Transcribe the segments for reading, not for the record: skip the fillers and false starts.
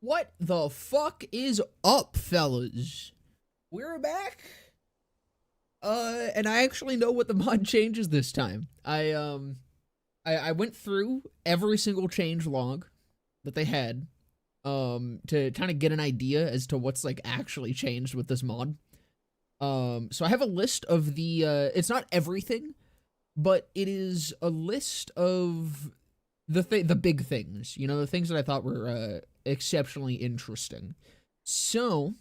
What the fuck is up, fellas? We're back. And I actually know what the mod changes this time. I went through every single change log that they had, to kind of get an idea as to what's like actually changed with this mod. So I have a list of the, it's not everything, but it is a list of the big things, you know, the things that I thought were, exceptionally interesting. So,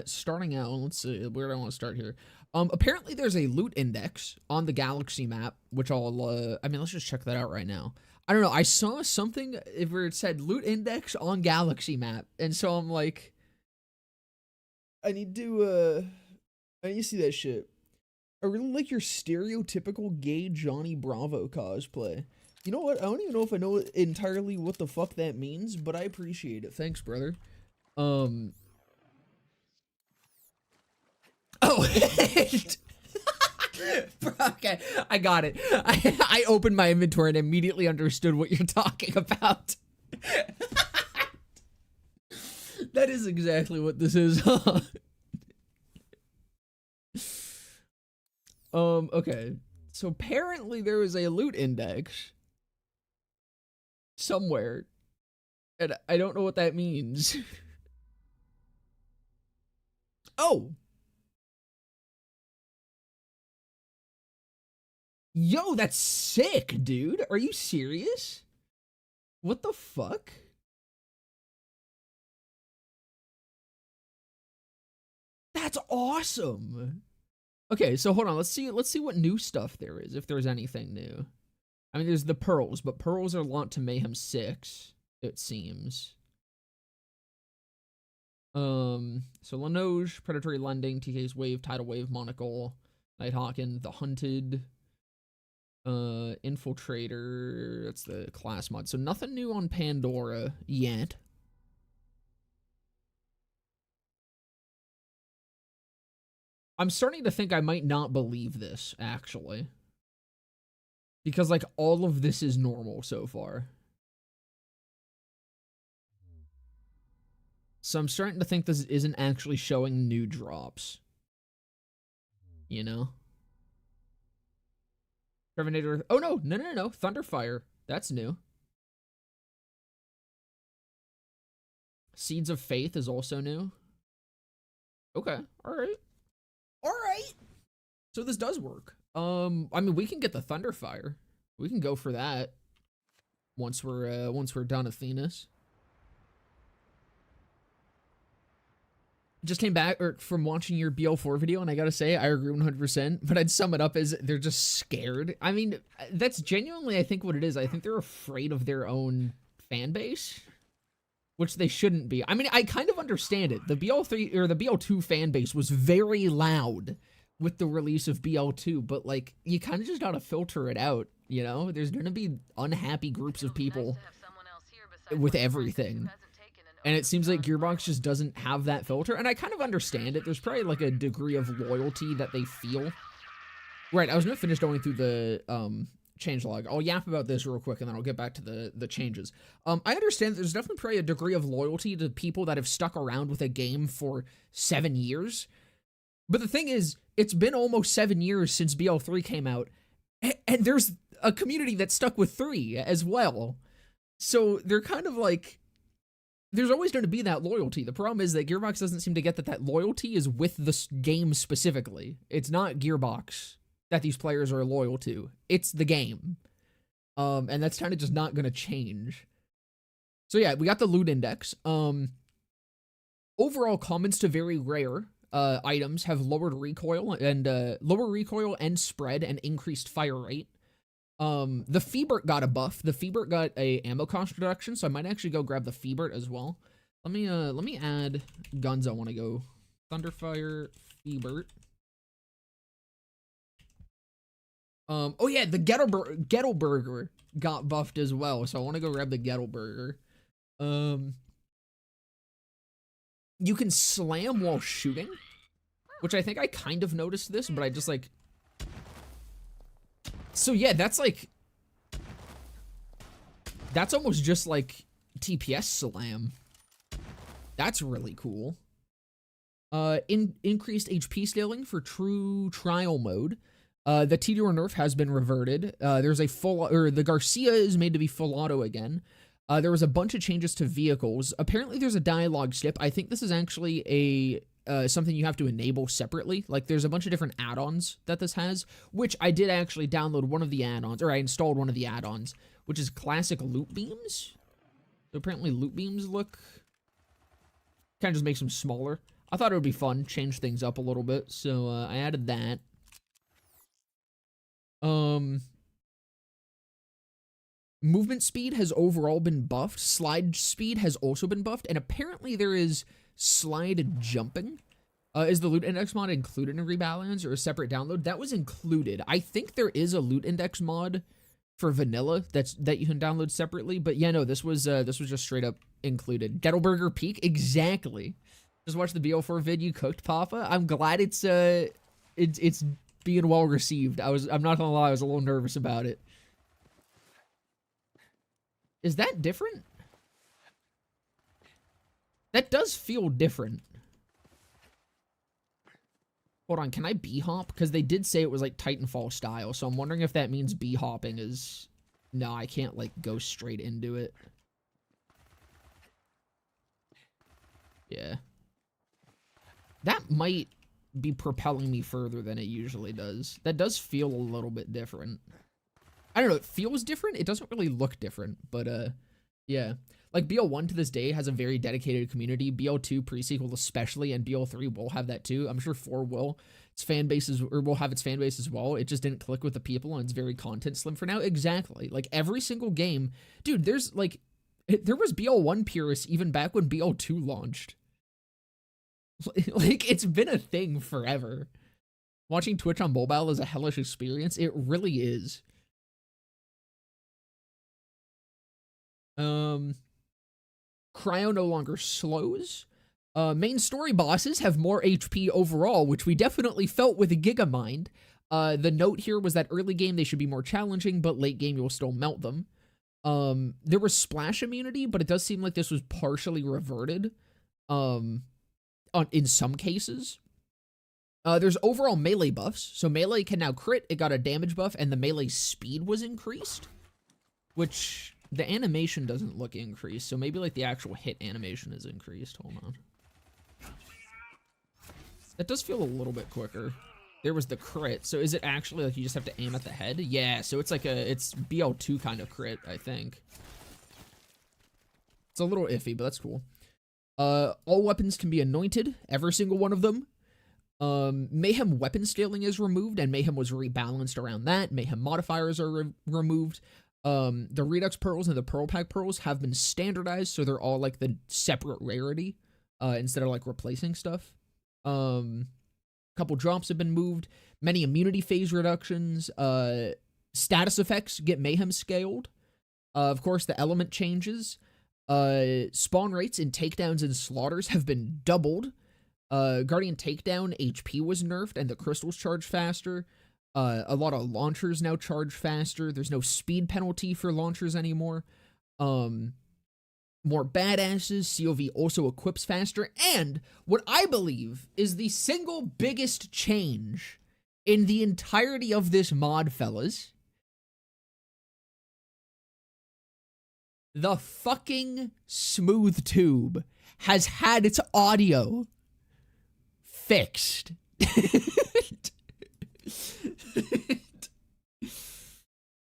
starting out, let's see, where do I want to start here? Apparently there's a loot index on the galaxy map, which I'll, I mean, let's just check that out right now. I don't know, I saw something where it said loot index on galaxy map, and so I'm like, I need to see that shit. I really like your stereotypical gay Johnny Bravo cosplay. You know what? I don't even know if I know entirely what the fuck that means, but I appreciate it. Thanks, brother. Oh. Okay, I got it. I opened my inventory and immediately understood what you're talking about. That is exactly what this is, huh? Okay. So apparently there is a loot index somewhere, and I don't know what that means. Oh! Yo, that's sick, dude. Are you serious? What the fuck? That's awesome. Okay, so hold on. Let's see what new stuff there is, if there's anything new. I mean, there's the pearls, but pearls are launched to Mayhem 6, it seems. So Lanoge, Predatory Lending, TK's Wave, Tidal Wave, Monocle, Nighthawken, The Hunted, Infiltrator, that's the class mod. So nothing new on Pandora yet. I'm starting to think I might not believe this, actually. Because, like, all of this is normal so far. So I'm starting to think this isn't actually showing new drops. You know? Terminator. Oh, no. No. Thunderfire. That's new. Seeds of Faith is also new. Okay. Alright. Alright. So this does work. I mean, we can get the Thunderfire. We can go for that once we're done Athena's. Just came back from watching your BL4 video, and I gotta say, I agree 100%, but I'd sum it up as they're just scared. I mean, that's genuinely, I think, what it is. I think they're afraid of their own fan base, which they shouldn't be. I mean, I kind of understand it. The BL3 or the BL2 fan base was very loud with the release of BL2, but like, you kind of just gotta filter it out, you know? There's gonna be unhappy groups of people with everything. And it seems like Gearbox just doesn't have that filter, and I kind of understand it. There's probably like a degree of loyalty that they feel. Right, I was gonna finish going through the changelog. I'll yap about this real quick, and then I'll get back to the changes. I understand there's definitely probably a degree of loyalty to people that have stuck around with a game for 7 years. But the thing is, it's been almost 7 years since BL3 came out, and there's a community that stuck with 3 as well. So they're kind of like, there's always going to be that loyalty. The problem is that Gearbox doesn't seem to get that loyalty is with the game specifically. It's not Gearbox that these players are loyal to. It's the game. And that's kind of just not going to change. So yeah, we got the loot index. Overall, commons to very rare items have lowered recoil and spread and increased fire rate. The Feebert got a buff. The Feebert got a ammo cost reduction, so I might actually go grab the Feebert as well. Let me add guns I want to go. Thunderfire, Feebert. Oh yeah, the Ghetto Burger got buffed as well, so I want to go grab the Ghetto Burger. You can slam while shooting, which I think I kind of noticed this, but I just like... So yeah, that's like... That's almost just like TPS slam. That's really cool. Increased HP scaling for true trial mode. The Tedior nerf has been reverted. There's a the Garcia is made to be full auto again. There was a bunch of changes to vehicles. Apparently there's a dialogue skip. I think this is actually something you have to enable separately. Like, there's a bunch of different add-ons that this has, which I did actually download one of the add-ons, or I installed one of the add-ons, which is classic loot beams. So apparently loot beams look... kind of just makes them smaller. I thought it would be fun, change things up a little bit, so I added that. Movement speed has overall been buffed. Slide speed has also been buffed, and apparently there is slide jumping. Is the loot index mod included in Rebalands or a separate download? That was included. I think there is a loot index mod for vanilla that you can download separately, but yeah, no, this was just straight up included. Dettelberger Peak, exactly. Just watched the BO4 vid you cooked, Papa. I'm glad it's being well received. I'm not gonna lie, I was a little nervous about it. Is that different? That does feel different. Hold on, can I B-hop? Because they did say it was like Titanfall style, so I'm wondering if that means B-hopping is... No, I can't like go straight into it. Yeah. That might be propelling me further than it usually does. That does feel a little bit different. I don't know, it feels different. It doesn't really look different, but yeah. Like, BL1 to this day has a very dedicated community. BL2 pre-sequel especially, and BL3 will have that too. I'm sure 4 will. Its fan base will have its fan base as well. It just didn't click with the people, and it's very content slim for now. Exactly. Like, every single game, dude, there was BL1 purists even back when BL2 launched. Like, it's been a thing forever. Watching Twitch on mobile is a hellish experience. It really is. Cryo no longer slows. Main story bosses have more HP overall, which we definitely felt with Gigamind. The note here was that early game they should be more challenging, but late game you will still melt them. There was splash immunity, but it does seem like this was partially reverted. In some cases. There's overall melee buffs. So melee can now crit, it got a damage buff, and the melee speed was increased. Which, the animation doesn't look increased, so maybe like the actual hit animation is increased. Hold on. That does feel a little bit quicker. There was the crit, so is it actually like you just have to aim at the head? Yeah, so it's like it's BL2 kind of crit, I think. It's a little iffy, but that's cool. All weapons can be anointed, every single one of them. Mayhem weapon scaling is removed, and Mayhem was rebalanced around that. Mayhem modifiers are removed. The Redux Pearls and the Pearl Pack Pearls have been standardized, so they're all like the separate rarity, instead of like replacing stuff. Couple drops have been moved. Many immunity phase reductions. Status effects get Mayhem scaled. Of course, the element changes. Spawn rates in takedowns and slaughters have been doubled. Guardian takedown HP was nerfed and the crystals charge faster. A lot of launchers now charge faster. There's no speed penalty for launchers anymore. More badasses. COV also equips faster. And what I believe is the single biggest change in the entirety of this mod, fellas. The fucking smooth tube has had its audio fixed.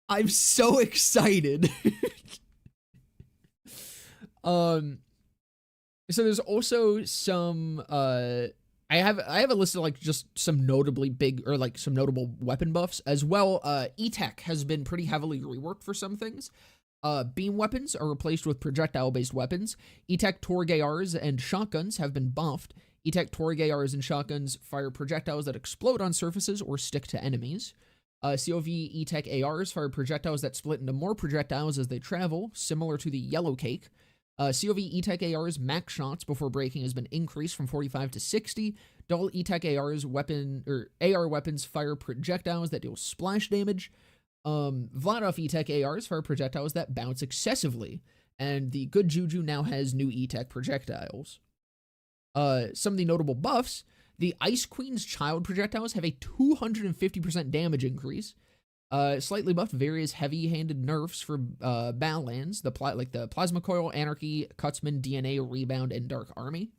I'm so excited. So there's also some I have a list of like just some notably big or like some notable weapon buffs as well. E-Tech has been pretty heavily reworked for some things. Beam weapons are replaced with projectile-based weapons. E-Tech Torg ARs and shotguns have been buffed. E-Tech Torg ARs and shotguns fire projectiles that explode on surfaces or stick to enemies. COV E-Tech ARs fire projectiles that split into more projectiles as they travel, similar to the Yellow Cake. COV E-Tech ARs max shots before breaking has been increased from 45 to 60. Dull E-Tech ARs AR weapons fire projectiles that deal splash damage. Vladoff E-Tech ARs fire projectiles that bounce excessively. And the good Juju now has new E-Tech projectiles. Some of the notable buffs, the Ice Queen's Child projectiles have a 250% damage increase. Slightly buffed various heavy-handed nerfs for Battlelands, like the Plasma Coil, Anarchy, Cutsman, DNA, Rebound, and Dark Army.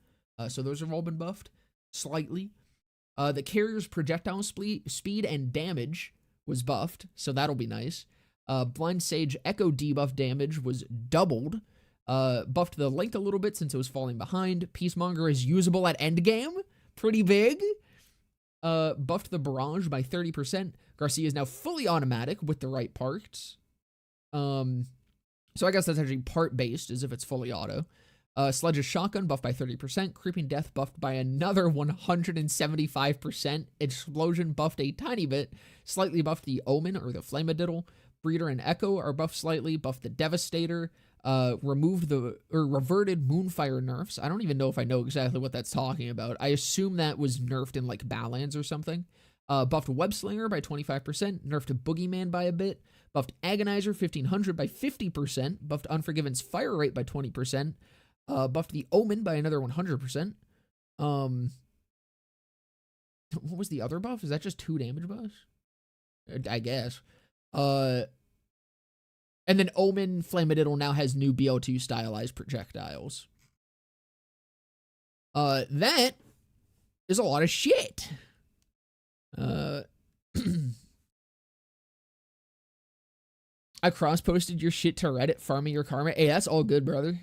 So those have all been buffed slightly. The Carrier's projectile speed and damage was buffed, so that'll be nice. Blind Sage Echo debuff damage was doubled. Buffed the length a little bit since it was falling behind. Peacemonger is usable at endgame. Pretty big. Buffed the Barrage by 30%. Garcia is now fully automatic with the right parts. So I guess that's actually part-based, as if it's fully auto. Sledge's Shotgun buffed by 30%. Creeping Death buffed by another 175%. Explosion buffed a tiny bit. Slightly buffed the Omen, or the Flamadiddle. Breeder and Echo are buffed slightly. Buffed the Devastator. Reverted Moonfire nerfs. I don't even know if I know exactly what that's talking about. I assume that was nerfed in like Battlelands or something. Buffed Webslinger by 25%. Nerfed Boogeyman by a bit. Buffed Agonizer 1500 by 50%. Buffed Unforgiven's Fire Rate by 20%. Buffed the Omen by another 100%. What was the other buff? Is that just 2 damage buffs? I guess. And then Omen Flamadiddle now has new BO2 stylized projectiles. That is a lot of shit. I cross-posted your shit to Reddit, farming your karma. Hey, that's all good, brother.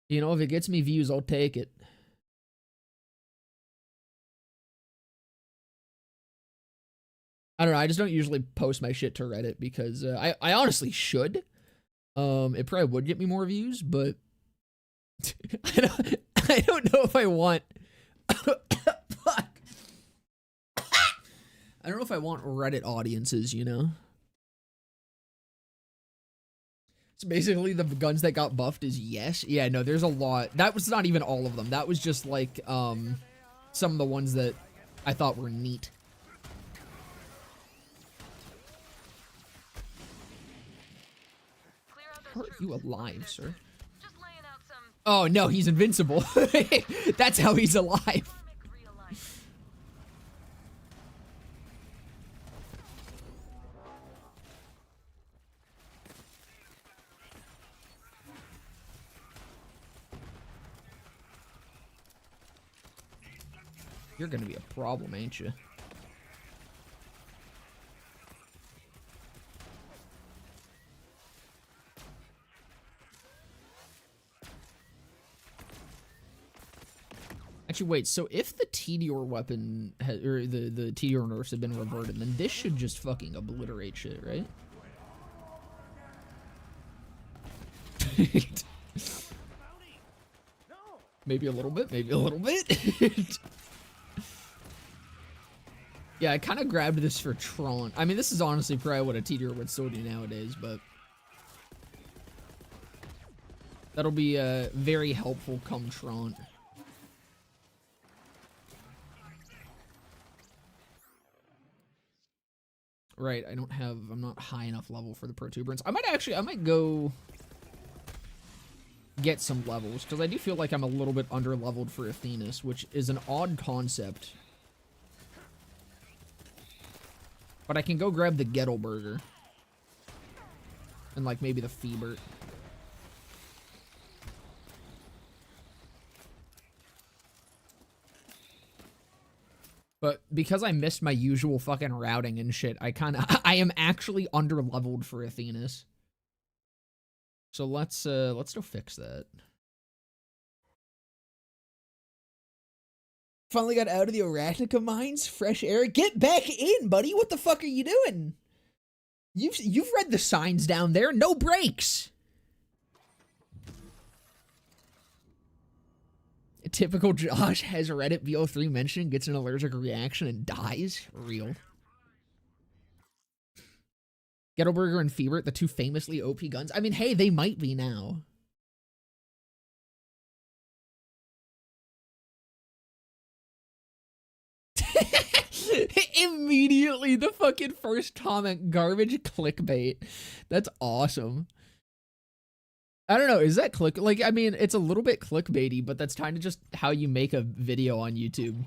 You know, if it gets me views, I'll take it. I don't know, I just don't usually post my shit to Reddit because I honestly should. It probably would get me more views, but I don't know if I want fuck. I don't know if I want Reddit audiences, you know? So basically the guns that got buffed is yes. Yeah, no, there's a lot. That was not even all of them. That was just like some of the ones that I thought were neat. How are you alive, sir? Oh no, he's invincible. That's how he's alive. You're gonna be a problem, ain't you? Actually, wait, so if the Tediore weapon, or the Tediore nerfs have been reverted, then this should just fucking obliterate shit, right? Maybe a little bit, maybe a little bit. Yeah, I kind of grabbed this for Tron. I mean, this is honestly probably what a Tediore would still do nowadays, but that'll be very helpful come Tron. Right, I'm not high enough level for the protuberance. I might go get some levels, because I do feel like I'm a little bit under-leveled for Athenas, which is an odd concept. But I can go grab the Gettelberger. And, like, maybe the Fiebert. But because I missed my usual fucking routing and shit, I am actually under-leveled for Athenas. So let's go fix that. Finally got out of the Arachnica mines, fresh air. Get back in, buddy. What the fuck are you doing? You've read the signs down there. No brakes. Typical Josh has Reddit BO3 mention, gets an allergic reaction, and dies. Real. Gettelberger and Fiebert, the two famously OP guns. I mean, hey, they might be now. Immediately, the fucking first comment, garbage clickbait. That's awesome. I don't know. Is that click? Like, I mean, it's a little bit clickbaity, but that's kind of just how you make a video on YouTube.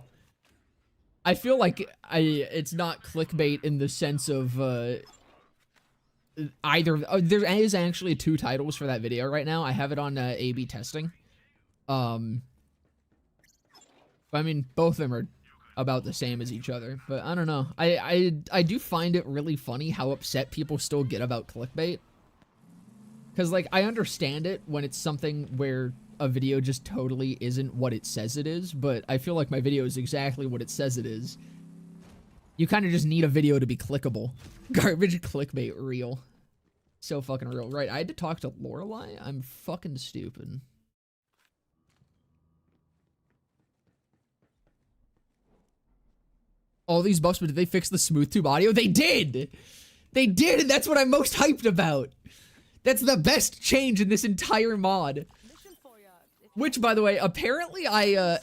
I feel like it's not clickbait in the sense of either. There is actually 2 titles for that video right now. I have it on A/B testing. I mean, both of them are about the same as each other, but I don't know. I do find it really funny how upset people still get about clickbait. Because, like, I understand it when it's something where a video just totally isn't what it says it is, but I feel like my video is exactly what it says it is. You kind of just need a video to be clickable. Garbage clickbait real. So fucking real. Right, I had to talk to Lorelei? I'm fucking stupid. All these buffs, but did they fix the smooth tube audio? They did! They did, and that's what I'm most hyped about! That's the best change in this entire mod. Which, by the way, apparently I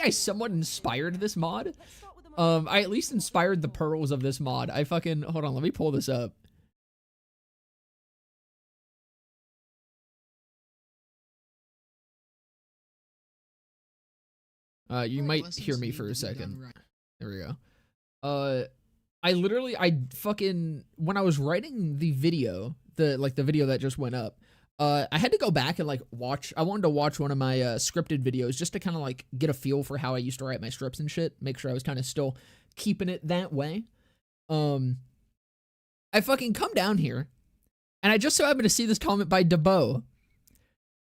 somewhat inspired this mod. I at least inspired the pearls of this mod. Hold on, let me pull this up. You might hear me for a second. There we go. When I was writing the video, the video that just went up, I had to go back and I wanted to watch one of my scripted videos just to kind of like get a feel for how I used to write my scripts and shit, make sure I was kind of still keeping it that way. I fucking come down here and I just so happened to see this comment by Debo,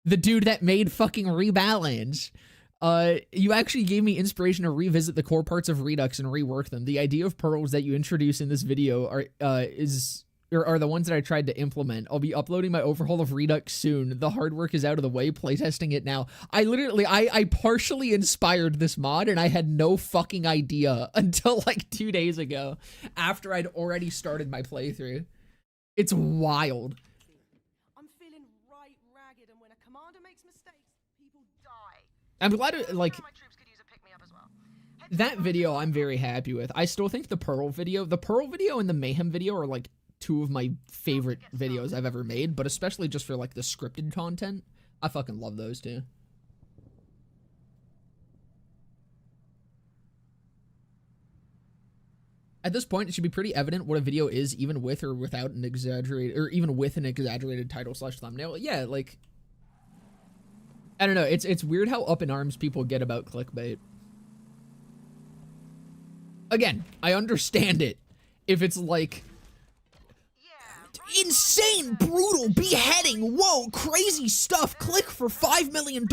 the dude that made fucking Rebalands. You actually gave me inspiration to revisit the core parts of Redux and rework them. The idea of pearls that you introduce in this video are the ones that I tried to implement. I'll be uploading my overhaul of Redux soon. The hard work is out of the way, playtesting it now. I partially inspired this mod and I had no fucking idea until like 2 days ago after I'd already started my playthrough. It's wild. I'm feeling right ragged, and when a commander makes mistakes, people die. I'm glad that video I'm very happy with. I still think the Pearl video and the Mayhem video are like 2 of my favorite videos I've ever made, but especially just for like the scripted content. I fucking love those 2. At this point, it should be pretty evident what a video is, even with or without an exaggerated, or even with an exaggerated title / thumbnail. Yeah, like, I don't know. It's weird how up in arms people get about clickbait. Again, I understand it. If it's like, insane, brutal, beheading, whoa, crazy stuff, click for $5 million,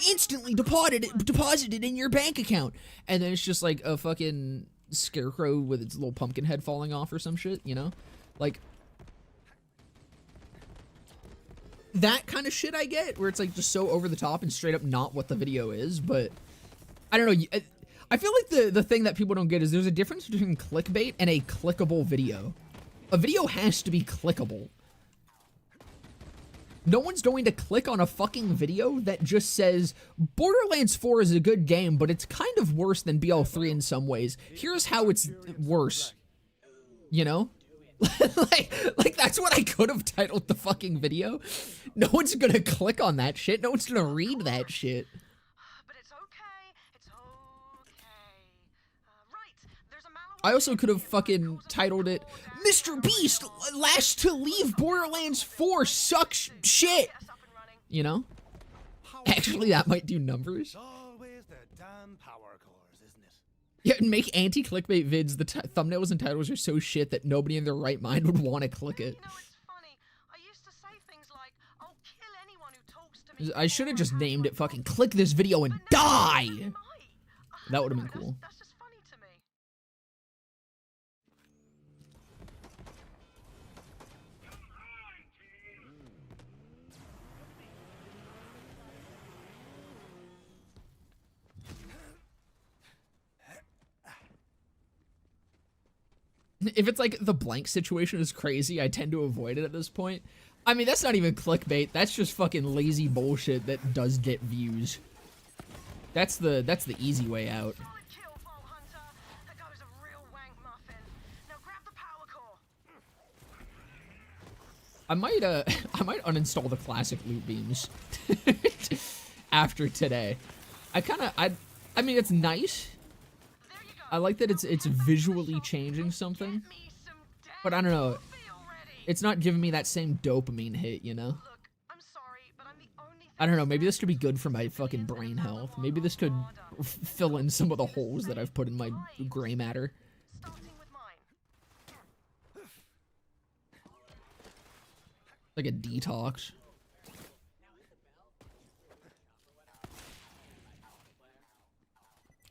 instantly deposited in your bank account. And then it's just like a fucking scarecrow with its little pumpkin head falling off or some shit, you know? Like, that kind of shit I get, where it's like just so over the top and straight up not what the video is, but I don't know. I feel like the thing that people don't get is there's a difference between clickbait and a clickable video. A video has to be clickable. No one's going to click on a fucking video that just says, Borderlands 4 is a good game, but it's kind of worse than BL3 in some ways. Here's how it's worse. You know? like that's what I could have titled the fucking video. No one's gonna click on that shit. No one's gonna read that shit. I also could have fucking titled it, Mr. Beast, last to leave Borderlands 4 sucks shit. You know? Actually, that might do numbers. Yeah, and make anti-clickbait vids. The thumbnails and titles are so shit that nobody in their right mind would want to click it. I should have just named it fucking click this video and die. That would have been cool. If it's like the blank situation is crazy, I tend to avoid it at this point. I mean, that's not even clickbait. That's just fucking lazy bullshit that does get views. That's the easy way out. I might I might uninstall the classic loot beams after today. I mean it's nice. I like that it's visually changing something. But I don't know. It's not giving me that same dopamine hit, you know? I don't know, maybe this could be good for my fucking brain health. Maybe this could fill in some of the holes that I've put in my gray matter. Like a detox.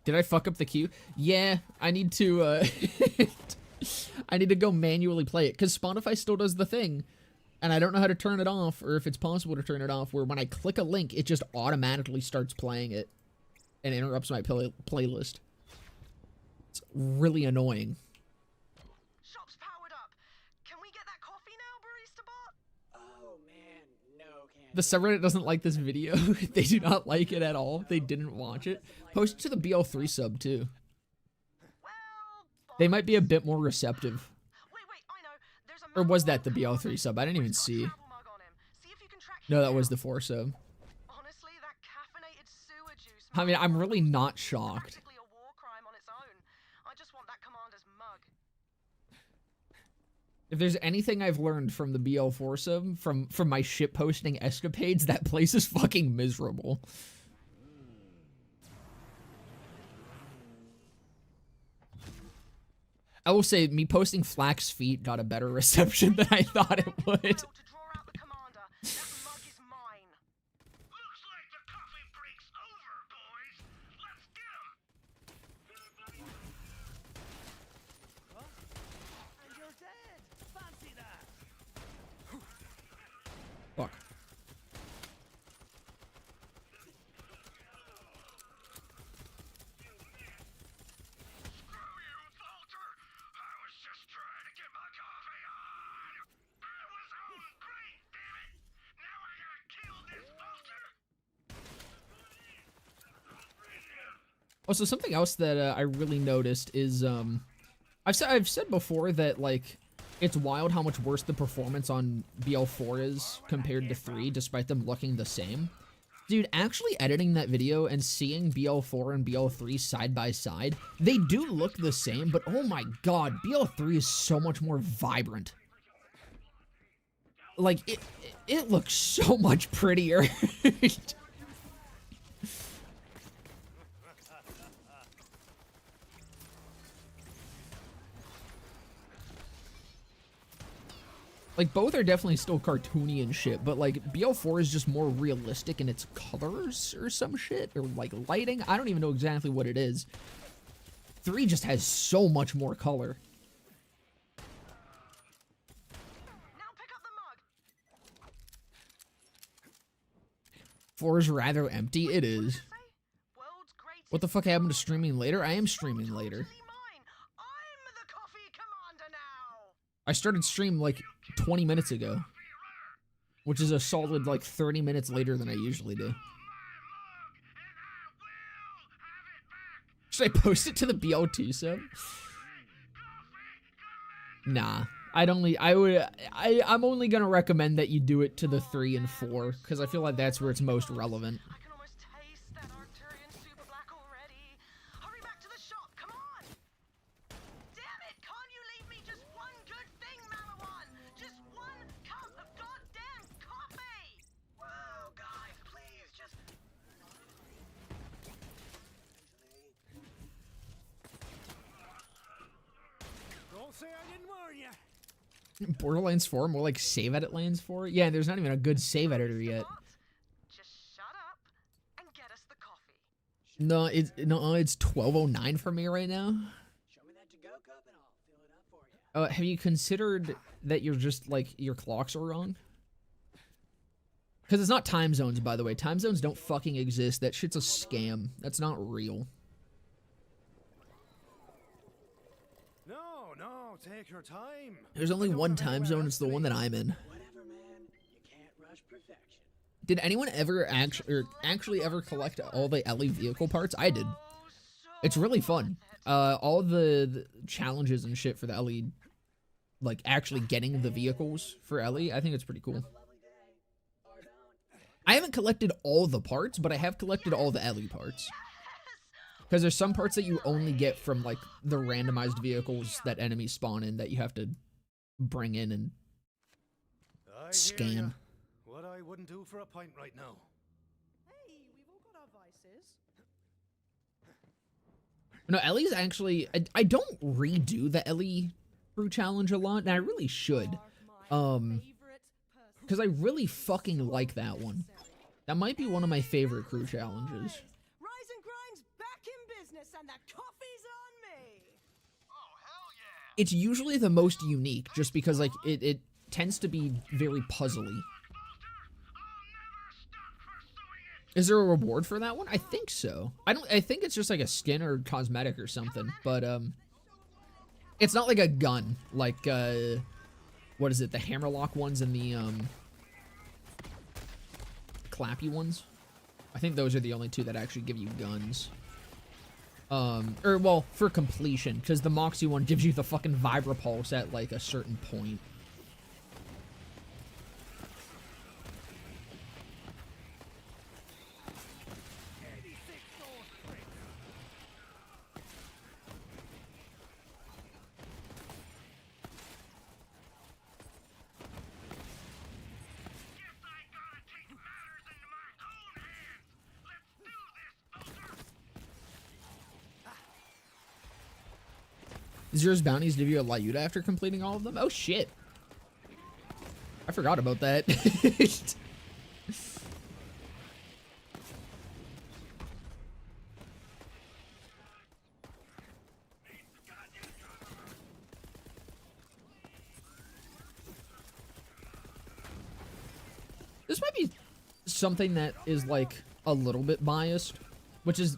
Did I fuck up the queue? Yeah, I need to, I need to go manually play it, because Spotify still does the thing, and I don't know how to turn it off, or if it's possible to turn it off, where when I click a link, it just automatically starts playing it, and interrupts my playlist. It's really annoying. Shop's powered up. Can we get that coffee now, barista bot? Oh man, no candy. The subreddit doesn't like this video. They do not like it at all. They didn't watch it. Post it to the BL3 sub, too. Well, They might be a bit more receptive. Wait, I know. There's a Or was that the BL3 sub? I didn't even see. No, that was the 4 sub. Honestly, that caffeinated sewer juice. I mean, I'm really not shocked. Practically a war crime on its own. I just want that commander's mug. If there's anything I've learned from the BL4 sub, from my shit posting escapades, that place is fucking miserable. I will say, me posting Flax Feet got a better reception than I thought it would. To draw out the commander. That mug is mine. Looks like the coffee break's over, boys. Let's get 'em. And you're dead. Fancy that. Fuck. Screw you, Walter. I was just trying to get my coffee on. I was home great, damn it. Now I gotta kill this Walter. Also, something else that I really noticed is, I've said before that, like, it's wild how much worse the performance on BL4 is compared to 3, despite them looking the same. Dude, actually editing that video and seeing BL4 and BL3 side by side, they do look the same, but oh my god, BL3 is so much more vibrant. Like, it looks so much prettier. Like, both are definitely still cartoony and shit, but, like, BL4 is just more realistic in its colors or some shit, or, like, lighting. I don't even know exactly what it is. 3 just has so much more color. Now pick up the mug. 4 is rather empty. It is. Say, world's greatest What the fuck happened to streaming later? I am streaming later. totally mine. I'm the coffee commander now. I started stream, like, 20 minutes ago. Which is a solid, like, 30 minutes later than I usually do. Should I post it to the BL2 sub? Nah. I'm only gonna recommend that you do it to the 3 and 4, because I feel like that's where it's most relevant. I can almost taste that Arcturian super black already. Hurry back to the shop, come on! Damn it, can't you leave me just one good thing, Mamawan? Just one cup of goddamn coffee! Whoa, guys, please just. Don't say I didn't warn you. Borderlands 4, more like save edit lanes 4? Yeah, there's not even a good save editor yet. What? Just shut up and get us the coffee. No, it's 12:09 for me right now. Show me that to-go cup and I'll fill it up for you. Have you considered that you're just, like, your clocks are wrong? Because it's not time zones, by the way. Time zones don't fucking exist. That shit's a scam. That's not real. No, take your time. There's only one time zone. It's the one that I'm in. Whatever, man. You can't rush perfection. Did anyone ever actually ever collect all the Ellie vehicle parts? I did. Oh, so It's really fun. All the challenges and shit for the Ellie like actually getting the vehicles for Ellie. I think it's pretty cool. I haven't collected all the parts, but I have collected all the Ellie parts. Because there's some parts that you only get from like the randomized vehicles that enemies spawn in that you have to bring in and I hear ya. scan. What I wouldn't do for a pint right now. Hey, we've all got our vices. No, Ellie's actually, I don't redo the Ellie crew challenge a lot, and I really should. Because I really fucking like that one. That might be one of my favorite crew challenges. Rise and Grind's back in business, and the coffee's on me. Oh, hell yeah! It's usually the most unique, just because like it tends to be very puzzly. I'll never stop pursuing it! Is there a reward for that one? I think so. I think it's just like a skin or cosmetic or something, but it's not like a gun, like what is it, the hammerlock ones and the clappy ones? I think those are the only two that actually give you guns. Or well, for completion, because the Moxie one gives you the fucking Vibrapulse at like a certain point. Guess I gotta take matters into my own hands! Let's do this, Vulture! Zero's bounties give you a Lyuda after completing all of them? Oh shit. I forgot about that. This might be something that is like a little bit biased, which is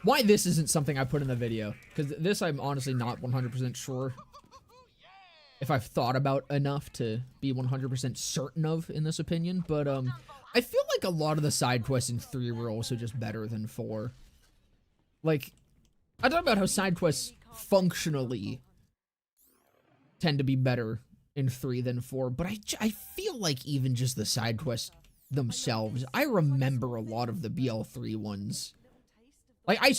why this isn't something I put in the video. Because this I'm honestly not 100% sure if I've thought about enough to be 100% certain of in this opinion. But I feel like a lot of the side quests in 3 were also just better than 4. Like, I talked about how side quests functionally tend to be better in 3 than 4, but I feel like even just the side quests themselves, I remember a lot of the BL3 ones. Like, I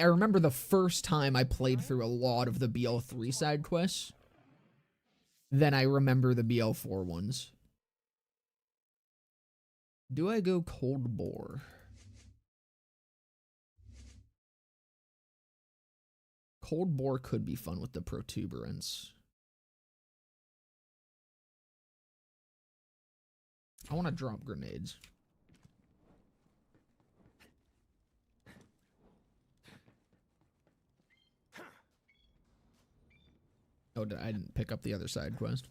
remember the first time I played through a lot of the BL3 side quests, then I remember the BL4 ones. Do I go cold bore? Cold bore could be fun with the protuberance. I want to drop grenades. Oh, I didn't pick up the other side quest.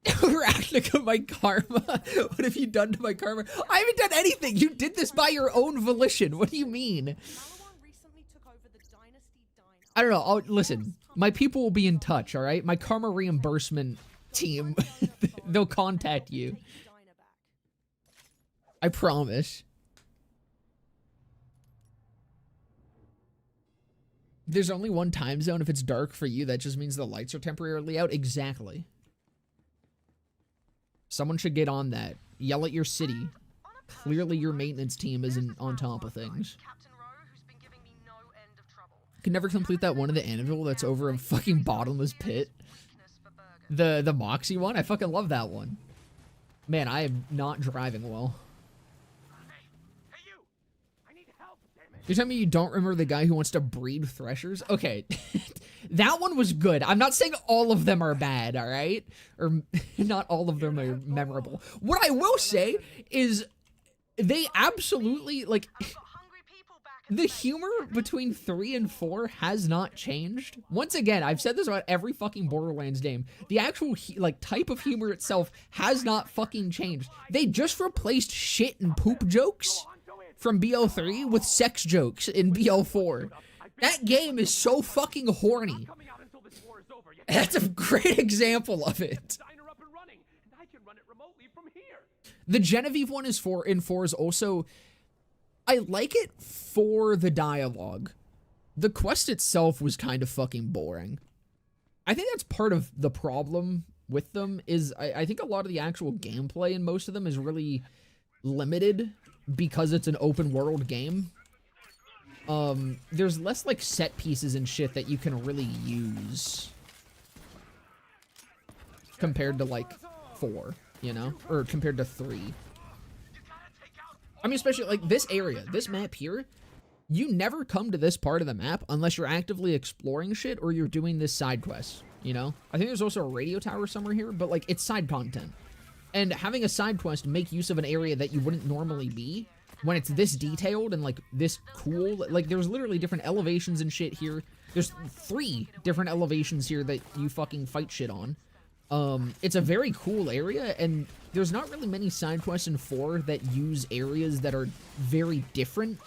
Arachnica, my karma. What have you done to my karma? I haven't done anything. You did this by your own volition. What do you mean? I don't know. Listen, my people will be in touch, all right? My karma reimbursement team, they'll contact you. I promise. There's only one time zone. If it's dark for you, that just means the lights are temporarily out. Exactly. Someone should get on that. Yell at your city. Clearly your maintenance team isn't on top of things. Can never complete that one of the anvil that's over a fucking bottomless pit. The Moxie one? I fucking love that one. Man, I am not driving well. Hey you! I need help, damn it! You're telling me you don't remember the guy who wants to breed threshers? Okay. That one was good. I'm not saying all of them are bad, all right? Or not all of them are memorable. What I will say is they absolutely, like, the humor between 3 and 4 has not changed. Once again, I've said this about every fucking Borderlands game. The actual, like, type of humor itself has not fucking changed. They just replaced shit and poop jokes from BL3 with sex jokes in BL4. That game is so fucking horny. That's a great example of it. The Genevieve one is in 4 is also... I like it for the dialogue. The quest itself was kind of fucking boring. I think that's part of the problem with them is I think a lot of the actual gameplay in most of them is really limited because it's an open world game. There's less like set pieces and shit that you can really use compared to like 4, you know, or compared to 3. I mean, especially like this area, this map here, you never come to this part of the map unless you're actively exploring shit or you're doing this side quest, you know? I think there's also a radio tower somewhere here, but like it's side content. And having a side quest make use of an area that you wouldn't normally be when it's this detailed and like this cool, like there's literally different elevations and shit here. There's 3 different elevations here that you fucking fight shit on. It's a very cool area, and there's not really many side quests in 4 that use areas that are very different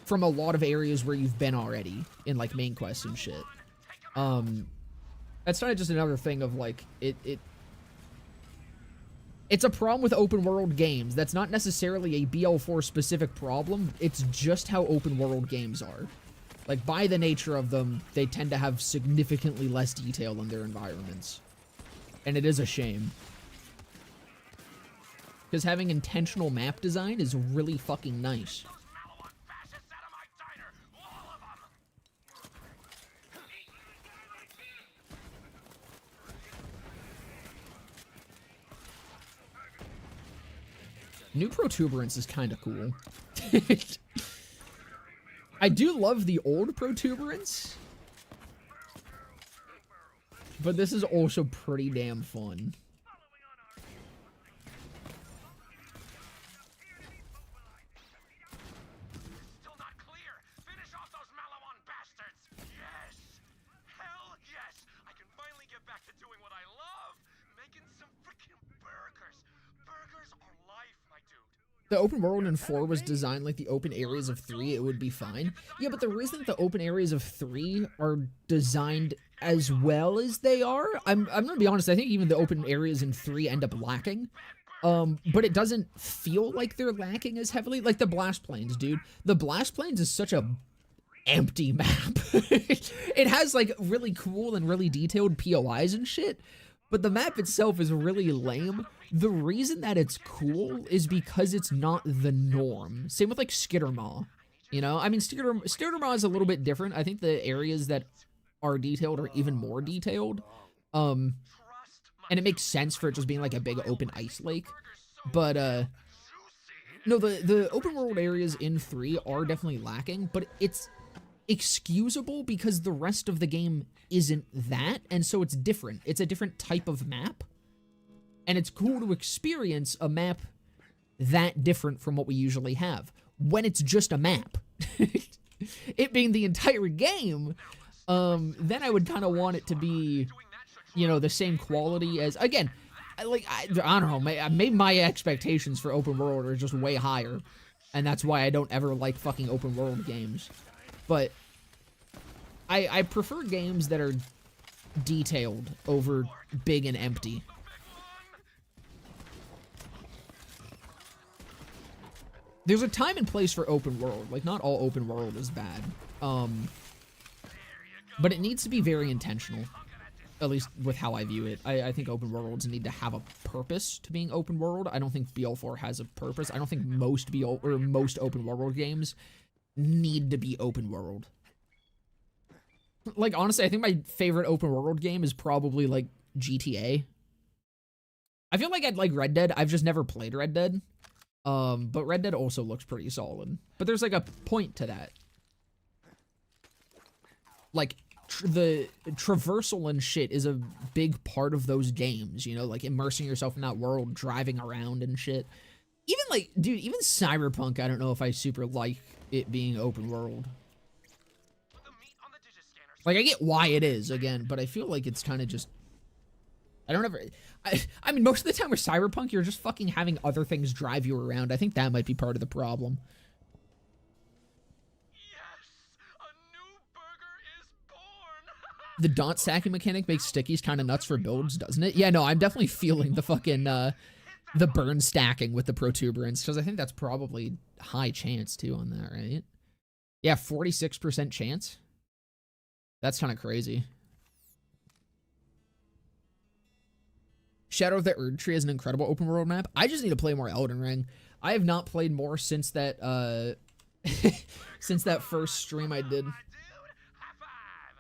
from a lot of areas where you've been already in like main quests and shit. That's kind of just another thing of like it's a problem with open world games. That's not necessarily a BL4 specific problem. It's just how open world games are. Like by the nature of them, they tend to have significantly less detail in their environments. And it is a shame. Because having intentional map design is really fucking nice. New protuberance is kind of cool. I do love the old protuberance, but this is also pretty damn fun. Still not clear. Finish off those Malawan bastards. Yes. Hell yes. I can finally get back to doing what I love. Making some freaking burgers. Burgers are life, my dude. The open world in 4 was designed like the open areas of 3, it would be fine. Yeah, but the reason that the open areas of 3 are designed as well as they are, I'm gonna be honest, I think even the open areas in 3 end up lacking. But it doesn't feel like they're lacking as heavily. Like the Blast Plains, dude. The Blast Plains is such a empty map. It has like really cool and really detailed POIs and shit, but the map itself is really lame. The reason that it's cool is because it's not the norm. Same with like Skittermaw, you know? I mean, Skittermaw is a little bit different. I think the areas that are detailed are even more detailed. And it makes sense for it just being like a big open ice lake. But, no, the open world areas in 3 are definitely lacking, but it's excusable because the rest of the game isn't that, and so it's different. It's a different type of map, and it's cool to experience a map that different from what we usually have when it's just a map. It being the entire game, then I would kind of want it to be, you know, the same quality as, again, I don't know, maybe my expectations for open world are just way higher, and that's why I don't ever like fucking open world games. But I prefer games that are detailed over big and empty. There's a time and place for open world. Like, not all open world is bad. But it needs to be very intentional. At least with how I view it. I think open worlds need to have a purpose to being open world. I don't think BL4 has a purpose. I don't think most open world games need to be open world. Like, honestly, I think my favorite open world game is probably, like, GTA. I feel like I'd like Red Dead. I've just never played Red Dead. But Red Dead also looks pretty solid. But there's, like, a point to that. Like, the traversal and shit is a big part of those games, you know? Like, immersing yourself in that world, driving around and shit. Even, like, dude, even Cyberpunk, I don't know if I super like it being open world. Like, I get why it is, again, but I feel like it's kind of just... I mean, most of the time with Cyberpunk, you're just fucking having other things drive you around. I think that might be part of the problem. Yes, a new burger is born. The daunt stacking mechanic makes stickies kind of nuts for builds, doesn't it? Yeah, no, I'm definitely feeling the fucking, the burn stacking with the protuberance, because I think that's probably high chance, too, on that, right? Yeah, 46% chance. That's kind of crazy. Shadow of the Erd Tree is an incredible open world map. I just need to play more Elden Ring. I have not played more since that since that first stream I did. Dude, high five.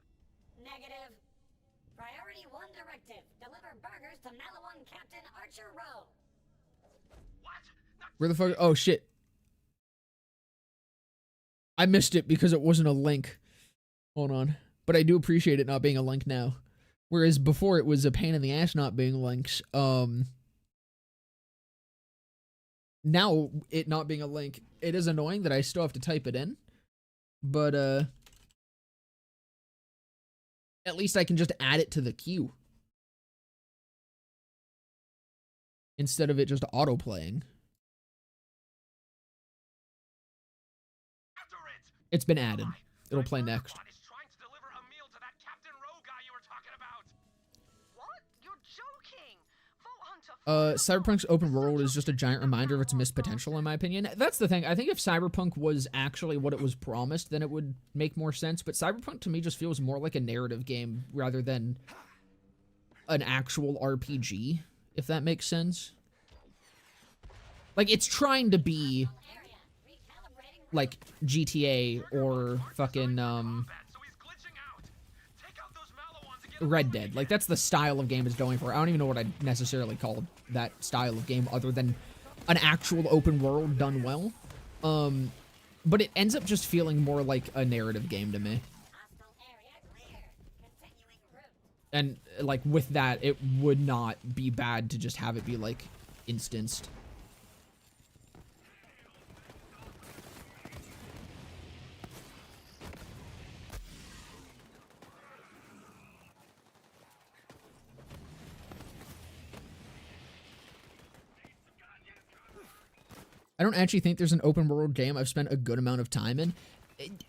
Negative. Priority 1 directive. Deliver burgers to Malawan Captain Archer Row. What? Not Where the fuck? Oh shit. I missed it because it wasn't a link. Hold on. But I do appreciate it not being a link now. Whereas before it was a pain in the ass not being links. Now it not being a link, it is annoying that I still have to type it in. But at least I can just add it to the queue. Instead of it just auto-playing. after it. It's been added. It'll play next. Robot is trying to deliver a meal to that Captain Rowe guy you were talking about. What? You're joking. Vault Hunter. Cyberpunk's open world is just a giant reminder of its missed potential, in my opinion. That's the thing. I think if Cyberpunk was actually what it was promised, then it would make more sense. But Cyberpunk, to me, just feels more like a narrative game rather than an actual RPG, if that makes sense. Like, it's trying to be like GTA or fucking Bad, so he's glitching out. Take out those Malawans and get Red Dead. Like, that's the style of game it's going for. I don't even know what I'd necessarily call that style of game other than an actual open world done well. But it ends up just feeling more like a narrative game to me. Hostile area clear. Continuing route. And, like, with that, it would not be bad to just have it be, like, instanced. I don't actually think there's an open world game I've spent a good amount of time in.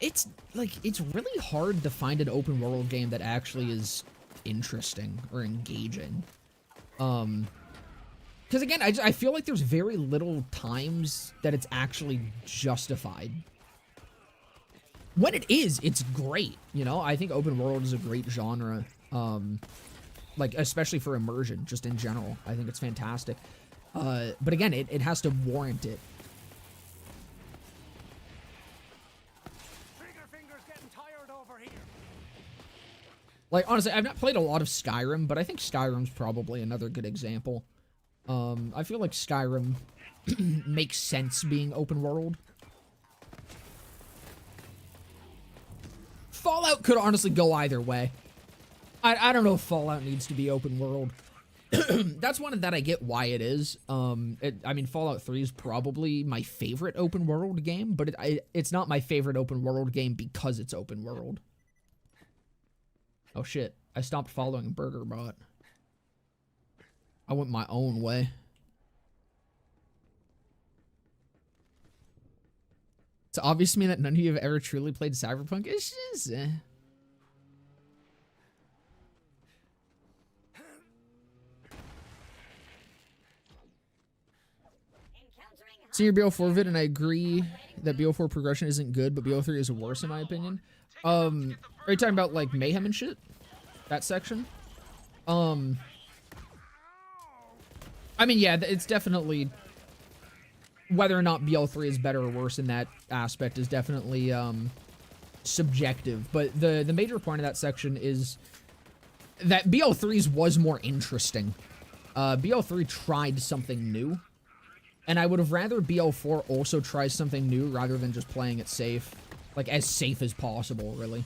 It's like, it's really hard to find an open world game that actually is interesting or engaging. Because again, I feel like there's very little times that it's actually justified. When it is, it's great. You know, I think open world is a great genre. Like, especially for immersion, just in general. I think it's fantastic. But again, it has to warrant it. Trigger finger's getting tired over here. Like, honestly, I've not played a lot of Skyrim, but I think Skyrim's probably another good example. I feel like Skyrim makes sense being open world. Fallout could honestly go either way. I don't know if Fallout needs to be open world. That's one that I get why it is. I mean, Fallout 3 is probably my favorite open world game, but it's not my favorite open world game because it's open world. Oh shit, I stopped following Burger Bot. I went my own way. It's obvious to me that none of you have ever truly played Cyberpunk. It's just, Seen your BO4 vid, and I agree that BO4 progression isn't good, but BO3 is worse in my opinion. Are you talking about like Mayhem and shit? That section? I mean, yeah, it's definitely, whether or not BL3 is better or worse in that aspect is definitely subjective. But the major point of that section is that BL3's was more interesting. BL3 tried something new. And I would have rather BL4 also try something new rather than just playing it safe. Like, as safe as possible, really.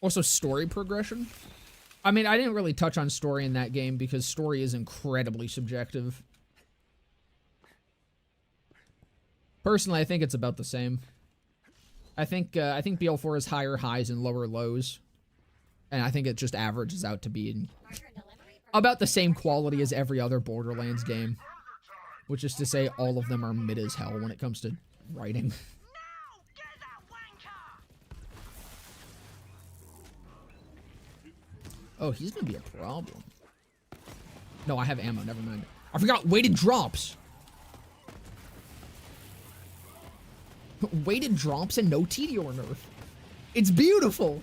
Also, story progression. I mean, I didn't really touch on story in that game because story is incredibly subjective. Personally, I think it's about the same. I think BL4 has higher highs and lower lows. And I think it just averages out to be about the same quality as every other Borderlands game. Which is to say, all of them are mid as hell when it comes to writing. Now, get that wanker. Oh, he's gonna be a problem. No, I have ammo, never mind. I forgot weighted drops. Weighted drops and no TDR nerf. It's beautiful.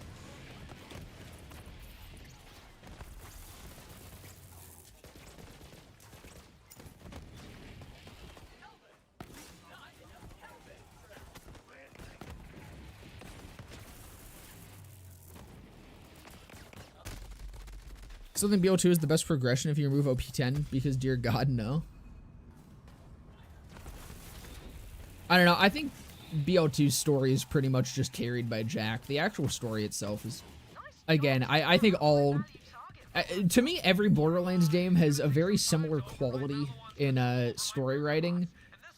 Still think BO2 is the best progression if you remove OP10 because dear God, no. I don't know. I think BO2's story is pretty much just carried by Jack. The actual story itself is, again, I think all, to me, every Borderlands game has a very similar quality in story writing,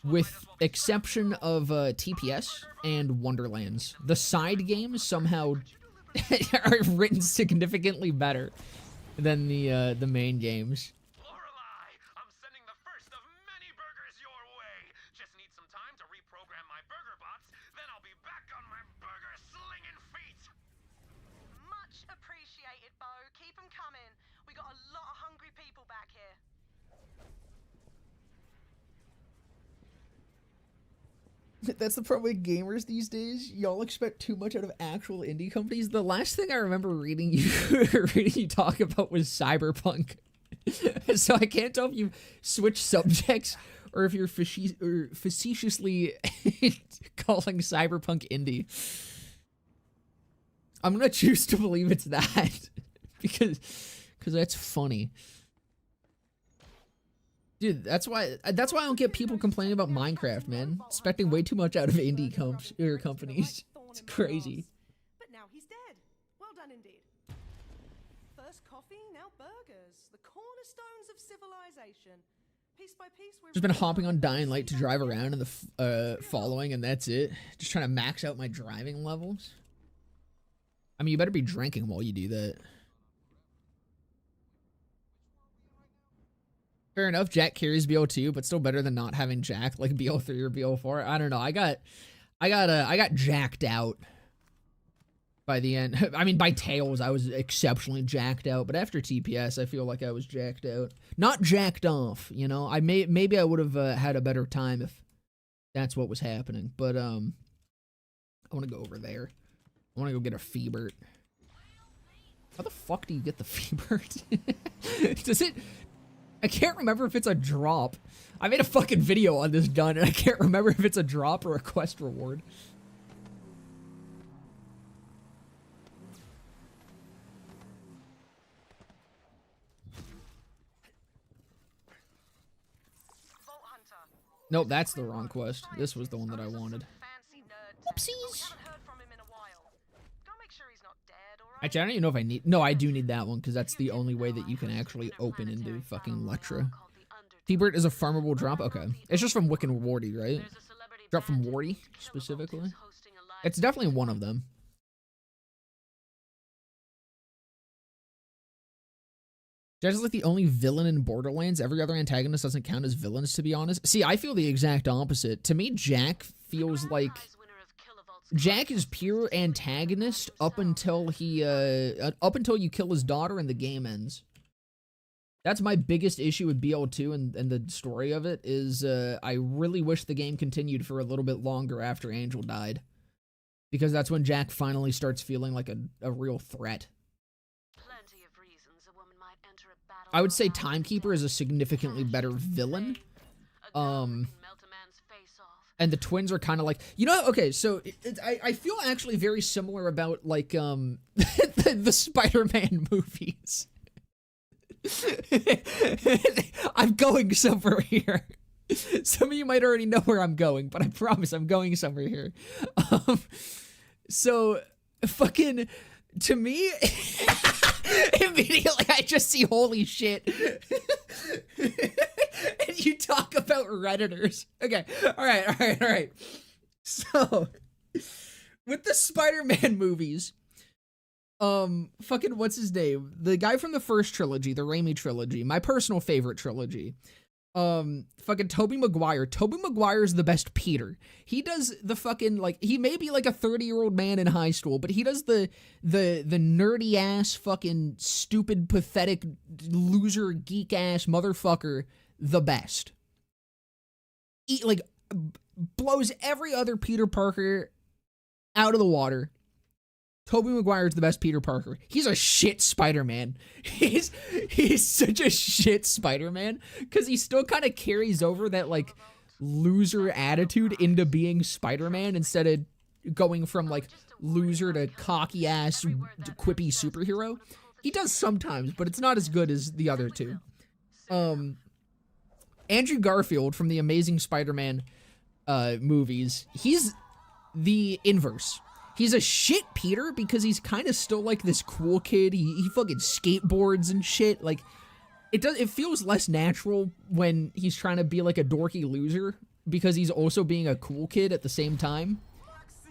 with exception of TPS and Wonderlands. The side games somehow are written significantly better than the main games. Lorelei, I'm sending the first of many burgers your way. Just need some time to reprogram my burger bots, then I'll be back on my burger slinging feet. Much appreciated, Bo. Keep 'em coming. We got a lot of hungry people back here. That's the problem with gamers these days. Y'all expect too much out of actual indie companies. The last thing I remember reading you talk about was Cyberpunk. So I can't tell if you switch subjects or if you're facetiously calling Cyberpunk indie. I'm gonna choose to believe it's that because that's funny. Dude, that's why I don't get people complaining about Minecraft, man. Expecting way too much out of indie companies. It's crazy. But now he's dead. Well done indeed. First coffee, now burgers. The cornerstones of civilization. Piece by piece, we're Just been hopping on Dying Light to drive around in the following, and that's it. Just trying to max out my driving levels. I mean, you better be drinking while you do that. Fair enough, Jack carries BO2, but still better than not having Jack, like BO3 or BO4. I don't know. I got jacked out by the end. I mean, by Tails, I was exceptionally jacked out, but after TPS, I feel like I was jacked out. Not jacked off, you know? Maybe I would have had a better time if that's what was happening, but I want to go over there. I want to go get a Feebert. How the fuck do you get the Feebert? Does it... I can't remember if it's a drop. I made a fucking video on this gun, and I can't remember if it's a drop or a quest reward. Vault Hunter. Nope, that's the wrong quest. This was the one that I wanted. Fancy nerd tech, but we Whoopsies! haven't heard from him in a while. Go make sure he's not dead, all right? Actually, I don't even know if I need... No, I do need that one, because that's the only way that you can actually open into fucking Letra. T-Bert is a farmable drop? Okay. It's just from Wick and Wardy, right? Drop from Wardy, specifically? It's definitely one of them. Jack is like the only villain in Borderlands. Every other antagonist doesn't count as villains, to be honest. See, I feel the exact opposite. To me, Jack feels like... Jack is pure antagonist up until he, up until you kill his daughter and the game ends. That's my biggest issue with BL2 and the story of it is, I really wish the game continued for a little bit longer after Angel died. Because that's when Jack finally starts feeling like a real threat. Plenty of reasons a woman might enter a battle. I would say Timekeeper is a significantly better villain. And the twins are kind of like, you know, okay, so I feel actually very similar about, like, the Spider-Man movies. I'm going somewhere here. Some of you might already know where I'm going, but I promise I'm going somewhere here. So, fucking, to me, immediately I just see holy shit. And you talk about Redditors. Okay, alright. So, with the Spider-Man movies, fucking what's his name? The guy from the first trilogy, the Raimi trilogy, my personal favorite trilogy. Fucking Tobey Maguire. Tobey Maguire's the best Peter. He does the fucking, like, he may be like a 30-year-old man in high school, but he does the nerdy ass, fucking stupid, pathetic, loser, geek ass motherfucker the best. Like, blows every other Peter Parker out of the water. Tobey Maguire is the best Peter Parker. He's a shit Spider-Man. He's such a shit Spider-Man because he still kind of carries over that like loser attitude into being Spider-Man instead of going from like loser to cocky ass quippy superhero. He does sometimes, but it's not as good as the other two. Andrew Garfield from the Amazing Spider-Man movies, he's the inverse. He's a shit Peter because he's kind of still like this cool kid. He fucking skateboards and shit. Like it feels less natural when he's trying to be like a dorky loser because he's also being a cool kid at the same time.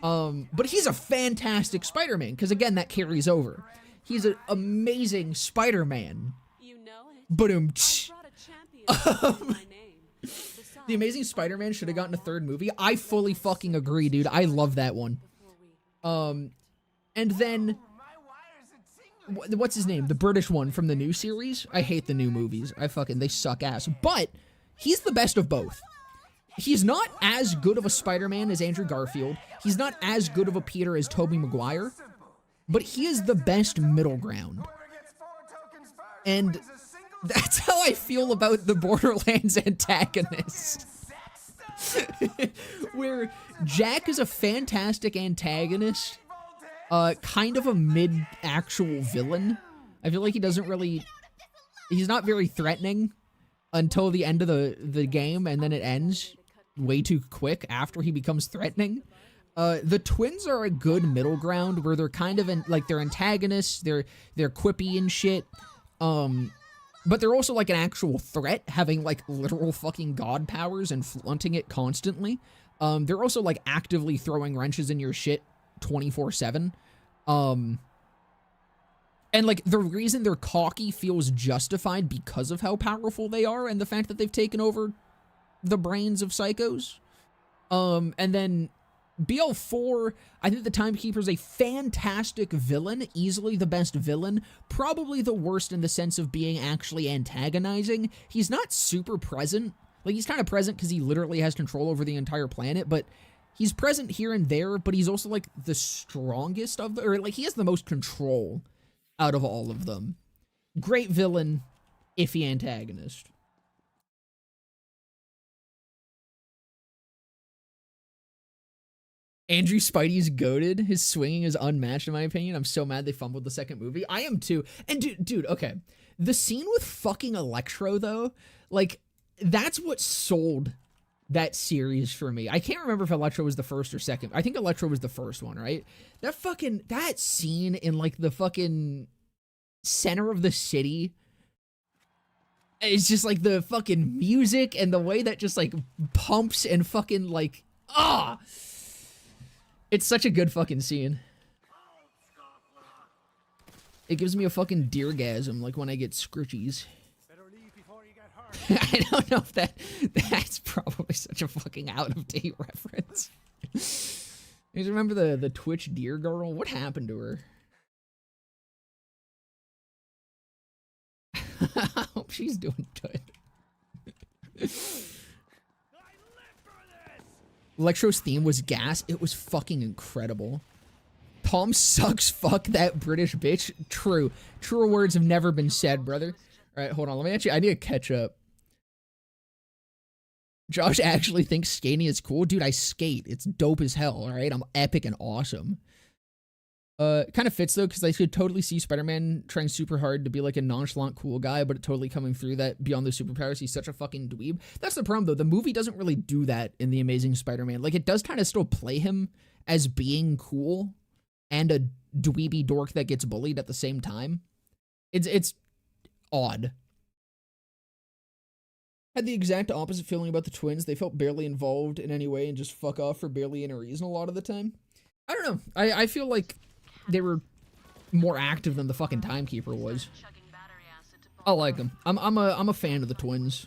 But he's a fantastic Spider-Man because again that carries over. He's an amazing Spider-Man. You know it. But Brought a champion in my name. The Amazing Spider-Man should have gotten a third movie. I fully fucking agree, dude. I love that one. And then what's his name? The British one from the new series. I hate the new movies. They suck ass. But he's the best of both. He's not as good of a Spider-Man as Andrew Garfield. He's not as good of a Peter as Tobey Maguire. But he is the best middle ground. And that's how I feel about the Borderlands antagonists. Where Jack is a fantastic antagonist, kind of a mid-actual villain. I feel like he's not very threatening until the end of the game, and then it ends way too quick after he becomes threatening. The twins are a good middle ground where they're kind of they're antagonists, they're quippy and shit, but they're also like an actual threat, having like literal fucking god powers and flaunting it constantly. They're also like actively throwing wrenches in your shit 24/7. And like the reason they're cocky feels justified because of how powerful they are and the fact that they've taken over the brains of psychos. And then BL4, I think the Timekeeper's a fantastic villain, easily the best villain, probably the worst in the sense of being actually antagonizing. He's not super present. Like, he's kind of present because he literally has control over the entire planet, but he's present here and there, but he's also, like, the strongest of or, like, he has the most control out of all of them. Great villain, iffy antagonist. Andrew Spidey's goated. His swinging is unmatched, in my opinion. I'm so mad they fumbled the second movie. I am too. And dude, okay. The scene with fucking Electro, though, like, that's what sold that series for me. I can't remember if Electro was the first or second. I think Electro was the first one, right? That scene in, like, the fucking center of the city, it's just, like, the fucking music and the way that just, like, pumps and fucking, like, it's such a good fucking scene. It gives me a fucking deergasm, like when I get scritchies. Better leave before you get hurt. I don't know if that's probably such a fucking out-of-date reference. You guys remember the Twitch deer girl? What happened to her? I hope she's doing good. Electro's theme was gas. It was fucking incredible. Palm sucks. Fuck that British bitch. True. Truer words have never been said, brother. All right, hold on. I need to catch up. Josh actually thinks skating is cool. Dude, I skate. It's dope as hell, all right? I'm epic and awesome. Kind of fits, though, because I could totally see Spider-Man trying super hard to be, like, a nonchalant, cool guy, but totally coming through that beyond the superpowers. He's such a fucking dweeb. That's the problem, though. The movie doesn't really do that in The Amazing Spider-Man. Like, it does kind of still play him as being cool and a dweeby dork that gets bullied at the same time. It's odd. Had the exact opposite feeling about the twins. They felt barely involved in any way and just fuck off for barely any reason a lot of the time. I don't know. I feel like they were more active than the fucking Timekeeper was. I like them. I'm a fan of the twins.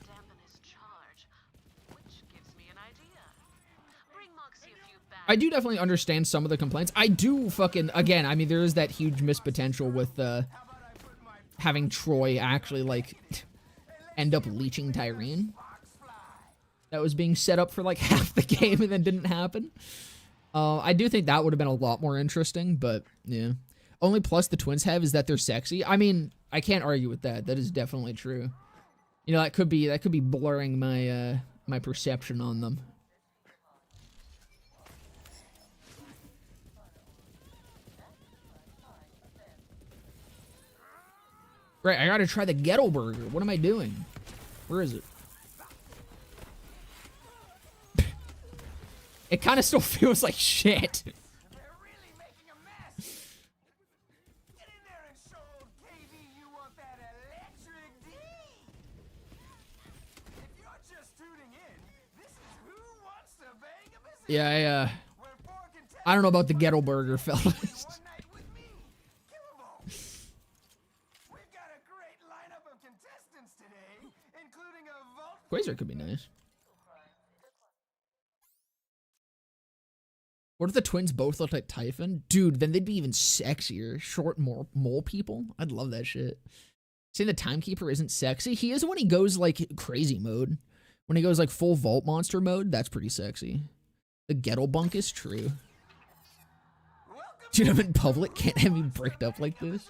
I do definitely understand some of the complaints. I do fucking, again, I mean, there is that huge missed potential with having Troy actually, like, end up leeching Tyrene. that was being set up for like half the game and then didn't happen. I do think that would have been a lot more interesting, but yeah. Only plus the twins have is that they're sexy. I mean, I can't argue with that. That is definitely true. You know, that could be blurring my my perception on them. Right, I gotta try the ghetto burger. What am I doing? Where is it? It kind of still feels like shit. They're really making a mess. Get in there and show old KV you want that electric D. If you're just tuning in, this is Who Wants to Bang a Bazooka. Yeah, Where 4 contestants I don't know about the ghetto burger, fellas. one night with me. Kill 'em all. We've got a great lineup of contestants today, including a vault. Quasar could be nice. What if the twins both looked like Typhon? Dude, then they'd be even sexier. Short mole people? I'd love that shit. Saying the Timekeeper isn't sexy? He is when he goes, like, crazy mode. When he goes, like, full Vault Monster mode, that's pretty sexy. The Ghetto Bunk is true. Dude, I'm in public. Can't have me bricked up like this.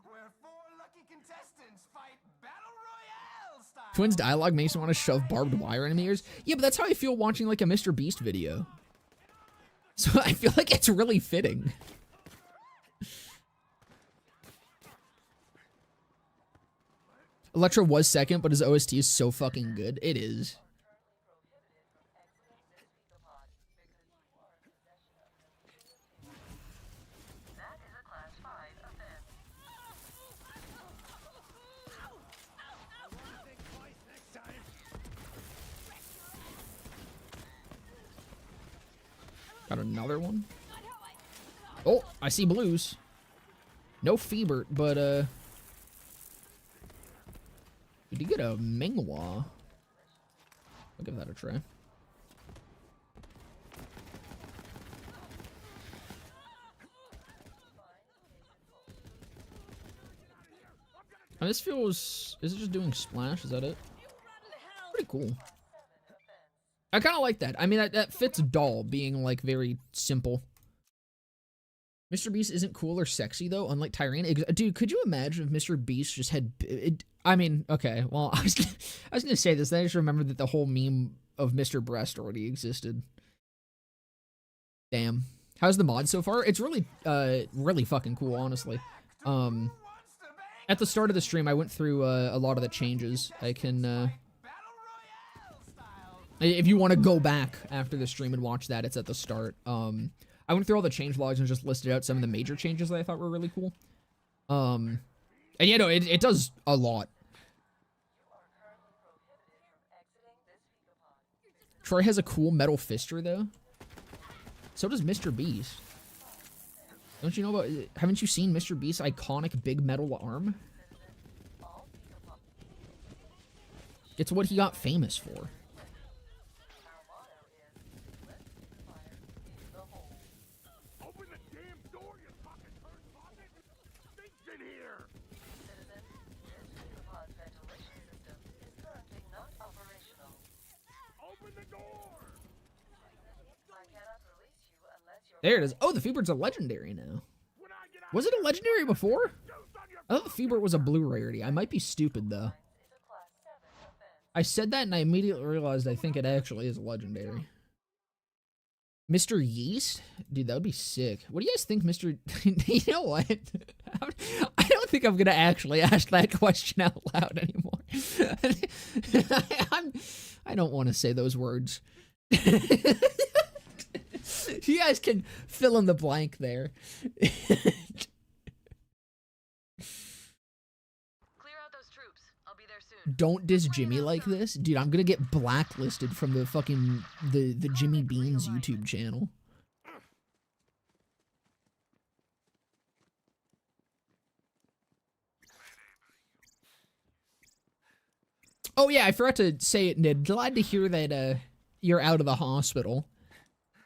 Where 4 lucky contestants fight battle royale style. Twins dialogue makes me want to shove barbed wire in my ears. Yeah, but that's how I feel watching, like, a Mr. Beast video. So I feel like it's really fitting. Electro was second, but his OST is so fucking good. It is. That is a Class 5 offense. Got another one. Oh, I see blues. No Feebert, but we did get a Minghua. I'll give that a try. And this feels, is it just doing splash? Is that it? Pretty cool. I kind of like that. I mean, that fits doll being like very simple. Mr. Beast isn't cool or sexy though, unlike Tyrene. Dude, could you imagine if Mr. Beast just had? I mean, okay. Well, I was gonna say this. Then I just remembered that the whole meme of Mr. Breast already existed. Damn. How's the mod so far? It's really, really fucking cool, honestly. At the start of the stream, I went through a lot of the changes. I can. If you want to go back after the stream and watch that, it's at the start. I went through all the change logs and just listed out some of the major changes that I thought were really cool. And you know, it does a lot. Troy has a cool metal fister though. So does Mr. Beast. Don't you know about? Haven't you seen Mr. Beast's iconic big metal arm? It's what he got famous for. There it is. Oh, the Feebert's a legendary now. Was it a legendary before? I thought the Feebert was a blue rarity. I might be stupid, though. I said that and I immediately realized I think it actually is a legendary. Mr. Yeast? Dude, that would be sick. What do you guys think, Mr... You know what? I don't think I'm going to actually ask that question out loud anymore. I don't want to say those words. You guys can fill in the blank there. Clear out those troops. I'll be there soon. Don't diss Jimmy like this. Dude, I'm gonna get blacklisted from the fucking the Jimmy Beans YouTube channel. Oh yeah, I forgot to say it, Nid. Glad to hear that you're out of the hospital.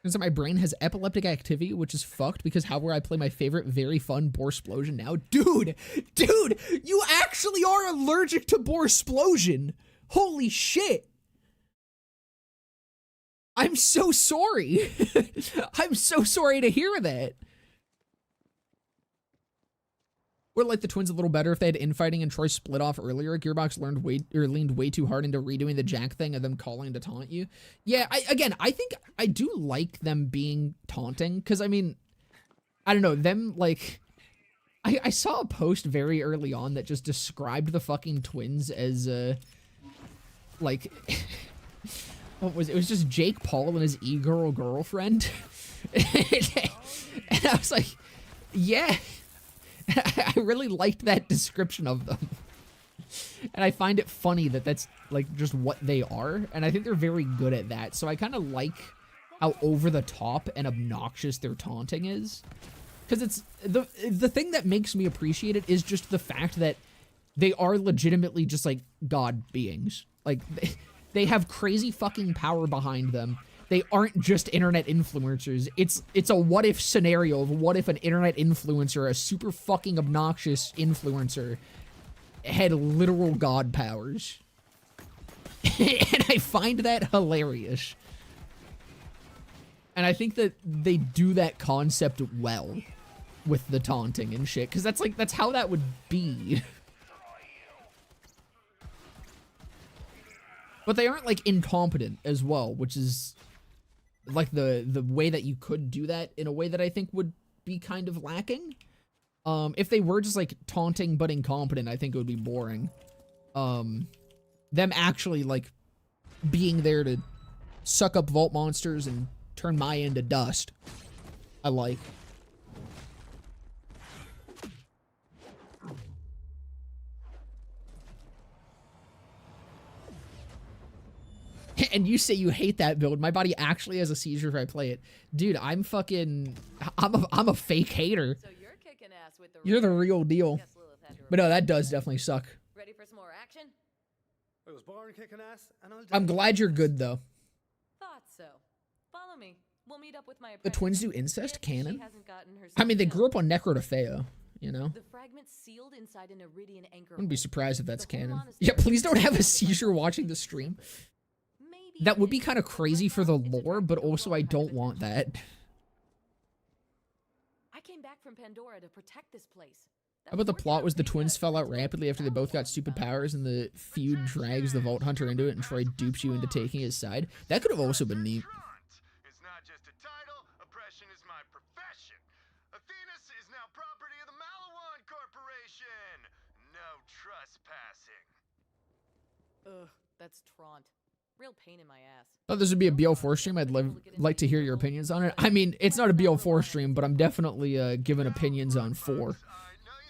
Turns out my brain has epileptic activity, which is fucked because however I play my favorite very fun Borsplosion now. Dude, you actually are allergic to Borsplosion. Holy shit. I'm so sorry. I'm so sorry to hear that. Would like the twins a little better if they had infighting and Troy split off earlier. Gearbox leaned way too hard into redoing the Jack thing and them calling to taunt you. Yeah, I think I do like them being taunting, because I mean, I don't know, them like I saw a post very early on that just described the fucking twins as like what was it? It was just Jake Paul and his e-girl girlfriend. And I was like, yeah. I really liked that description of them. And I find it funny that that's like just what they are, and I think they're very good at that. So I kind of like how over the top and obnoxious their taunting is. Because it's the thing that makes me appreciate it is just the fact that they are legitimately just like god beings. Like they have crazy fucking power behind them. They aren't just internet influencers. It's a what if scenario of what if an internet influencer, a super fucking obnoxious influencer, had literal god powers. And I find that hilarious. And I think that they do that concept well with the taunting and shit, because that's how that would be. But they aren't like incompetent as well, which is like the way that you could do that in a way that I think would be kind of lacking. If they were just like taunting but incompetent, I think it would be boring. Them actually like being there to suck up vault monsters and turn Maya into dust, I like. And you say you hate that build. My body actually has a seizure if I play it. Dude, I'm a fake hater. So you're kicking ass with the You're the real deal. But no, that does definitely suck. Ready for some more action? I was born kicking ass, and I'll I'm glad you're good, though. Thought so. Follow me. We'll meet up with my The apprentice. twins do incest If she canon? hasn't gotten herself I mean, they killed. grew up on Necrotafeo, you know? The fragments sealed inside an iridian anchor. I wouldn't be surprised if that's The whole canon. monastery Yeah, please is don't have a surrounded by seizure watching the stream. Maybe That would be it's kind of crazy for the it's lore, attracted but to the also wrong I kind of don't want attention. that. I came back from Pandora to protect this place. How about the plot was the twins fell out rapidly after they both got stupid powers, and the feud drags the Vault Hunter into it, and Troy dupes you into taking his side? That could have also been neat. It's not just a title. Oppression is my profession. Athenas is now property of the Malawan Corporation. No trespassing. Ugh, that's Traunt. Real pain in my ass. Thought this would be a BL4 stream. I'd like to hear your opinions on it. I mean, it's not a BL4 stream, but I'm definitely giving opinions on 4. I know you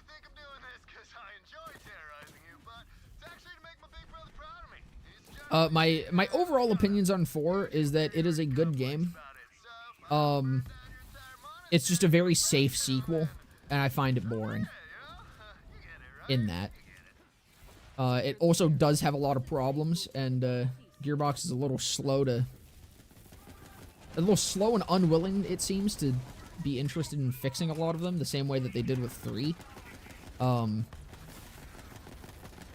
think I'm doing this because I enjoy terrorizing you, but it's actually to make my big brother proud of me. He's just My overall opinions on 4 is that it is a good game. It's just a very safe sequel, and I find it boring in that. It also does have a lot of problems, and Gearbox is a little slow and unwilling, it seems, to be interested in fixing a lot of them, the same way that they did with 3. But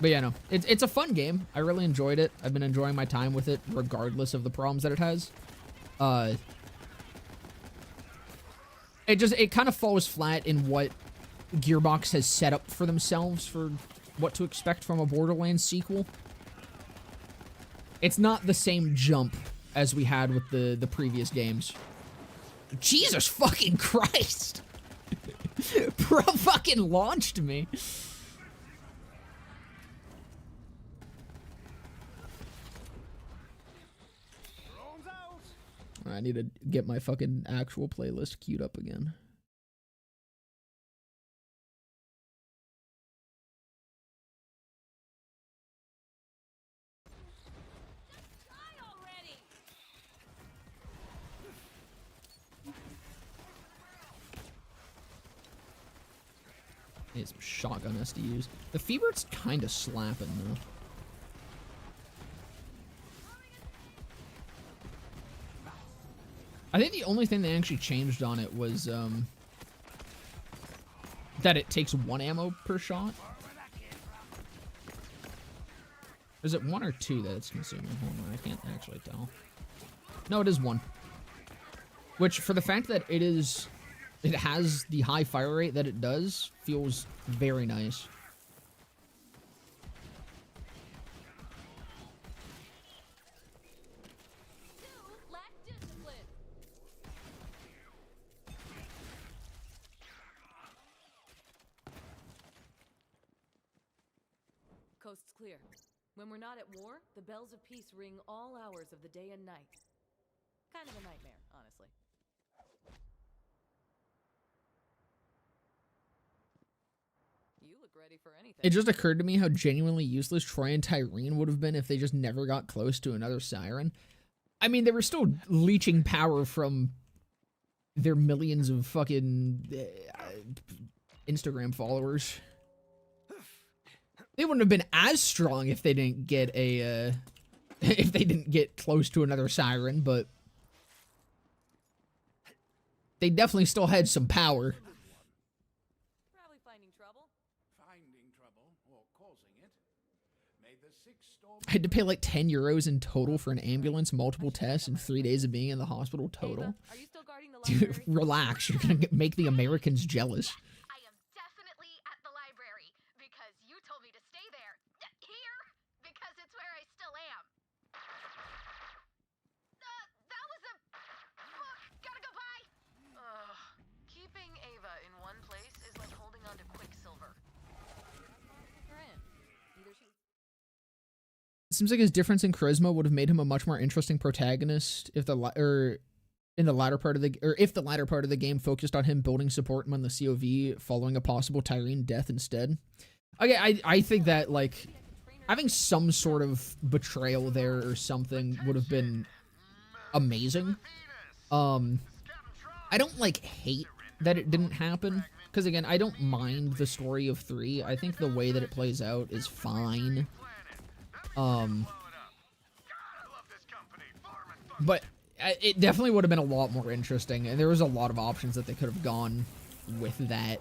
yeah, no, it's a fun game. I really enjoyed it. I've been enjoying my time with it, regardless of the problems that it has. It kind of falls flat in what Gearbox has set up for themselves for what to expect from a Borderlands sequel. It's not the same jump as we had with the previous games. Jesus fucking Christ! Bro fucking launched me. Drones out. I need to get my fucking actual playlist queued up again. Need some shotgun SDUs. The Fevert's kind of slapping though. I think the only thing they actually changed on it was that it takes 1 ammo per shot. Is it 1 or 2 that it's consuming? Hold on, I can't actually tell. No, it is 1. Which, for the fact that it has the high fire rate that it does, feels very nice. Coast's clear. When we're not at war, the bells of peace ring all hours of the day and night. Kind of a nightmare, honestly. You look ready for anything. It just occurred to me how genuinely useless Troy and Tyreen would have been if they just never got close to another siren. I mean, they were still leeching power from their millions of fucking Instagram followers. They wouldn't have been as strong if they didn't get a, if they didn't get close to another siren, but they definitely still had some power. Probably finding trouble. Finding trouble or causing it. May the 6 storm. I had to pay like 10 euros in total for an ambulance, multiple tests, and 3 days of being in the hospital total. Ava, are you still guarding the Dude, library? relax. You're gonna make the Americans jealous. I am definitely at the library because you told me to stay there. Here, because it's where I still am. That was a book. Gotta go by. Keeping Ava in one place is like holding on to Quicksilver. It seems like his difference in charisma would have made him a much more interesting protagonist if the latter part of the game focused on him building support among the COV following a possible Tyreen death instead. Okay, I think that like having some sort of betrayal there or something would have been amazing. I don't like hate that it didn't happen because again, I don't mind the story of 3. I think the way that it plays out is fine. But it definitely would have been a lot more interesting, and there was a lot of options that they could have gone with that.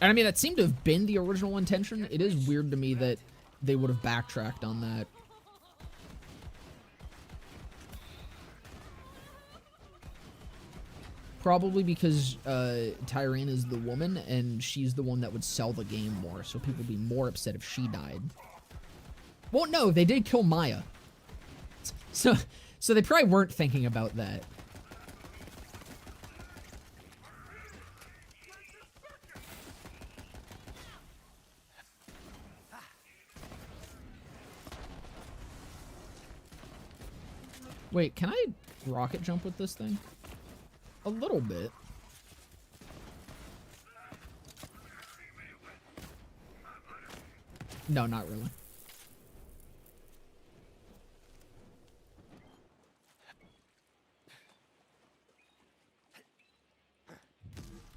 And I mean, that seemed to have been the original intention. It is weird to me that they would have backtracked on that. Probably because Tyreen is the woman, and she's the one that would sell the game more, so people would be more upset if she died. Well, no, they did kill Maya. So they probably weren't thinking about that. Wait, can I rocket jump with this thing? A little bit. No, not really.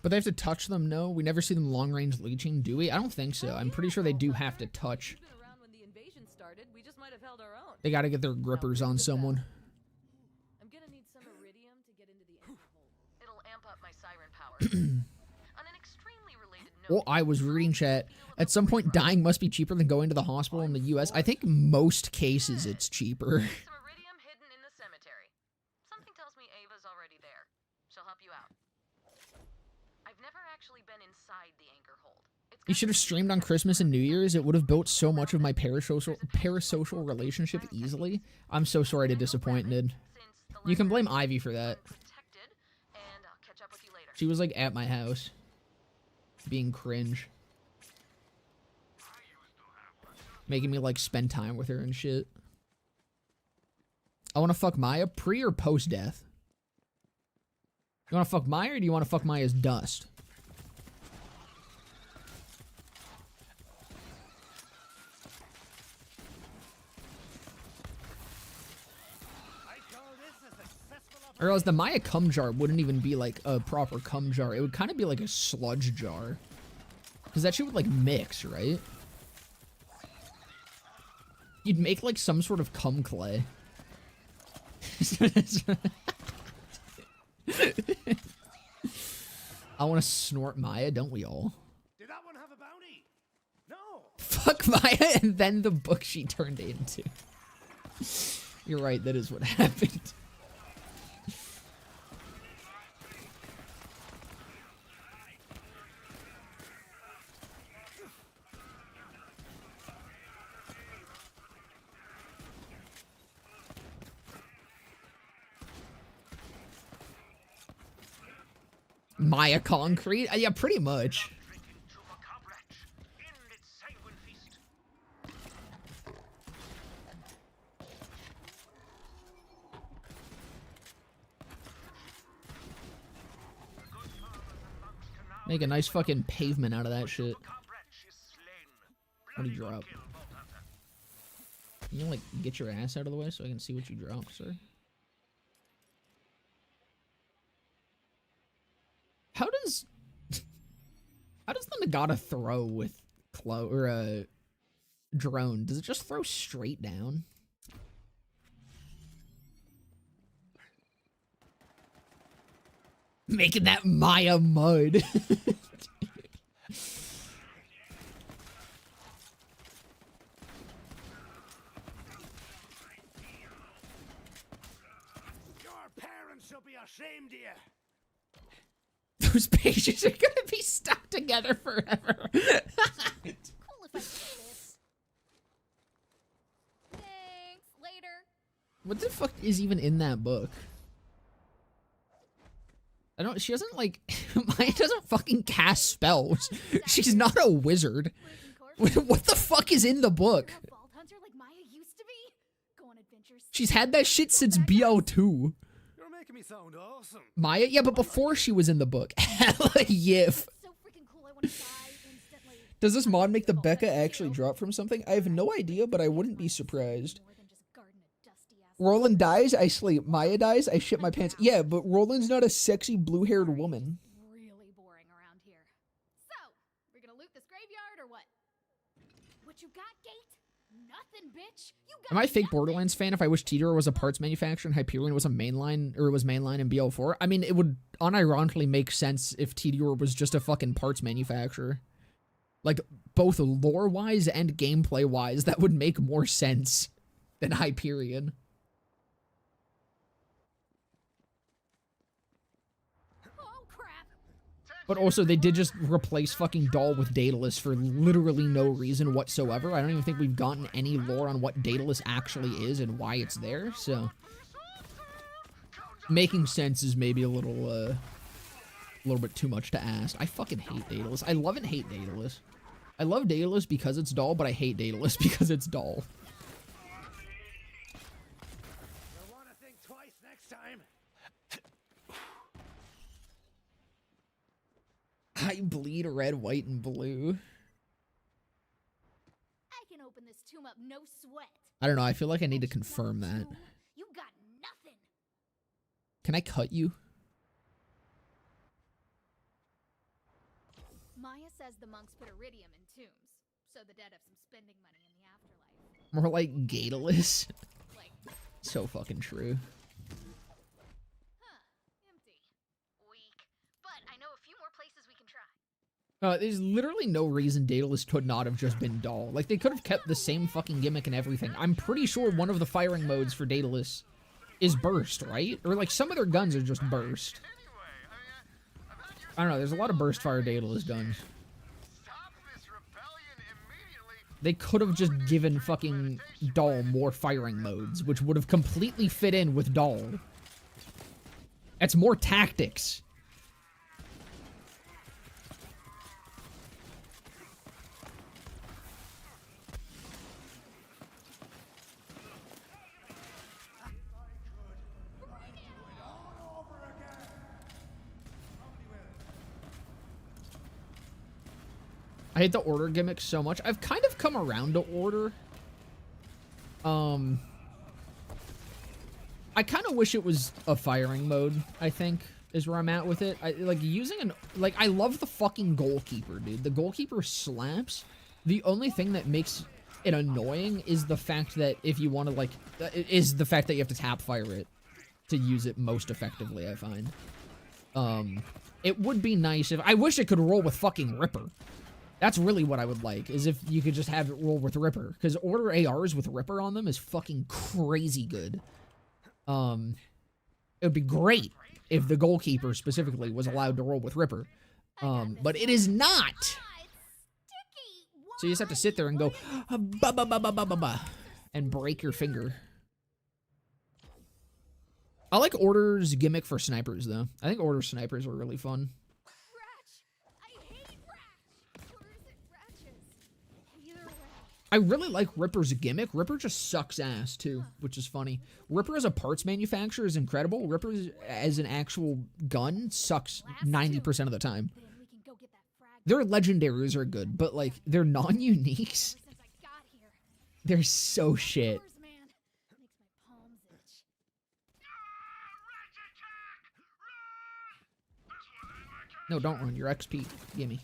But they have to touch them? No, we never see them long-range leeching, do we? I don't think so. I'm pretty sure they do have to touch. You've been around when the invasion started. We just might have held our own. They gotta get their grippers on someone. I'm gonna need some iridium to get into the anchor hold. It'll amp up my siren power. On an extremely related note, Oh, I was reading chat. At some point, dying must be cheaper than going to the hospital in the US. I think most cases it's cheaper. some iridium hidden in the cemetery. Something tells me Ava's already there. She'll help you out. I've never actually been inside the anchor hold. You should have streamed on Christmas and New Year's. It would have built so much of my parasocial relationship easily. I'm so sorry to disappoint, Nid. You can blame Ivy for that. Protected, and I'll catch up with you later. She was like at my house, being cringe, making me like spend time with her and shit. I want to fuck Maya pre or post death. You want to fuck Maya or do you want to fuck Maya's dust? I realized the Maya cum jar wouldn't even be like a proper cum jar. It would kind of be like a sludge jar. Because that shit would like mix, right? You'd make like some sort of cum clay. I want to snort Maya, don't we all? Did that one have a bounty? No. Fuck Maya and then the book she turned into. You're right, that is what happened. Maya Concrete? Yeah, pretty much. Make a nice fucking pavement out of that shit. What do you drop? Can you, like, get your ass out of the way so I can see what you drop, sir? How does the Nagata throw with drone? Does it just throw straight down? Making that Maya mud. Your parents shall be ashamed of you. Those pages are gonna be stuck together forever. Cool if I do this. Thanks. Later. What the fuck is even in that book? She doesn't like, Maya doesn't fucking cast spells. She's not a wizard. What the fuck is in the book? She's had that shit since BO2. You're making me sound awesome. Maya? Yeah, but before she was in the book. Hella yif. Does this mod make the Becca actually drop from something? I have no idea, but I wouldn't be surprised. Roland dies, I sleep. Maya dies, I shit my pants. Yeah, but Roland's not a sexy blue-haired woman. Really boring around here. So, we're gonna loot this graveyard or what? What you got, Gate? Nothing, bitch. You got Am I a fake Borderlands fan if I wish Tidor was a parts manufacturer and Hyperion was a mainline, or was mainline in BO4? I mean, it would unironically make sense if Tidor was just a fucking parts manufacturer. Like, both lore-wise and gameplay-wise, that would make more sense than Hyperion. But also, they did just replace fucking Doll with Daedalus for literally no reason whatsoever. I don't even think we've gotten any lore on what Daedalus actually is and why it's there, so... Making sense is maybe a little bit too much to ask. I fucking hate Daedalus. I love and hate Daedalus. I love Daedalus because it's Doll, but I hate Daedalus because it's Doll. You'll want to think twice next time. I bleed red, white, and blue. I can open this tomb up no sweat. I don't know, I feel like I need to confirm that. You got nothing. Can I cut you? Maya says the monks put iridium in tombs, so the dead have some spending money in the afterlife. More like Daedalus. Like, So fucking true. empty. Weak. But I know a few more places we can try. There's literally no reason Daedalus could not have just been Doll. Like, they could have kept the same fucking gimmick and everything. I'm pretty sure one of the firing modes for Daedalus is burst, right? Or, like, some of their guns are just burst. I don't know, there's a lot of burst fire Daedalus guns. They could have just given fucking Doll more firing modes, which would have completely fit in with Doll. It's more tactics. I hate the order gimmick so much. I've kind of come around to order. I kind of wish it was a firing mode, I think, is where I'm at with it. I love the fucking goalkeeper, dude. The goalkeeper slaps. The only thing that makes it annoying is the fact that if you want to, like, is the fact that you have to tap fire it to use it most effectively, I find. It would be nice if, I wish it could roll with fucking Ripper. That's really what I would like, is if you could just have it roll with Ripper. Because order ARs with Ripper on them is fucking crazy good. It would be great if the goalkeeper specifically was allowed to roll with Ripper. But it is not. So you just have to sit there and go, ba ba ba ba ba ba ba, and break your finger. I like Order's gimmick for snipers, though. I think Order snipers are really fun. I really like Ripper's gimmick. Ripper just sucks ass, too, which is funny. Ripper as a parts manufacturer is incredible. Ripper as an actual gun sucks 90% of the time. Their legendaries are good, but, like, their non-uniques, they're so shit. No, don't run. Your XP. Gimme.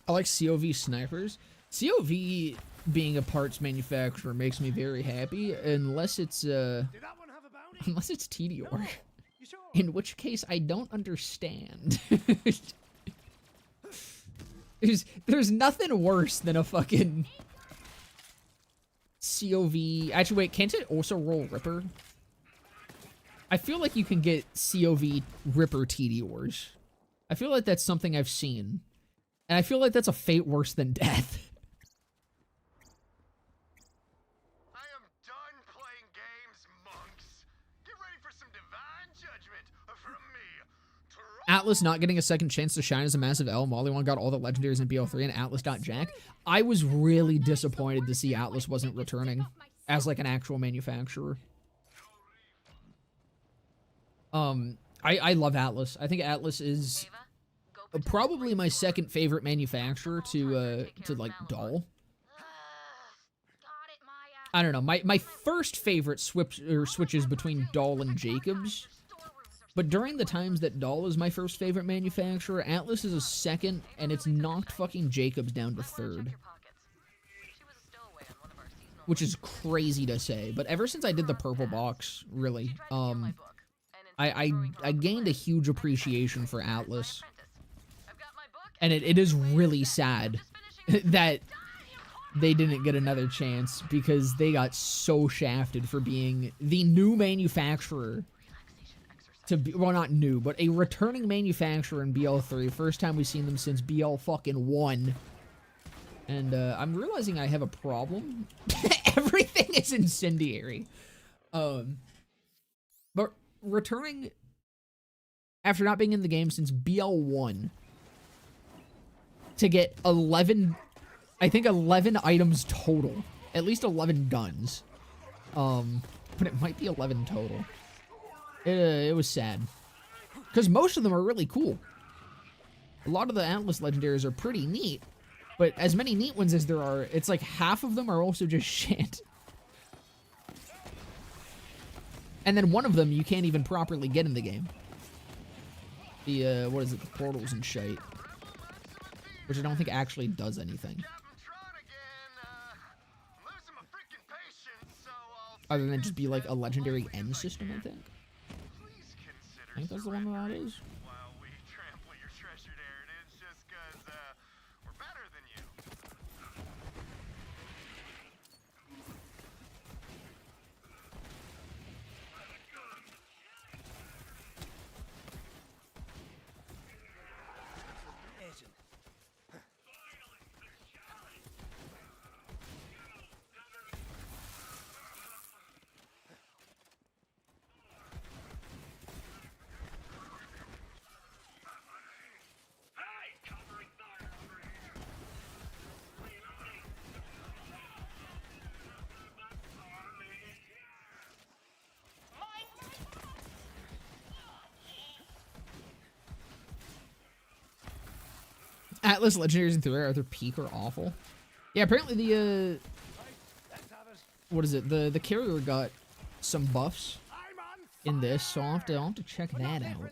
I like COV snipers. COV being a parts manufacturer makes me very happy, unless it's TDR. In which case I don't understand. There's nothing worse than a fucking COV. Actually, wait, can't it also roll Ripper? I feel like you can get COV Ripper TDRs. I feel like that's something I've seen. And I feel like that's a fate worse than death. I am done playing games, monks. Get ready for some divine judgment from me. Atlas not getting a second chance to shine as a massive L. Molly1 got all the legendaries in BL3 and Atlas got Jack. I was really disappointed to see Atlas wasn't returning as like an actual manufacturer. I love Atlas. I think Atlas is probably my second favorite manufacturer to like Doll. I don't know. My first favorite switches between Doll and Jacobs. But during the times that Doll is my first favorite manufacturer, Atlas is a second, and it's knocked fucking Jacobs down to third. Which is crazy to say, but ever since I did the purple box, really, I gained a huge appreciation for Atlas. And it is really sad that they didn't get another chance because they got so shafted for being the new manufacturer to be, well, not new, but a returning manufacturer in BL3. First time we've seen them since BL fucking 1. And I'm realizing I have a problem. Everything is incendiary. But returning after not being in the game since BL1 to get 11, I think 11 items total. At least 11 guns. But it might be 11 total. It was sad. Because most of them are really cool. A lot of the Atlas legendaries are pretty neat. But as many neat ones as there are, it's like half of them are also just shit. And then one of them you can't even properly get in the game. The, what is it? The portals and shite. Which I don't think actually does anything. Other than just be like a legendary end system, I think. I think that's the one that is. Atlas legendaries in 3 are either peak or awful. Yeah, apparently the what is it? The carrier got some buffs in this, so I'll have to check that out.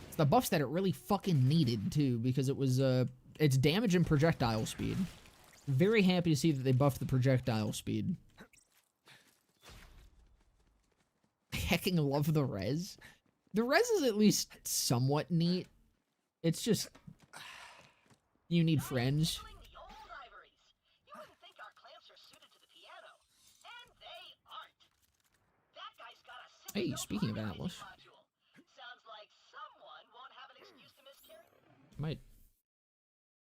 It's the buffs that it really fucking needed too, because it was its damage and projectile speed. Very happy to see that they buffed the projectile speed. Hecking love the res. The res is at least somewhat neat. It's just you need friends. The old ivories. You wouldn't think our clamps are suited to the piano, and they aren't. That guy's got a Hey, speaking of Atlas, module. Sounds like someone won't have an excuse to miscarry. might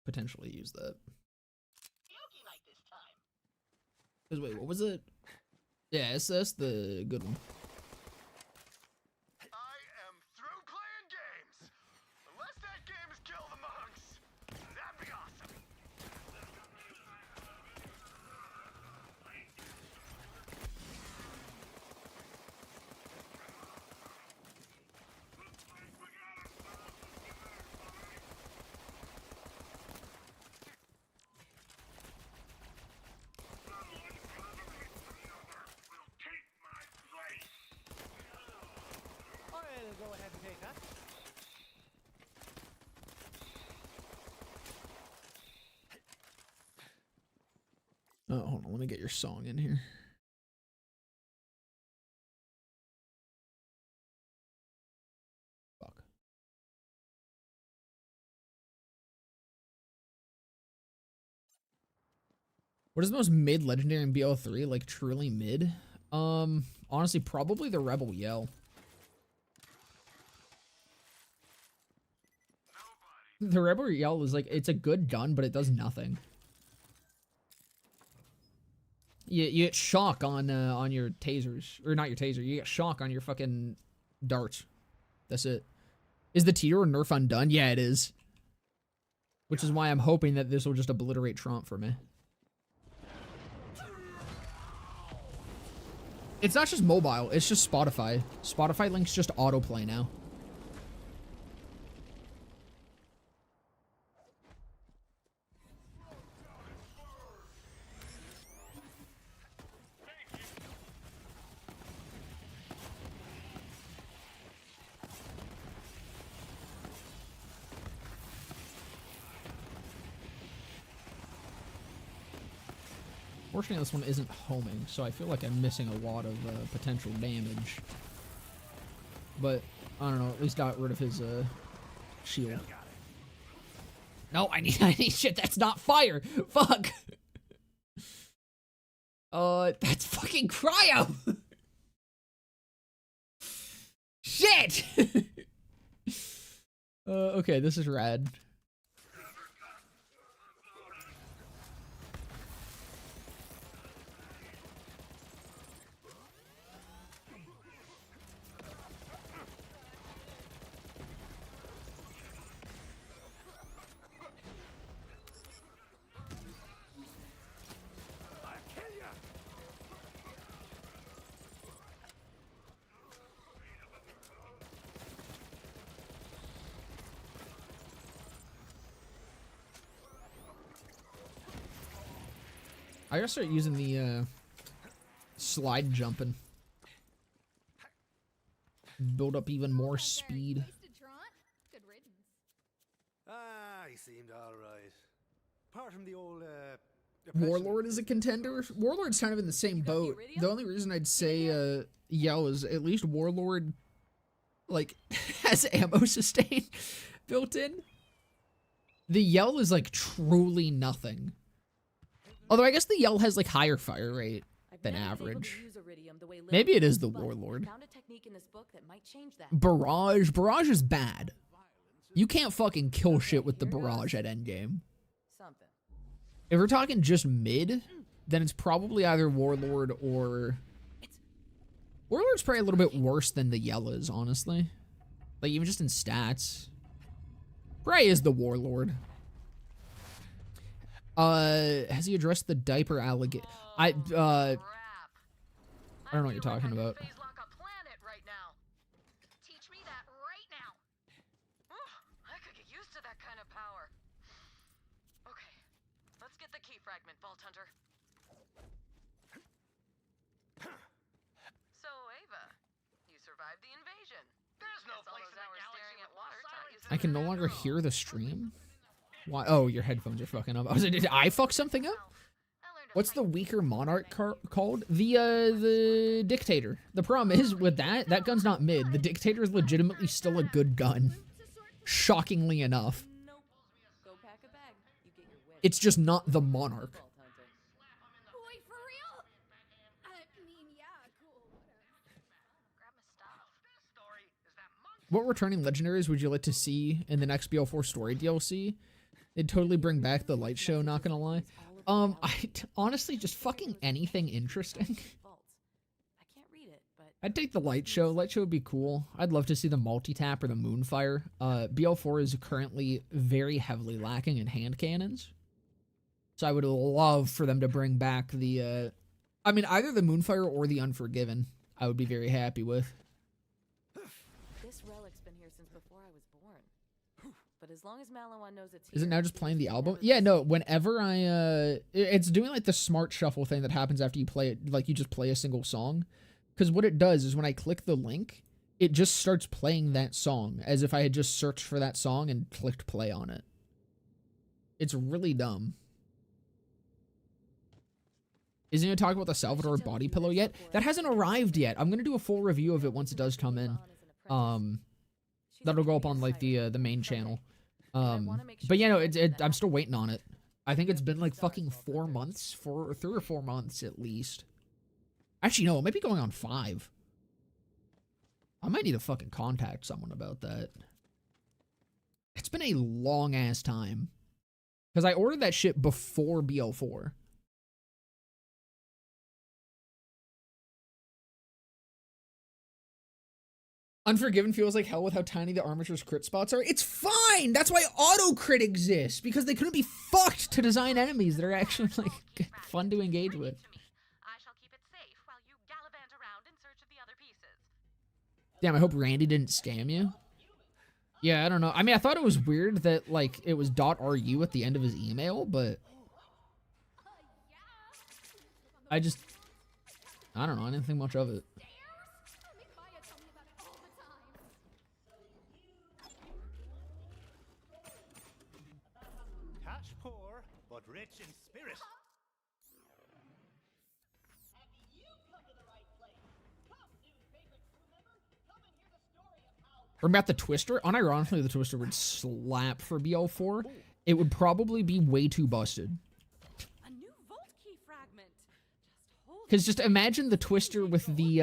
potentially use that. Yogi night this time. Cause wait, what was it? Yeah, that's the good one. I am through playing games. Unless that game is Kill the Monks. That'd be awesome. I'll go ahead and take that. Oh, hold on, let me get your song in here. Fuck. What is the most mid legendary in BL3? Like truly mid? Honestly, probably the Rebel Yell. The Rebel Yell is like, it's a good gun, but it does nothing. You get shock on your tasers, or not your taser. You get shock on your fucking darts. That's it. Is the teeter or nerf undone? Yeah, it is. Which is why I'm hoping that this will just obliterate Trump for me. It's not just mobile. It's just Spotify. Spotify links just autoplay now. Fortunately, this one isn't homing, so I feel like I'm missing a lot of potential damage. But, I don't know, at least got rid of his shield. No, I need shit that's not fire! Fuck! That's fucking cryo! Shit! Okay, this is rad. I gotta start using the slide jumping. Build up even more speed. Good riddance. Ah, he seemed alright. Apart from the old, Warlord is a contender. Warlord's kind of in the same boat. The only reason I'd say Yell is at least Warlord, like, has ammo sustain built in. The Yell is, like, truly nothing. Although I guess the Yell has, like, higher fire rate than average. Maybe it is the Warlord. Barrage. Barrage is bad. You can't fucking kill shit with the Barrage at endgame. If we're talking just mid, then it's probably either Warlord or... Warlord's probably a little bit worse than the Yell is, honestly. Like, even just in stats. Probably is the Warlord. Has he addressed the diaper alligator? I don't know what you're talking about. Teach me that right now. I could get used to that kind of power. fragment, Vault Hunter. So, Ava, you survived the invasion. There's no Guess all place those in the hours galaxy staring at with water more taught you sirens I can no something longer after all. hear the stream. Why? Oh, your headphones are fucking up. I was like, did I fuck something up? What's the weaker monarch called? The dictator. The problem is with that gun's not mid. The dictator is legitimately still a good gun. Shockingly enough. Nope. Go pack a bag. You get your wish. It's just not the monarch. Vault Hunter. Wait, for real? I mean, yeah, cool, whatever. Grab my stuff. This story is that monk What returning legendaries would you like to see in the next BL4 story DLC? They'd totally bring back the light show, not gonna lie. Honestly, just fucking anything interesting. Vault. I can't read it, but I'd take the light show. Light show would be cool. I'd love to see the multi-tap or the moonfire. BL4 is currently very heavily lacking in hand cannons. So I would love for them to bring back the, I mean, either the moonfire or the unforgiven. I would be very happy with. this relic's been here since before I was born. But as long as Malawan knows it's Is it here, now just it's playing the album? never Yeah, been no, seen. whenever it's doing like the smart shuffle thing that happens after you play it, like you just play a single song. Because what it does is when I click the link, it just starts playing that song as if I had just searched for that song and clicked play on it. It's really dumb. Isn't it talking about the Salvador body pillow yet? That hasn't arrived yet. I'm gonna do a full review of it once it does come in. That'll go up on like the main channel. But yeah, no, I'm still waiting on it. I think it's been like fucking 4 months, 3 or 4 months at least. Actually, no, it might be going on 5. I might need to fucking contact someone about that. It's been a long ass time. Because I ordered that shit before BL4. Unforgiven feels like hell with how tiny the armature's crit spots are. It's fine! That's why auto crit exists! Because they couldn't be fucked to design enemies that are actually, like, fun to engage with. I shall keep it safe while you gallivant around in search of the other pieces. Damn, I hope Randy didn't scam you. Yeah, I don't know. I mean, I thought it was weird that, like, it was .ru at the end of his email, but... I don't know. I didn't think much of it. Cash poor, but rich in spirit. Or about the Twister. Unironically, the Twister would slap for BL4. It would probably be way too busted. A new vault key fragment. Just hold Because just imagine the Twister with the,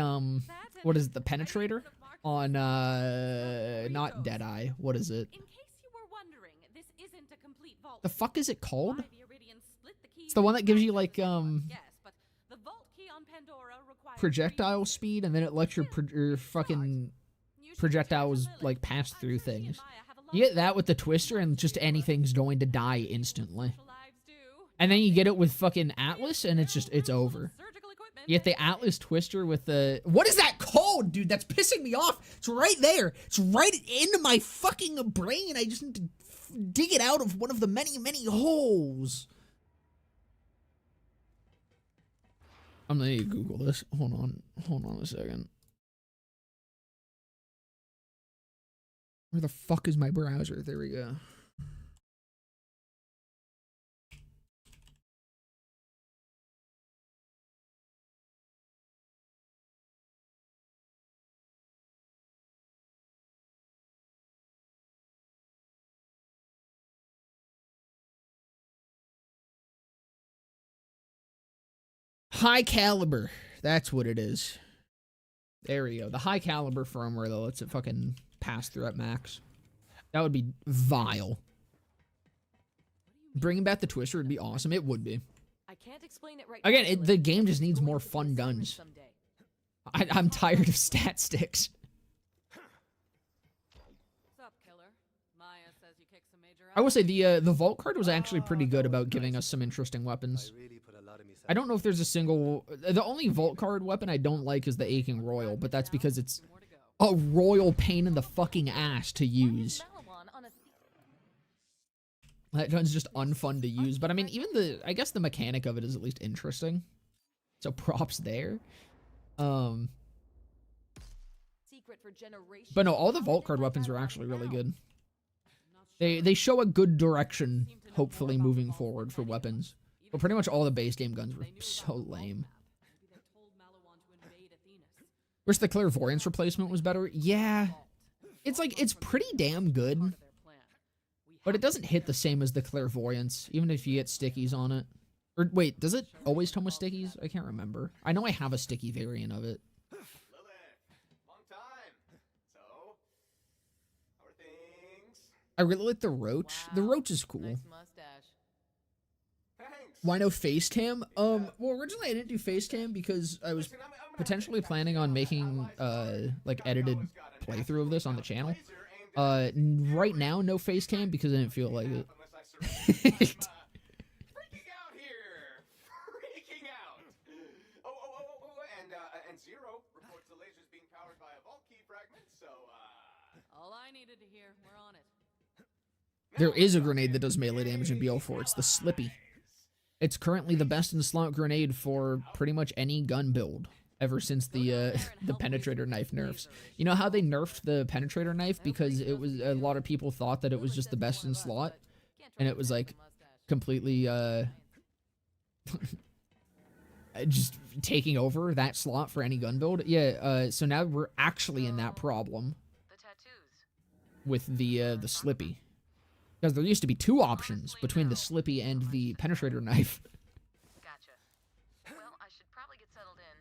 what is it, the Penetrator? On, not Deadeye. What is it? In case you were wondering, this isn't a complete vault. The fuck is it called? Why the Iridians split the key It's the one that gives you, into like, yes, but the vault key on Pandora requires projectile 3 speed, and then it lets your, your fucking You should projectiles, return to like, Lilith. pass I'm through sure he and things. Maya have a lot You get in that with the common. Twister, and just anything's going to die instantly. Social lives do. And then you get it with fucking Atlas, and it's over. Surgical equipment. You get the Atlas Twister with the... What is that called, dude? That's pissing me off. It's right there. It's right into my fucking brain. I just need to dig it out of one of the many, many holes. I'm gonna need to Google this. Hold on a second. Where the fuck is my browser? There we go. High caliber. That's what it is. There we go. The high caliber firmware that lets it fucking pass through at max. That would be vile. Bringing back the Twister would be awesome. It would be. I can't explain it right Again, now, the Lilith. game just needs Going more to be fun assignment guns. someday. I'm tired of stat sticks. What's up, killer? Maya says you kicked some major I will say ass. the Vault card was actually pretty good about giving us some interesting weapons. I really put a lot of myself. I don't know if there's a single... The only Vault card weapon I don't like is the Aching Royal, but that's because it's More to go. a royal pain in the fucking ass to use. Malawan on a That gun's just unfun to use. But I mean, even I guess the mechanic of it is at least interesting. So props there. Secret for generations. But no, all the vault card weapons are actually really good. They show a good direction, hopefully moving forward for weapons. But pretty much all the base game guns were so lame. Wish the clairvoyance replacement was better. Yeah, it's pretty damn good. But it doesn't hit the same as the clairvoyance, even if you get stickies on it. Or wait, does it always come with stickies? I can't remember. I know I have a sticky variant of it. Long time. So, how are things? I really like the roach. The roach is cool. Nice mustache. Thanks. Why no face cam? Well, originally I didn't do face cam because I was potentially planning on making like edited playthrough of this on the channel. Right now, no face cam because I didn't feel like it. Freaking out here! Freaking out! And Zero reports the laser's being powered by a vault key fragment, so, All I needed to hear. We're on it. There is a grenade that does melee damage in BL4. It's the Slippy. It's currently the best in slot grenade for pretty much any gun build ever since the penetrator knife nerfs. You know how they nerfed the penetrator knife because it was a lot of people thought that it was just the best in slot, and it was like completely just taking over that slot for any gun build. Yeah, so now we're actually in that problem The tattoos. with the Slippy. Because there used to be two options between the Slippy and the penetrator knife. Gotcha. Well, I should probably get settled in.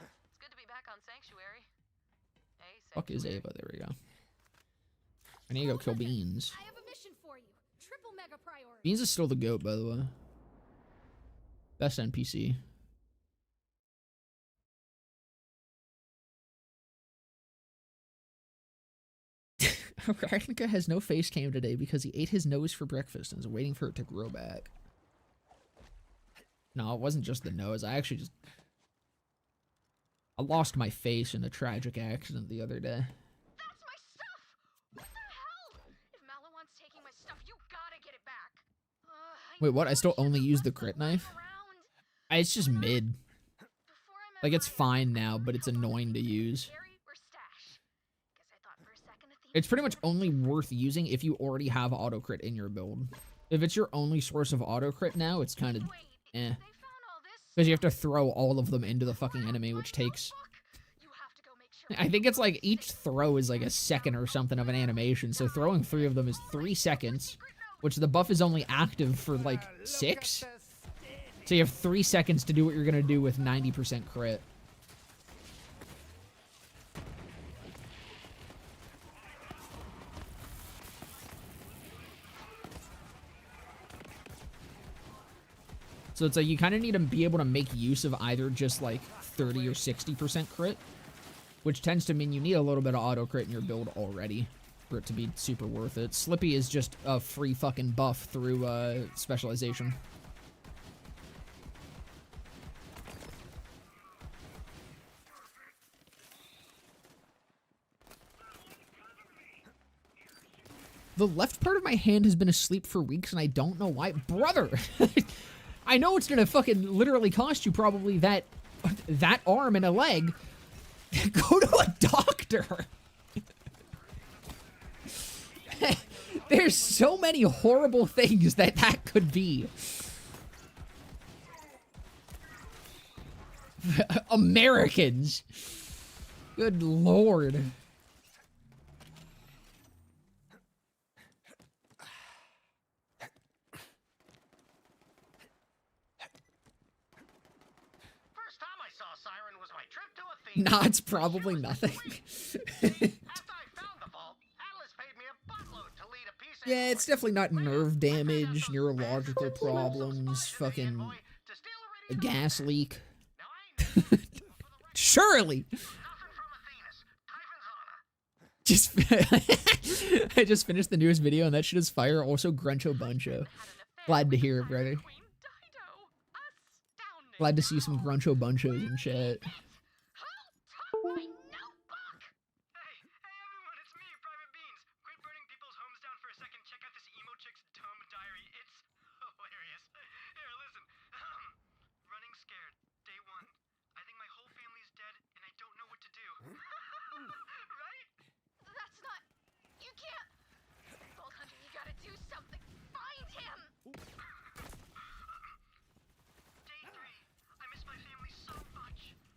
It's good to be back on Sanctuary. Hey, Fuck is Ava? There we go. I need to go kill Beans. I have a mission for you. Triple mega priority. Beans is still the GOAT, by the way. Best NPC. Arachnica has no face cam today because he ate his nose for breakfast and is waiting for it to grow back. No, it wasn't just the nose. I lost my face in a tragic accident the other day. That's my stuff! What the hell? If Malawan's taking my stuff, you gotta get it back. Wait, what? I still only use the crit knife? It's just mid. Like, it's fine now, but it's annoying to use. It's pretty much only worth using if you already have auto crit in your build. If it's your only source of auto crit now, it's kind of eh. Because you have to throw all of them into the fucking enemy, which takes... I think it's like each throw is like a second or something of an animation, so throwing 3 of them is 3 seconds, which the buff is only active for like 6. So you have 3 seconds to do what you're gonna do with 90% crit. So it's like you kind of need to be able to make use of either just like 30 or 60% crit, which tends to mean you need a little bit of auto crit in your build already for it to be super worth it. Slippy is just a free fucking buff through specialization. The left part of my hand has been asleep for weeks and I don't know why. Brother! I know it's gonna fucking literally cost you probably that arm and a leg. Go to a doctor. There's so many horrible things that could be. Americans. Good lord. Nah, it's probably nothing. Yeah, it's definitely not nerve damage, neurological problems, fucking a gas leak. Surely. I just finished the newest video and that shit is fire. Also, Gruncho Buncho. Glad to hear it, brother. Glad to see some Gruncho Bunchos in chat.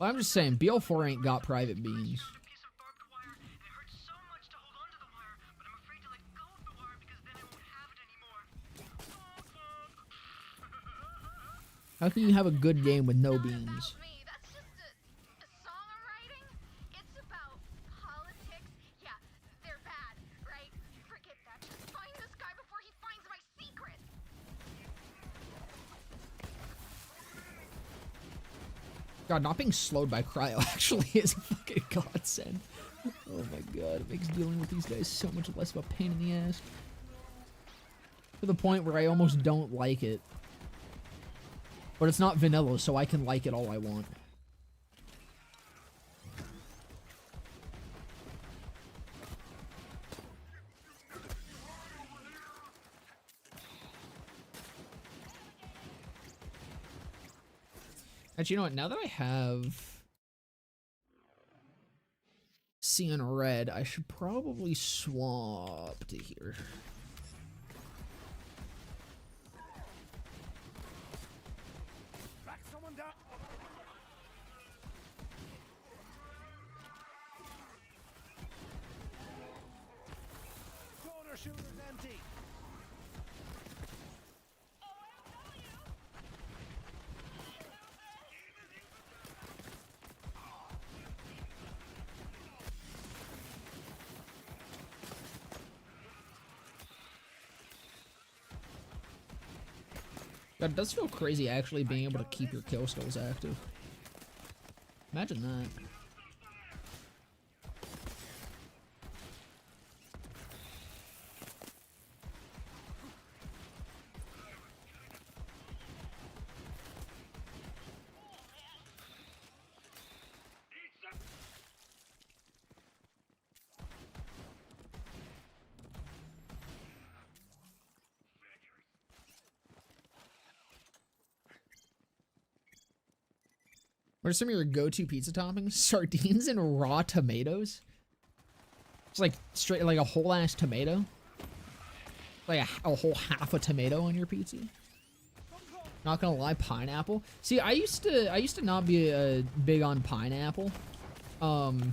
Well, I'm just saying, BL4 ain't got private beans. Piece of barbed wire, and it hurts so much to hold onto the wire, but I'm afraid to let go of the wire because then I won't have it anymore. How can you have a good game with no beans? About me. That's just a song I'm writing. It's about politics. Yeah, they're bad, right? Forget that. Just find this guy before he finds my secret. God, not being slowed by cryo actually is a fucking godsend. Oh my god, it makes dealing with these guys so much less of a pain in the ass. To the point where I almost don't like it. But it's not vanilla, so I can like it all I want. Actually, you know what? Now that I have Cyan Red, I should probably swap to here. Back someone down. Corner shooter's empty. God, it does feel crazy actually being able to keep your kill skills active. Imagine that. What are some of your go-to pizza toppings? Sardines and raw tomatoes? It's like straight, like a whole ass tomato? Like a whole half a tomato on your pizza? Not gonna lie, pineapple. See, I used to not be big on pineapple. Until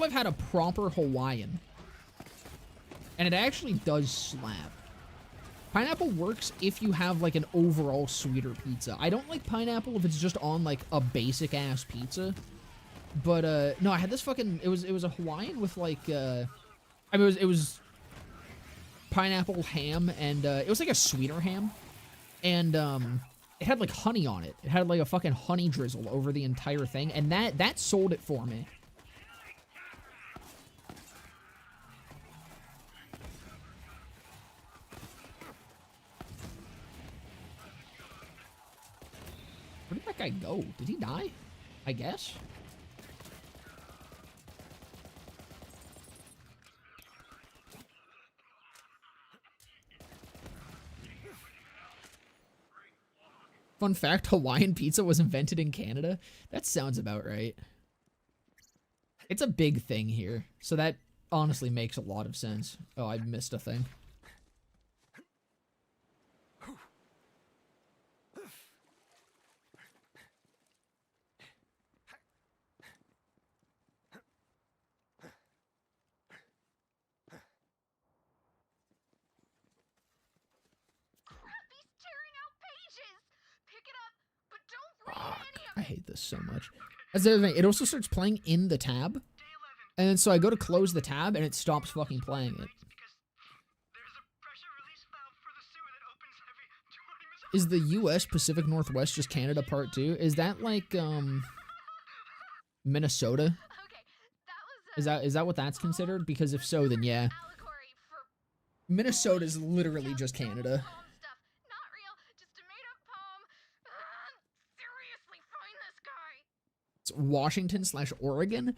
I've had a proper Hawaiian. And it actually does slap. Pineapple works if you have like an overall sweeter pizza. I don't like pineapple if it's just on like a basic ass pizza. But no, I had this fucking it was a Hawaiian with like I mean it was pineapple ham and it was like a sweeter ham. And it had like honey on it. It had like a fucking honey drizzle over the entire thing, and that sold it for me. Where did that guy go? Did he die? I guess. Fun fact, Hawaiian pizza was invented in Canada. That sounds about right. It's a big thing here, so that honestly makes a lot of sense. Oh, I missed a thing. I hate this so much. That's the other thing. It also starts playing in the tab. And then so I go to close the tab and it stops fucking playing it. Is the US Pacific Northwest just Canada Part 2? Is that like Minnesota? Is that what that's considered? Because if so, then yeah. Minnesota is literally just Canada. It's Washington/Oregon?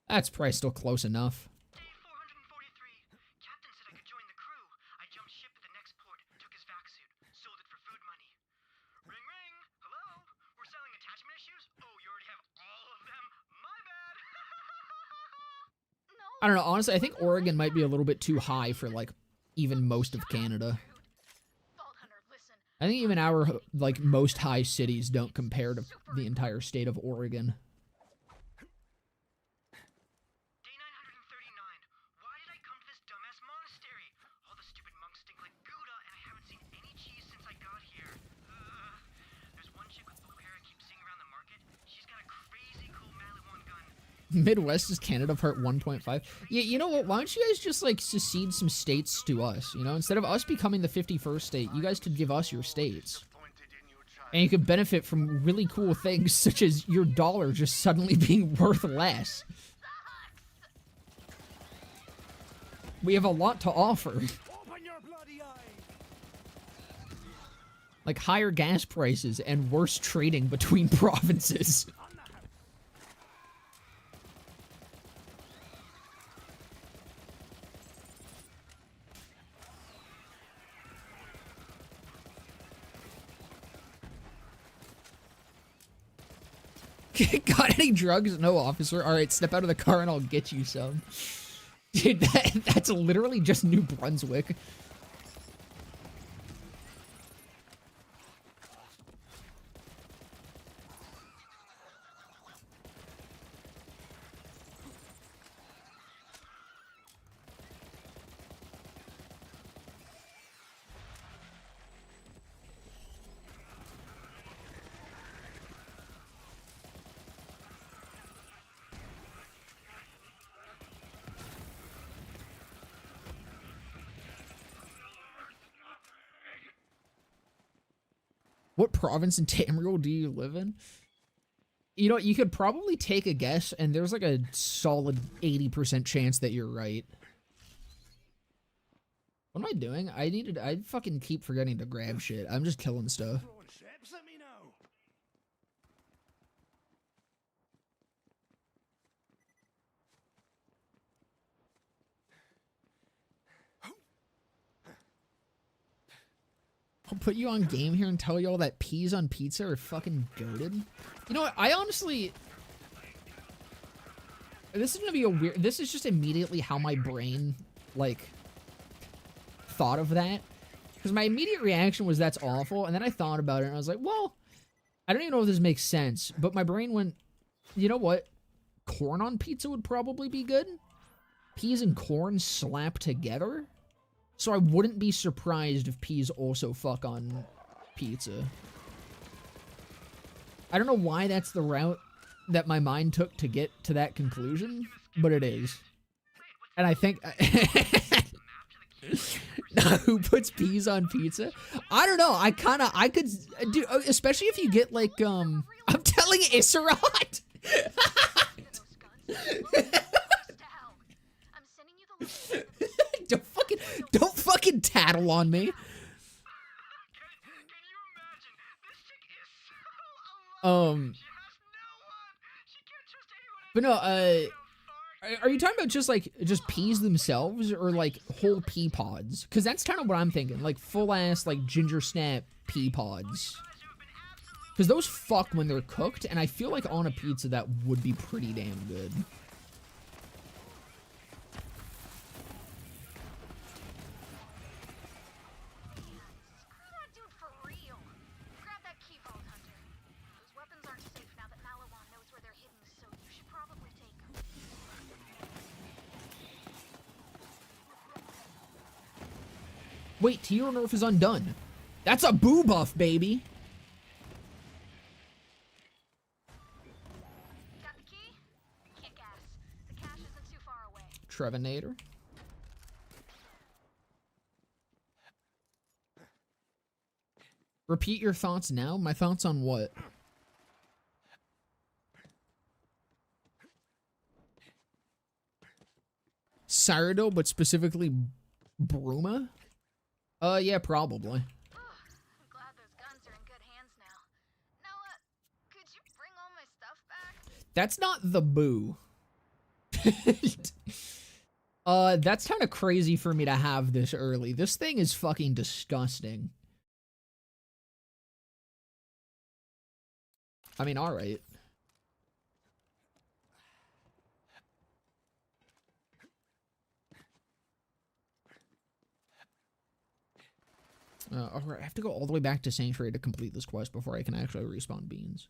That's probably still close enough. Day 443. Captain said I could join the crew. I jumped ship at the next port, took his vac suit, sold it for food money. Ring ring. Hello? We're selling attachment issues? Oh, you already have all of them? My bad. I don't know, honestly, I think Oregon might be a little bit too high for, like, even most of Canada. Vault Hunter, listen. I think even our, like, most high cities don't compare to the entire state of Oregon. Day 939. Why did I come to this dumbass monastery? All the stupid monks stink like Gouda, and I haven't seen any cheese since I got here. There's one chick with blue hair I keep seeing around the market. She's got a crazy cool Maliwan gun. Midwest is Canada part 1.5. Yeah, you know what? Why don't you guys just, like, secede some states to us? You know, instead of us becoming the 51st state, you guys could give us your states. And you could benefit from really cool things, such as your dollar just suddenly being worth less. We have a lot to offer. Open your bloody eyes! Like higher gas prices and worse trading between provinces. Got any drugs? No, officer. All right, step out of the car and I'll get you some. Dude, that's literally just New Brunswick. What province in Tamriel do you live in? You know, you could probably take a guess, and there's like a solid 80% chance that you're right. What am I doing? I fucking keep forgetting to grab shit. I'm just killing stuff. Throwing ships at me now. I'll put you on game here and tell y'all that peas on pizza are fucking goated. You know what? I honestly... This is gonna be a weird... This is just immediately how my brain, like, thought of that. Because my immediate reaction was, that's awful. And then I thought about it and I was like, well, I don't even know if this makes sense. But my brain went, you know what? Corn on pizza would probably be good. Peas and corn slapped together. So I wouldn't be surprised if peas also fuck on pizza. I don't know why that's the route that my mind took to get to that conclusion, but it is. And I think... Who puts peas on pizza? I don't know. I could do, especially if you get like, I'm telling Isserat! Don't fucking tattle on me. But no, are you talking about just peas themselves or like whole pea pods? Because that's kind of what I'm thinking, like full ass like ginger snap pea pods. Because those fuck when they're cooked, and I feel like on a pizza that would be pretty damn good. Wait, Tier Nerf is undone. That's a boo buff, baby. Got the key? Kick ass. The cache isn't too far away. Trevinator. Repeat your thoughts now. My thoughts on what? Sourdough, but specifically Bruma? Yeah, probably. I'm glad those guns are in good hands now. Noah, could you bring all my stuff back? That's not the boo. That's kind of crazy for me to have this early. This thing is fucking disgusting. I mean, alright. Alright, I have to go all the way back to Sanctuary to complete this quest before I can actually respawn beans.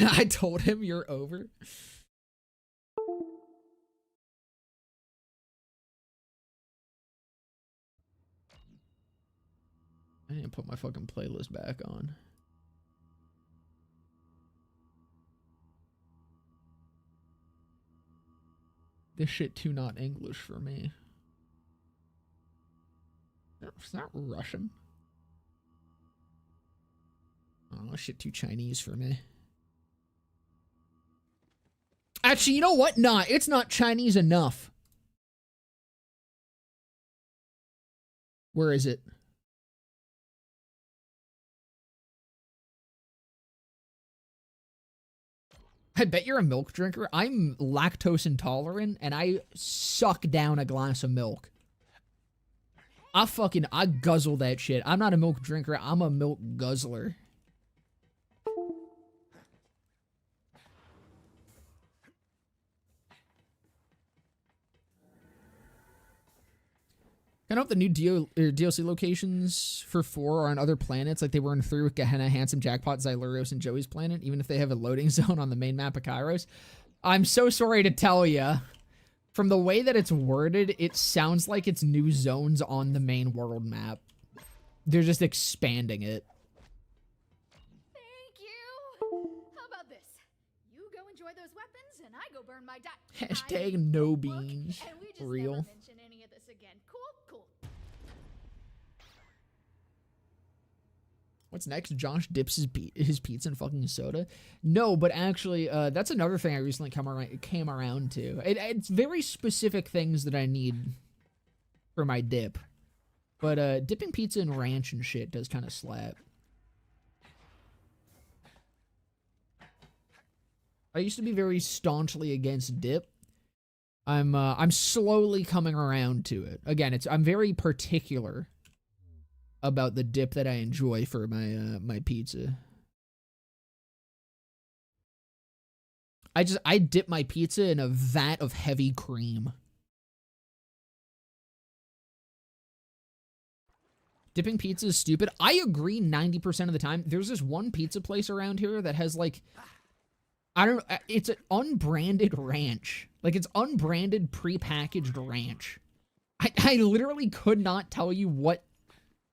I told him you're over. I need to put my fucking playlist back on. This shit too not English for me. It's not Russian. Oh, shit too Chinese for me. Actually, you know what? Nah, it's not Chinese enough. Where is it? I bet you're a milk drinker. I'm lactose intolerant, and I suck down a glass of milk. I guzzle that shit. I'm not a milk drinker. I'm a milk guzzler. I hope the new DLC locations for 4 are on other planets like they were in 3 with Gehenna, Handsome, Jackpot, Xylurios, and Joey's planet, even if they have a loading zone on the main map of Kairos. I'm so sorry to tell you. From the way that it's worded, it sounds like it's new zones on the main world map. They're just expanding it. Thank you. How about this? You go enjoy those weapons, and I go burn my Hashtag no beans. And we just Real. never mention any of this again. Cool? Cool. What's next? Josh dips his pizza in fucking soda? No, but actually, that's another thing I recently came around to. It's very specific things that I need for my dip. But dipping pizza in ranch and shit does kind of slap. I used to be very staunchly against dip. I'm slowly coming around to it. Again, I'm very particular about the dip that I enjoy for my my pizza. I dip my pizza in a vat of heavy cream. Dipping pizza is stupid. I agree 90% of the time. There's this one pizza place around here that has like, I don't know, it's an unbranded ranch. Like it's unbranded prepackaged ranch. I literally could not tell you what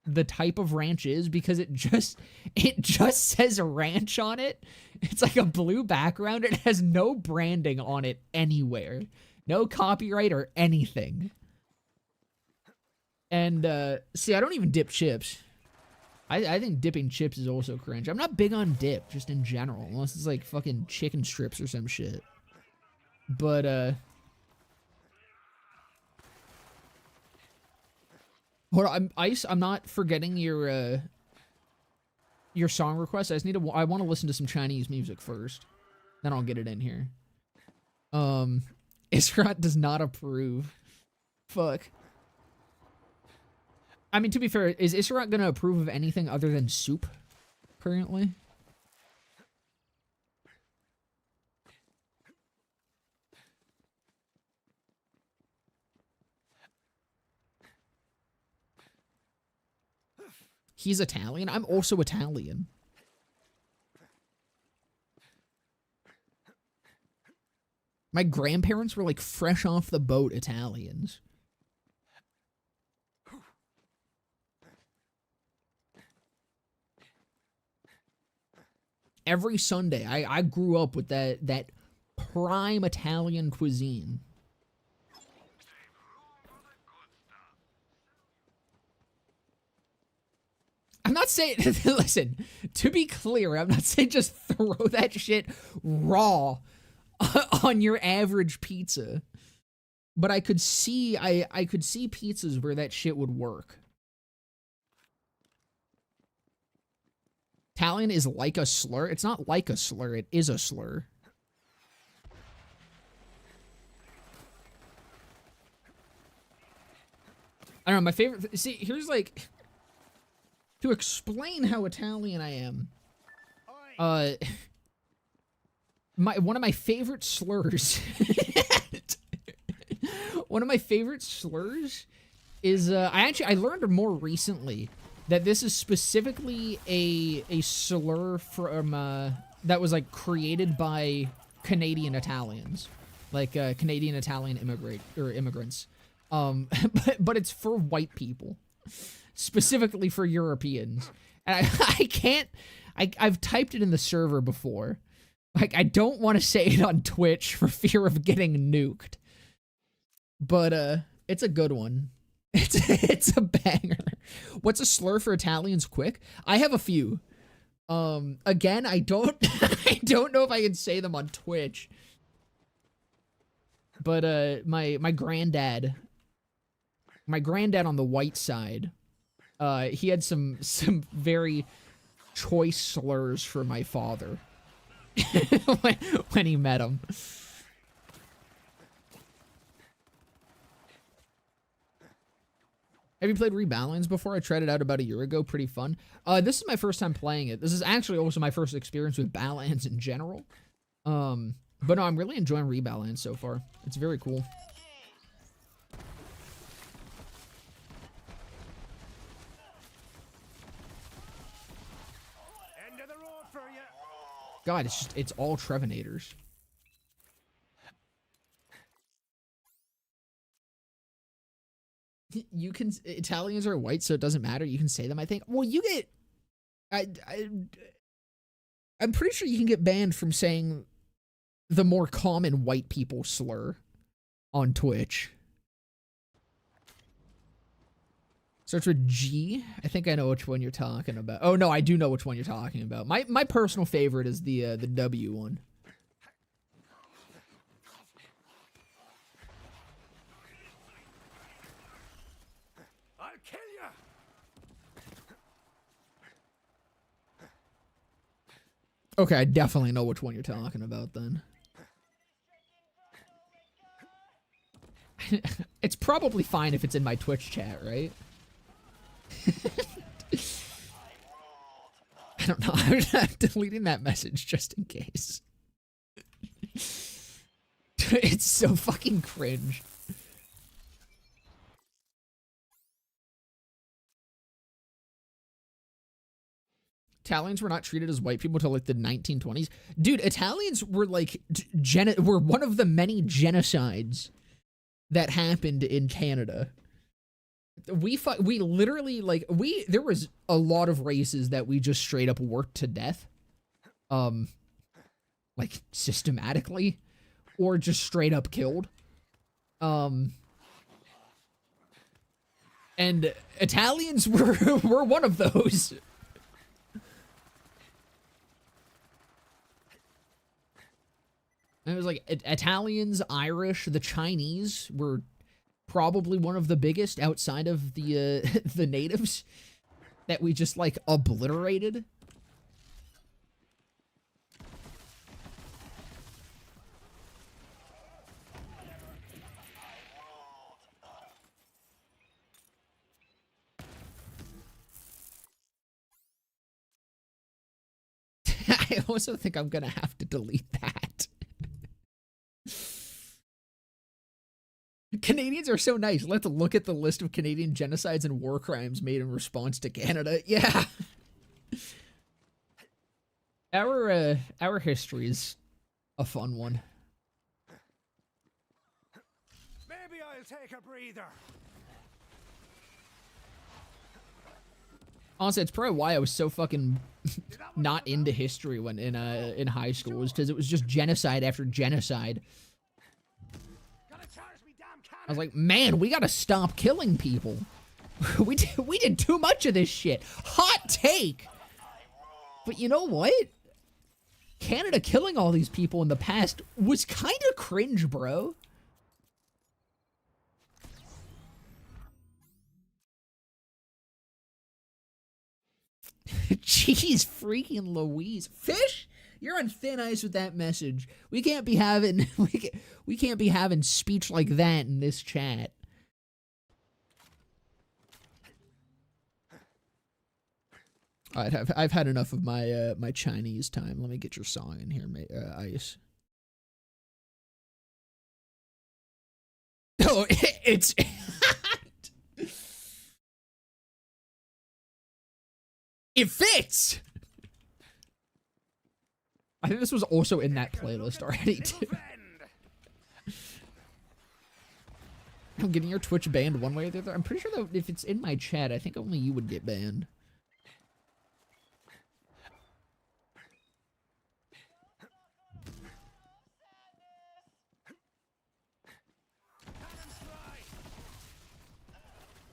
the type of ranch is because it just says ranch on it. It's like a blue background. It has no branding on it anywhere. No copyright or anything. And see, I don't even dip chips. I think dipping chips is also cringe. I'm not big on dip just in general, unless it's like fucking chicken strips or some shit. But hold on, I'm not forgetting your song request. I want to listen to some Chinese music first. Then I'll get it in here. Israt does not approve. Fuck. I mean, to be fair, is Israt gonna approve of anything other than soup currently? He's Italian. I'm also Italian. My grandparents were like fresh off the boat Italians. Every Sunday, I grew up with that prime Italian cuisine. I'm not saying, listen, to be clear, I'm not saying just throw that shit raw on your average pizza. But I could see, I could see pizzas where that shit would work. Italian is like a slur. It's not like a slur. It is a slur. I don't know. My favorite... See, here's like... To explain how Italian I am. One of my favorite slurs... one of my favorite slurs is I learned more recently that this is specifically a slur from that was like created by Canadian Italians, like Canadian Italian immigrants. But it's for white people, specifically for Europeans. And I've typed it in the server before. Like, I don't want to say it on Twitch for fear of getting nuked. But it's a good one. It's a banger. What's a slur for Italians quick? I have a few. Again, I don't I don't know if I can say them on Twitch. But my granddad on the white side, he had some very choice slurs for my father when he met him. Have you played Rebalands before? I tried it out about a year ago. Pretty fun. This is my first time playing it. This is actually also my first experience with Balands in general. But no, I'm really enjoying Rebalands so far. It's very cool. End of the road for you. God, it's all Trevenators. You can, Italians are white, so it doesn't matter. You can say them, I think. Well, you get, I'm pretty sure you can get banned from saying the more common white people slur on Twitch. Starts with G. I think I know which one you're talking about. Oh no, I do know which one you're talking about. My personal favorite is the W one. I'll kill you. Okay, I definitely know which one you're talking about then. It's probably fine if it's in my Twitch chat, right? I don't know. I'm deleting that message just in case. It's so fucking cringe. Italians were not treated as white people until like the 1920s. Dude, Italians were like were one of the many genocides that happened in Canada. We literally like there was a lot of races that we just straight up worked to death, like systematically, or just straight up killed. And Italians were one of those. And it was like Italians, Irish, the Chinese were probably one of the biggest outside of the the natives that we just like obliterated. I also think I'm gonna have to delete that. Canadians are so nice. Let's look at the list of Canadian genocides and war crimes made in response to Canada. Yeah. Our history is a fun one. Maybe I'll take a breather. Honestly, it's probably why I was so fucking not into history when in high school, was because it was just genocide after genocide. I was like, man, we gotta stop killing people. we did too much of this shit. Hot take. But you know what? Canada killing all these people in the past was kind of cringe, bro. Jeez, freaking Louise. Fish? You're on thin ice with that message. We can't be having we can't be having speech like that in this chat. All right, I've had enough of my my Chinese time. Let me get your song in here, Ice. Oh, it's It fits! I think this was also in that playlist already, too. I'm getting your Twitch banned one way or the other. I'm pretty sure that if it's in my chat, I think only you would get banned.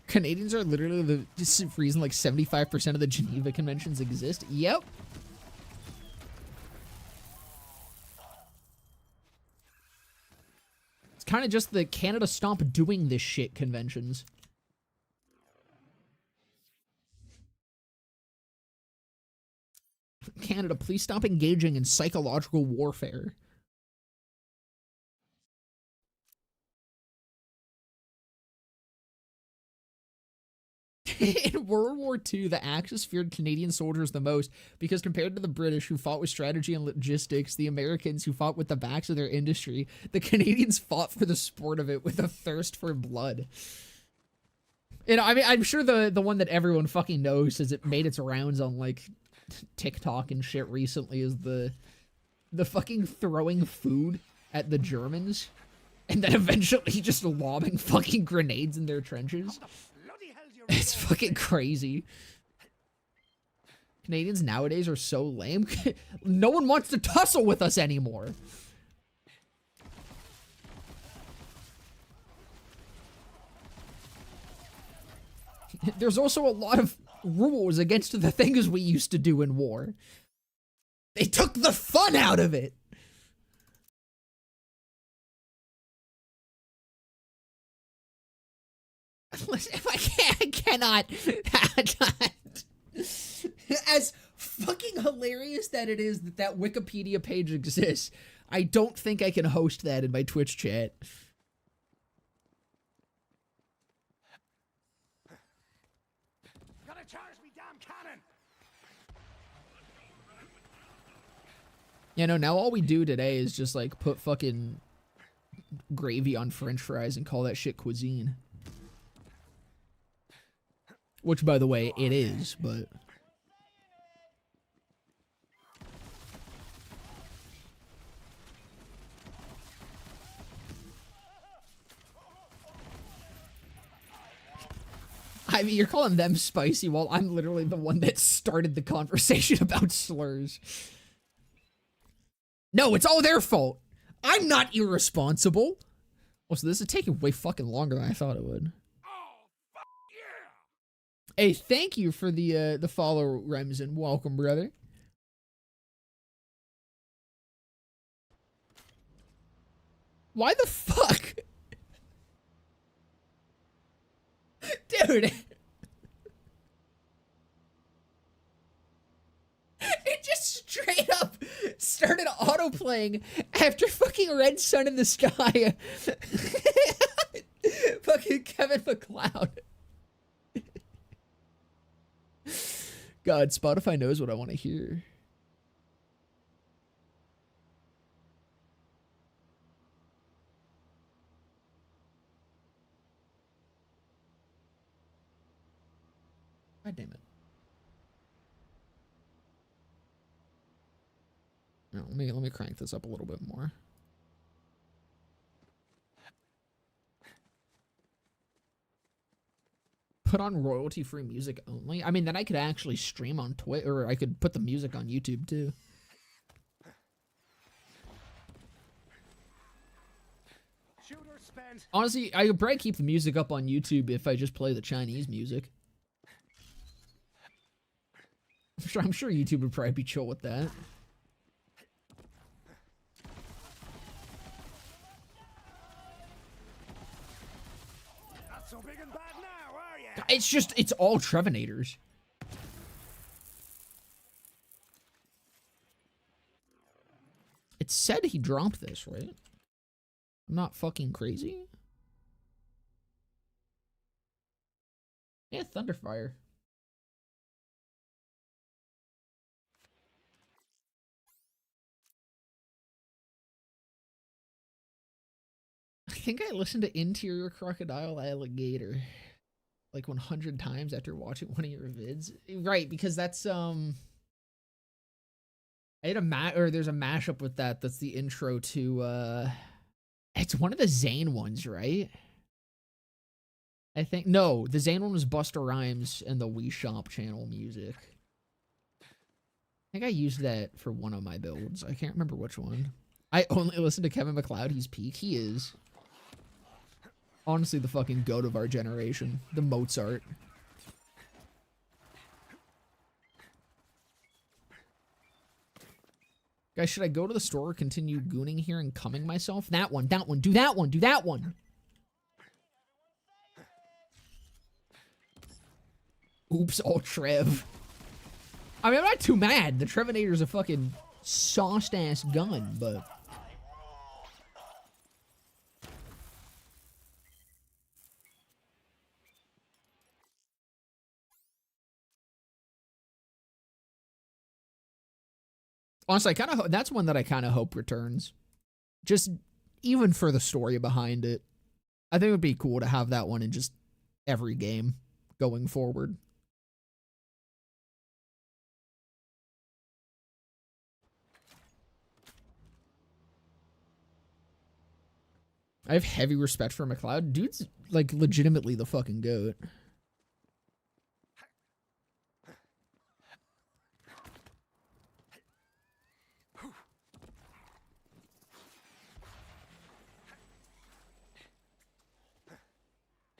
Canadians are literally the reason like 75% of the Geneva Conventions exist. Yep. It's kind of just the Canada Stop Doing This Shit conventions. Canada, please stop engaging in psychological warfare. In World War II, the Axis feared Canadian soldiers the most because compared to the British, who fought with strategy and logistics, the Americans, who fought with the backs of their industry, the Canadians fought for the sport of it with a thirst for blood. You know, I mean, I'm sure the one that everyone fucking knows, as it made its rounds on, like, TikTok and shit recently, is the fucking throwing food at the Germans and then eventually just lobbing fucking grenades in their trenches. It's fucking crazy. Canadians nowadays are so lame. No one wants to tussle with us anymore. There's also a lot of rules against the things we used to do in war. They took the fun out of it. If I cannot, as fucking hilarious that it is that Wikipedia page exists, I don't think I can host that in my Twitch chat. Gotta charge me damn cannon. You know, now all we do today is just like put fucking gravy on French fries and call that shit cuisine. Which, by the way, it is, but... I mean, you're calling them spicy while I'm literally the one that started the conversation about slurs. No, it's all their fault. I'm not irresponsible. Oh, so this is taking way fucking longer than I thought it would. Hey, thank you for the follow, Remsen. Welcome, brother. Why the fuck? Dude. It just straight up started auto-playing after fucking Red Sun in the Sky. Fucking Kevin MacLeod. God, Spotify knows what I want to hear. God damn it. No, let me crank this up a little bit more. Put on royalty-free music only? I mean, then I could actually stream on Twitch, or I could put the music on YouTube, too. Honestly, I could probably keep the music up on YouTube if I just play the Chinese music. I'm sure YouTube would probably be chill with that. Not so big and bad now, are you? It's all Trevenators. It said he dropped this, right? I'm not fucking crazy. Yeah, Thunderfire. I think I listened to Interior Crocodile Alligator. like 100 times after watching one of your vids. Right, because that's I had there's a mashup with that. That's the intro to it's one of the Zane ones, right? I think no, the Zane one was Busta Rhymes and the Wii Shop channel music. I think I used that for one of my builds. I can't remember which one. I only listen to Kevin MacLeod. He's peak. He is honestly the fucking goat of our generation. The Mozart. Guys, should I go to the store or continue gooning here and cumming myself? That one, do that one, do that one. Oops, all Trev. I mean, I'm not too mad. The Trevinator's a fucking sauced-ass gun, but... honestly, that's one that I kind of hope returns. Just even for the story behind it. I think it would be cool to have that one in just every game going forward. I have heavy respect for MacLeod. Dude's, like, legitimately the fucking goat.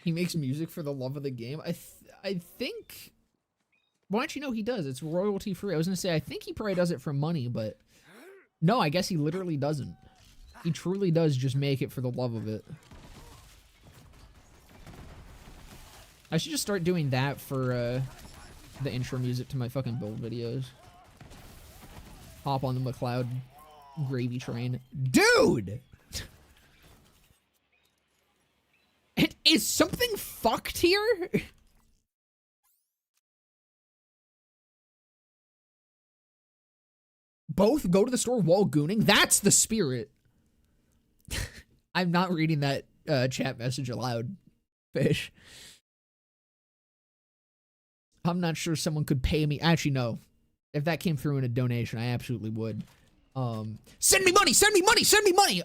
He makes music for the love of the game. I think... well, actually, no, he does. It's royalty free. I was going to say, I think he probably does it for money, but... no, I guess he literally doesn't. He truly does just make it for the love of it. I should just start doing that for the intro music to my fucking build videos. Hop on the MacLeod gravy train. Dude! Is something fucked here? Both go to the store while gooning? That's the spirit. I'm not reading that chat message aloud, Fish. I'm not sure someone could pay me. Actually, no. If that came through in a donation, I absolutely would. Send me money! Send me money! Send me money!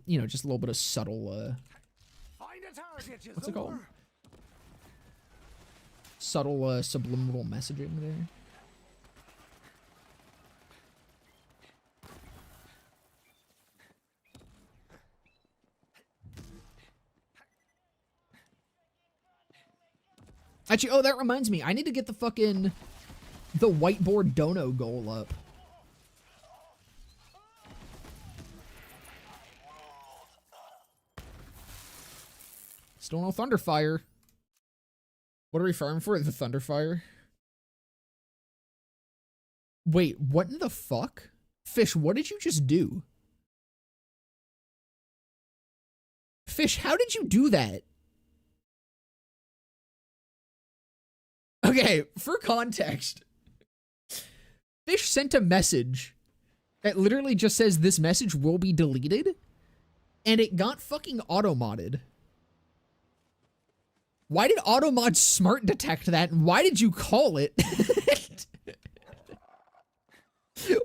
You know, just a little bit of subtle, what's it called? Subtle, subliminal messaging there. Actually, oh, that reminds me. I need to get the whiteboard dono goal up. Still no Thunderfire. What are we farming for? The Thunderfire? Wait, what in the fuck? Fish, what did you just do? Fish, how did you do that? Okay, for context, Fish sent a message that literally just says this message will be deleted, and it got fucking auto-modded. Why did auto-mod smart detect that, and why did you call it?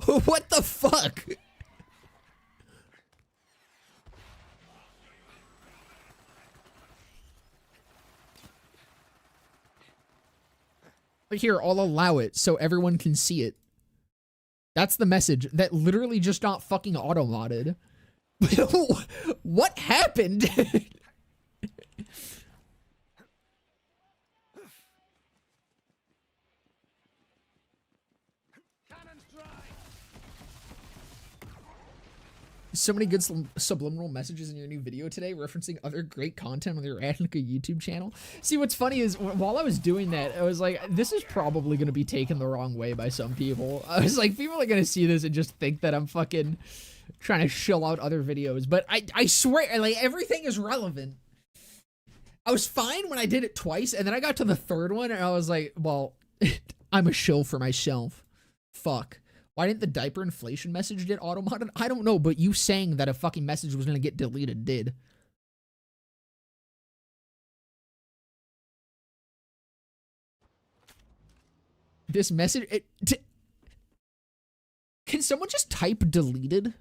What the fuck? Here, I'll allow it so everyone can see it. That's the message that literally just got fucking auto-modded. What happened? So many good subliminal messages in your new video today referencing other great content on your Attica YouTube channel. See, what's funny is while I was doing that, I was like, this is probably going to be taken the wrong way by some people. I was like, people are going to see this and just think that I'm fucking trying to shill out other videos. But I swear, like, everything is relevant. I was fine when I did it twice, and then I got to the third one, and I was like, well, I'm a shill for myself. Fuck. Why didn't the diaper inflation message get auto-modded? I don't know, but you saying that a fucking message was gonna get deleted did. This message... Can someone just type deleted?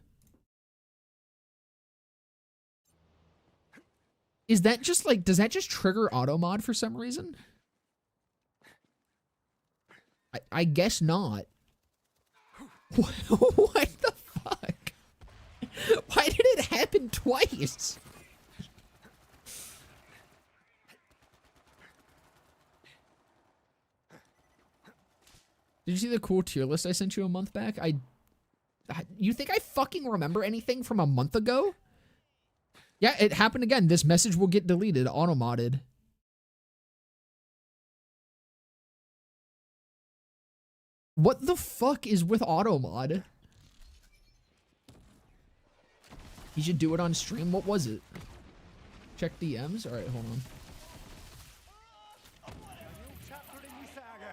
Is that just like... Does that just trigger auto mod for some reason? I guess not. What the fuck? Why did it happen twice? Did you see the cool tier list I sent you a month back? You think I fucking remember anything from a month ago? Yeah, it happened again. This message will get deleted, auto-modded. What the fuck is with auto-mod? You should do it on stream. What was it? Check DMs? Alright, hold on.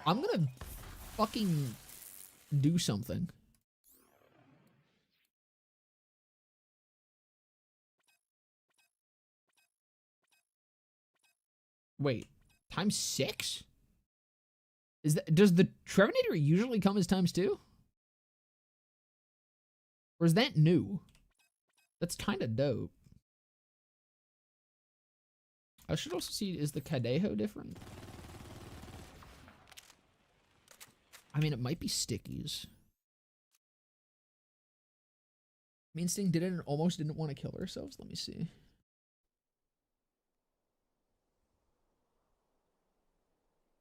I'm gonna fucking do something. Wait, times 6? Is that, does the Trevinator usually come as times 2? Or is that new? That's kind of dope. I should also see, is the Cadejo different? I mean, it might be stickies. Mean Sting did it and almost didn't want to kill ourselves. Let me see.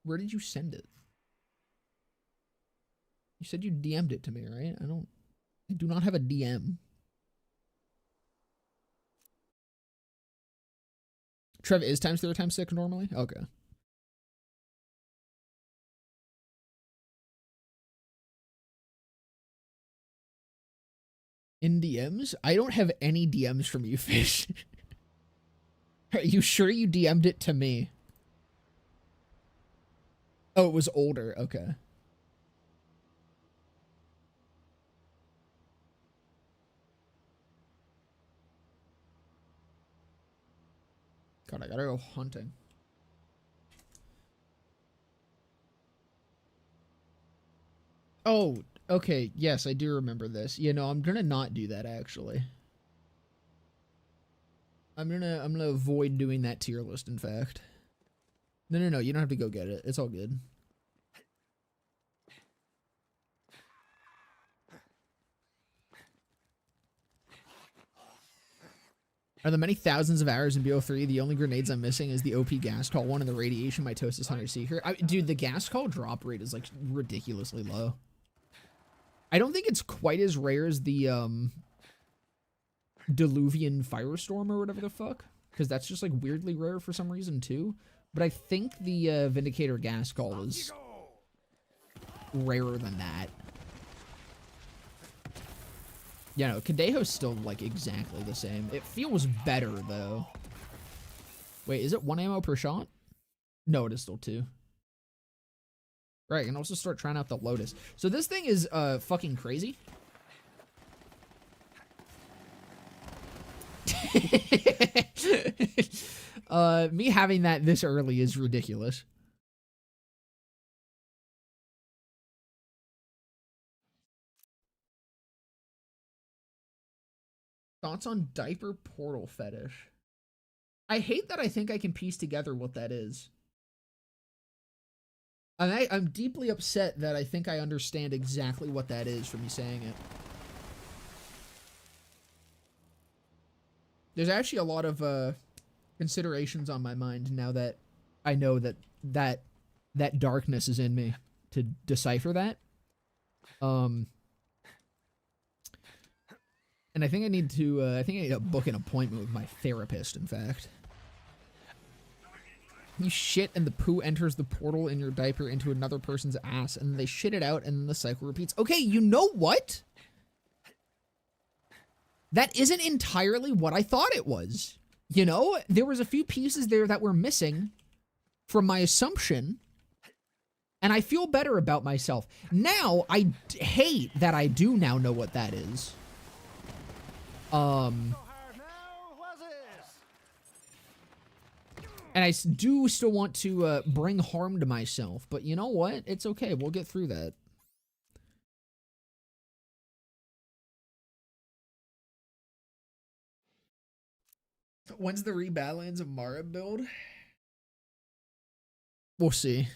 Where did you send it? You said you DM'd it to me, right? I do not have a DM. Trev is times 3 or times 6 normally? Okay. In DMs? I don't have any DMs from you, Fish. Are you sure you DM'd it to me? Oh, it was older. Okay. God, I gotta go hunting. Oh, okay. Yes, I do remember this. You know, I'm gonna not do that actually. I'm gonna avoid doing that tier list, in fact. No, you don't have to go get it. It's all good. Are the many thousands of hours in BO3 the only grenades I'm missing is the OP gas call one and the radiation mitosis hunter seeker? Dude, the gas call drop rate is like ridiculously low. I don't think it's quite as rare as the Diluvian Firestorm or whatever the fuck, because that's just like weirdly rare for some reason too. But I think the Vindicator gas call is rarer than that. Yeah, no, Cadejo's still, like, exactly the same. It feels better, though. Wait, is it 1 ammo per shot? No, it is still 2. Right, I can also start trying out the Lotus. So this thing is, fucking crazy. Me having that this early is ridiculous. Thoughts on diaper portal fetish? I hate that I think I can piece together what that is. And I'm deeply upset that I think I understand exactly what that is from you saying it. There's actually a lot of considerations on my mind now that I know that darkness is in me to decipher that. And I think I need to book an appointment with my therapist, in fact. You shit and the poo enters the portal in your diaper into another person's ass, and they shit it out, and then the cycle repeats. Okay, you know what? That isn't entirely what I thought it was. You know, there was a few pieces there that were missing from my assumption, and I feel better about myself. Now, I hate that I do now know what that is. And I do still want to bring harm to myself, but you know what? It's okay. We'll get through that. When's the Rebalands of Mara build? We'll see.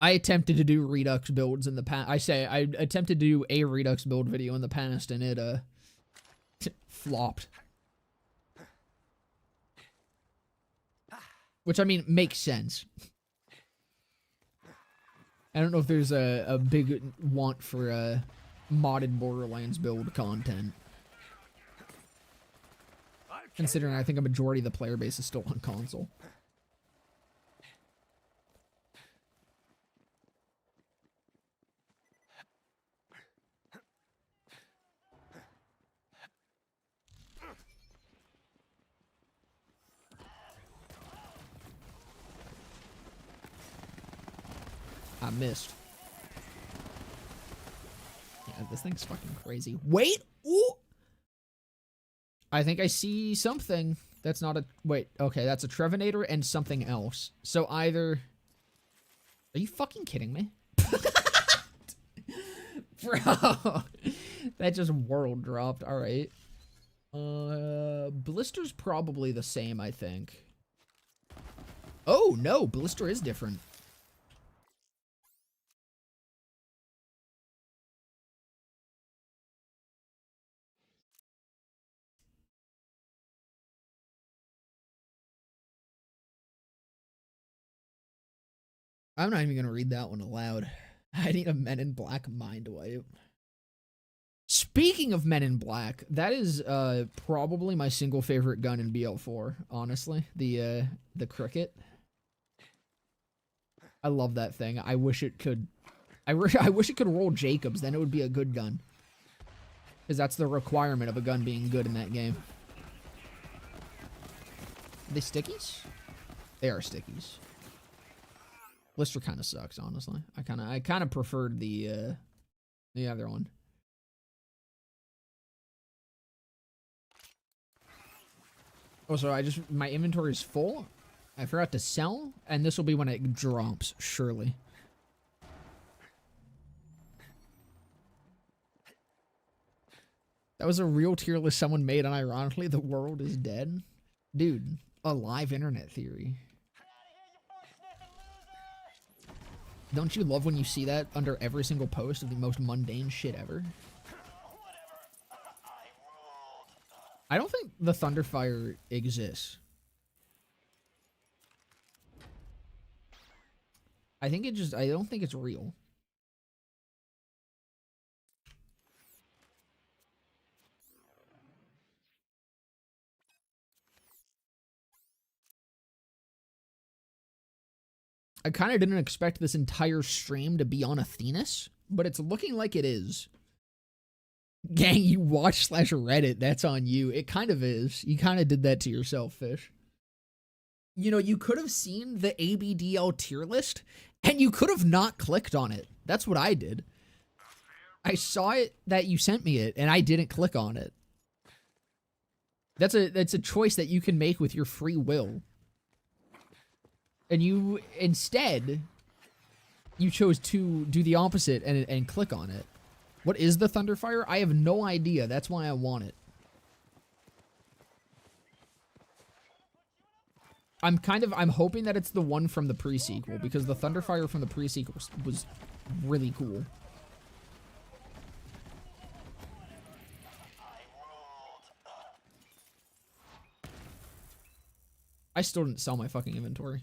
I attempted to do Redux builds in the past. I attempted to do a Redux build video in the past, and it flopped. Which, I mean, makes sense. I don't know if there's a big want for modded Borderlands build content. Considering I think a majority of the player base is still on console. I missed. Yeah, this thing's fucking crazy. Wait! Ooh! I think I see something. That's not a... Wait, okay, that's a Trevinator and something else. So either... Are you fucking kidding me? Bro! That just world dropped. Alright. Blister's probably the same, I think. Oh, no! Blister is different. I'm not even gonna read that one aloud. I need a Men in Black mind wipe. Speaking of Men in Black, that is probably my single favorite gun in BL4, honestly. The cricket. I love that thing. I wish it could I wish it could roll Jacobs, then it would be a good gun. Because that's the requirement of a gun being good in that game. Are they stickies? They are stickies. Blister kind of sucks, honestly. I kind of preferred the other one. Oh, so my inventory is full. I forgot to sell, and this will be when it drops, surely. That was a real tier list someone made, and ironically, the world is dead. Dude, a live internet theory. Don't you love when you see that under every single post of the most mundane shit ever? I don't think the Thunderfire exists. I don't think it's real. I kind of didn't expect this entire stream to be on Athenas, but it's looking like it is. Gang, you watch /Reddit, that's on you. It kind of is. You kind of did that to yourself, Fish. You know, you could have seen the ABDL tier list, and you could have not clicked on it. That's what I did. I saw it that you sent me it, and I didn't click on it. That's a choice that you can make with your free will. And you, instead, you chose to do the opposite and click on it. What is the Thunderfire? I have no idea. That's why I want it. I'm hoping that it's the one from the pre-sequel, because the Thunderfire from the pre-sequel was really cool. I still didn't sell my fucking inventory.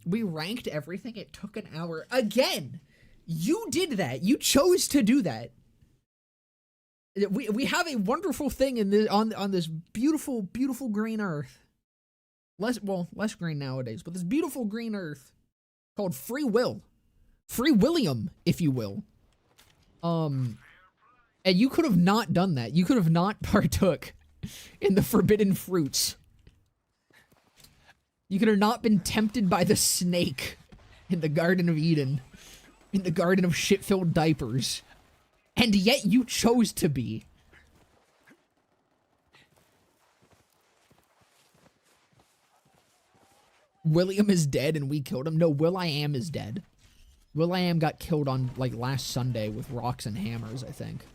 We ranked everything. It took an hour. Again! You did that. You chose to do that. We have a wonderful thing in this on this beautiful, beautiful green earth. Less green nowadays, but this beautiful green earth called free will. Free William, if you will. And you could have not done that. You could have not partook in the forbidden fruits. You could have not been tempted by the snake in the Garden of Eden, in the Garden of Shit-Filled Diapers, and yet you chose to be. William is dead and we killed him. No, Will.i.am is dead. Will.i.am got killed on, like, last Sunday with rocks and hammers, I think.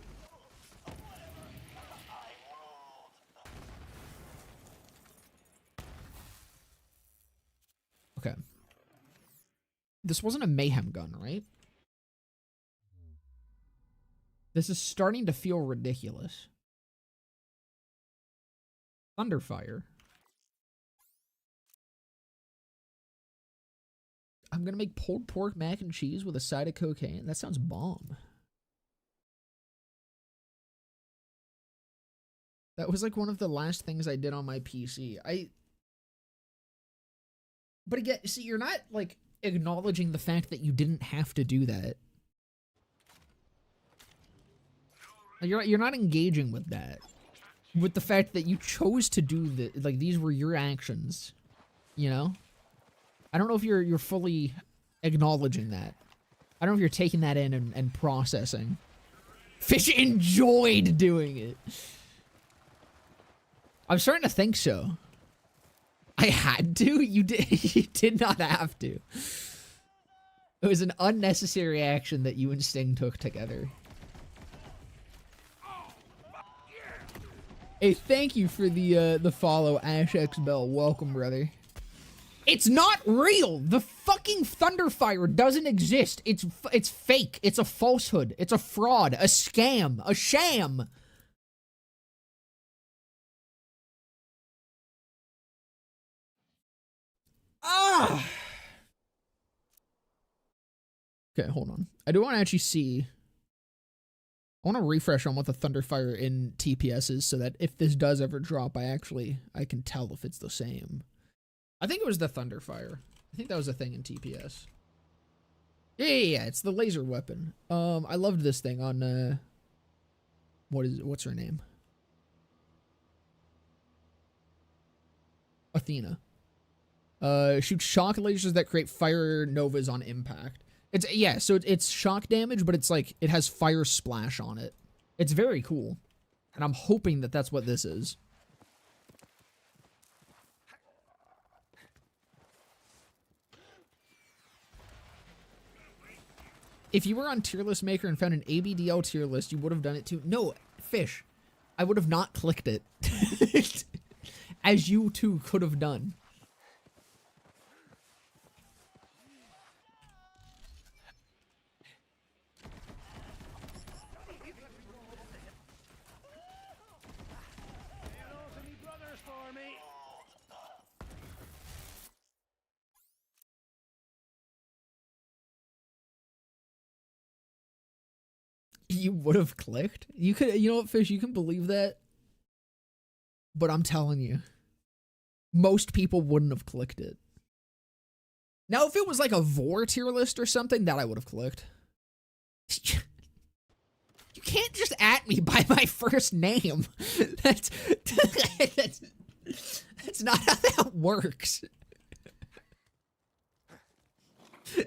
Okay. This wasn't a mayhem gun, right? This is starting to feel ridiculous. Thunderfire. I'm gonna make pulled pork mac and cheese with a side of cocaine. That sounds bomb. That was like one of the last things I did on my PC. But again, see, you're not like acknowledging the fact that you didn't have to do that. You're not engaging with that. With the fact that you chose to do the, like, these were your actions, you know? I don't know if you're fully acknowledging that. I don't know if you're taking that in and processing. Fish enjoyed doing it. I'm starting to think so. I had to? You did. You did not have to. It was an unnecessary action that you and Sting took together. Hey, thank you for the follow, Ash X Bell. Welcome, brother. It's not real. The fucking Thunderfire doesn't exist. It's fake. It's a falsehood. It's a fraud. A scam. A sham. Ah. Okay, hold on. I do want to actually see. I want to refresh on what the Thunderfire in TPS is so that if this does ever drop, I can tell if it's the same. I think it was the Thunderfire. I think that was a thing in TPS. Yeah, it's the laser weapon. I loved this thing on, what's her name? Athena. Shoots shock lasers that create fire novas on impact. So it's shock damage, but it's like, it has fire splash on it. It's very cool. And I'm hoping that that's what this is. If you were on Tier List Maker and found an ABDL tier list, you would have done it too. No, Fish. I would have not clicked it. As you too could have done. You would have clicked? You could, you know what, Fish, you can believe that. But I'm telling you, most people wouldn't have clicked it. Now, if it was like a Vor tier list or something, that I would have clicked. You can't just at me by my first name. That's not how that works.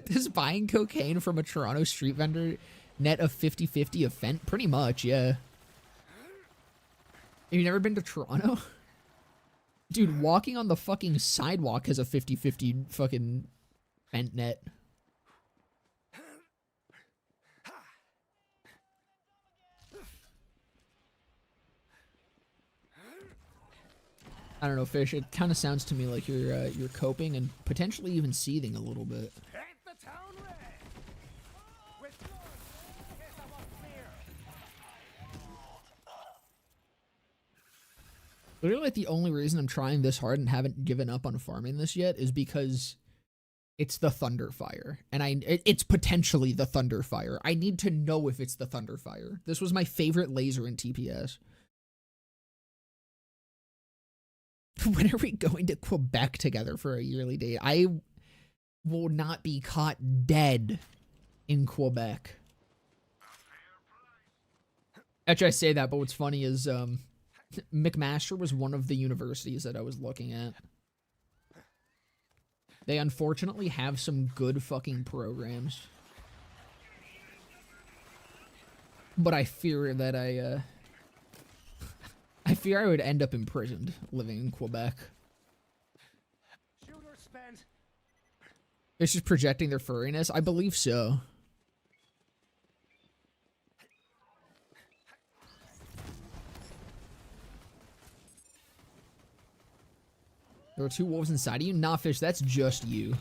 Does buying cocaine from a Toronto street vendor net a 50-50 event? Pretty much, yeah. Have you never been to Toronto? Dude, walking on the fucking sidewalk has a 50-50 fucking vent net. I don't know, Fish. It kind of sounds to me like you're coping and potentially even seething a little bit. Literally, like, the only reason I'm trying this hard and haven't given up on farming this yet is because it's the Thunderfire. And it's potentially the Thunderfire. I need to know if it's the Thunderfire. This was my favorite laser in TPS. When are we going to Quebec together for a yearly date? I will not be caught dead in Quebec. Actually, I say that, but what's funny is, McMaster was one of the universities that I was looking at. They unfortunately have some good fucking programs. But I fear that I fear I would end up imprisoned living in Quebec. Shooter spent. It's just projecting their furriness? I believe so. There were 2 wolves inside of you? Nah, Fish, that's just you.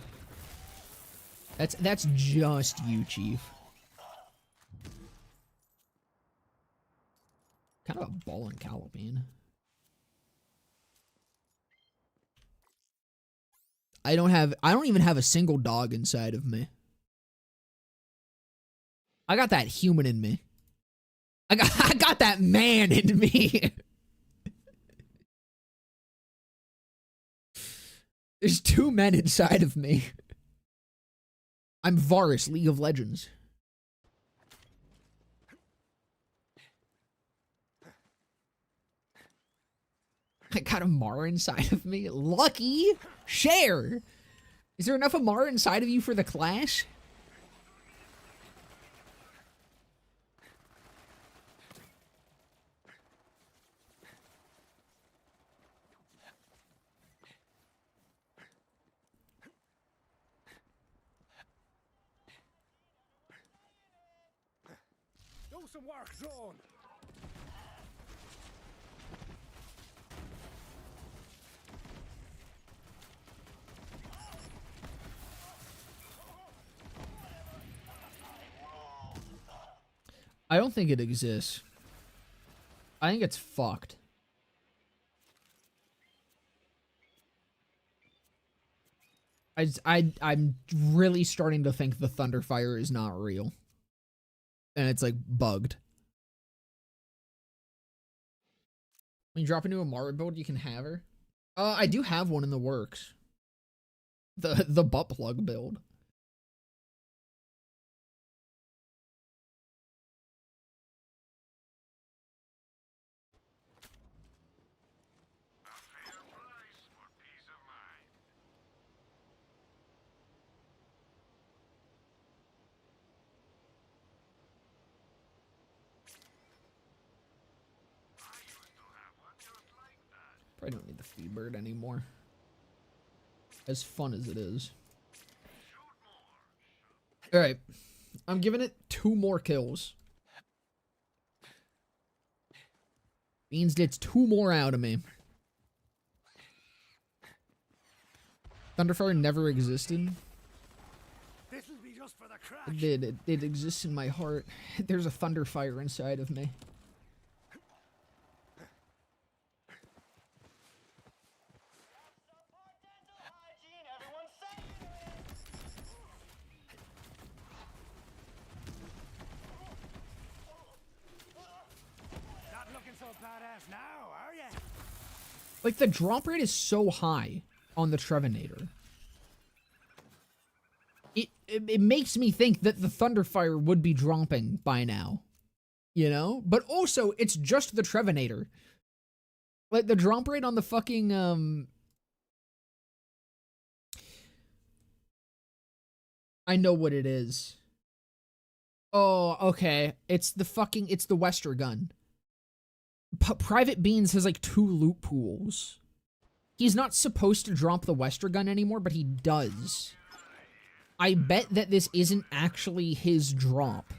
That's just you, Chief. Kind of a ball and Calipine. I don't even have a single dog inside of me. I got that human in me. I got that man in me. There's 2 men inside of me. I'm Varus, League of Legends. I got Amara inside of me. Lucky. Share. Is there enough Amara inside of you for the clash? Do some work, drone. I don't think it exists. I think it's fucked. I'm really starting to think the Thunderfire is not real. And it's like bugged. When you drop into a Mara build, you can have her. I do have one in the works. The butt plug build. Probably don't need the feed bird anymore. As fun as it is. Alright. I'm giving it 2 more kills. Means gets 2 more out of me. Thunderfire never existed. This'll be just for the crack. It did. It exists in my heart. There's a Thunderfire inside of me. Not looking so badass now, are ya? Like, the drop rate is so high on the Trevenator. It makes me think that the Thunderfire would be dropping by now. You know? But also, it's just the Trevenator. Like, the drop rate on the fucking, I know what it is. Oh, okay. It's the Wester gun. Private Beans has like 2 loot pools. He's not supposed to drop the Wester gun anymore, but he does. I bet that this isn't actually his drop.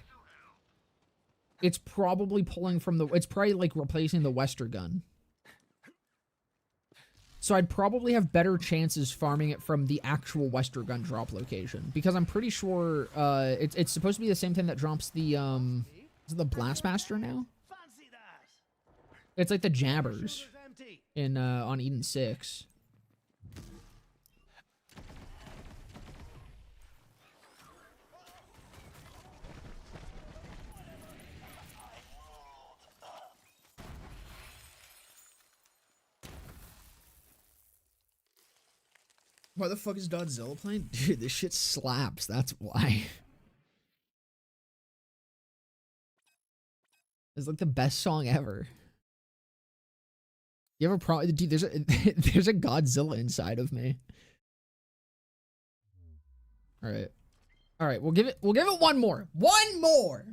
It's probably pulling from it's probably like replacing the Wester gun. So I'd probably have better chances farming it from the actual Wester gun drop location. Because I'm pretty sure it's supposed to be the same thing that drops the is it the Blastmaster now? It's like the Jabbers in on Eden 6. Why the fuck is Godzilla playing? Dude, this shit slaps. That's why. It's like the best song ever. You ever probably, dude, there's a Godzilla inside of me. All right, we'll give it one more. One more.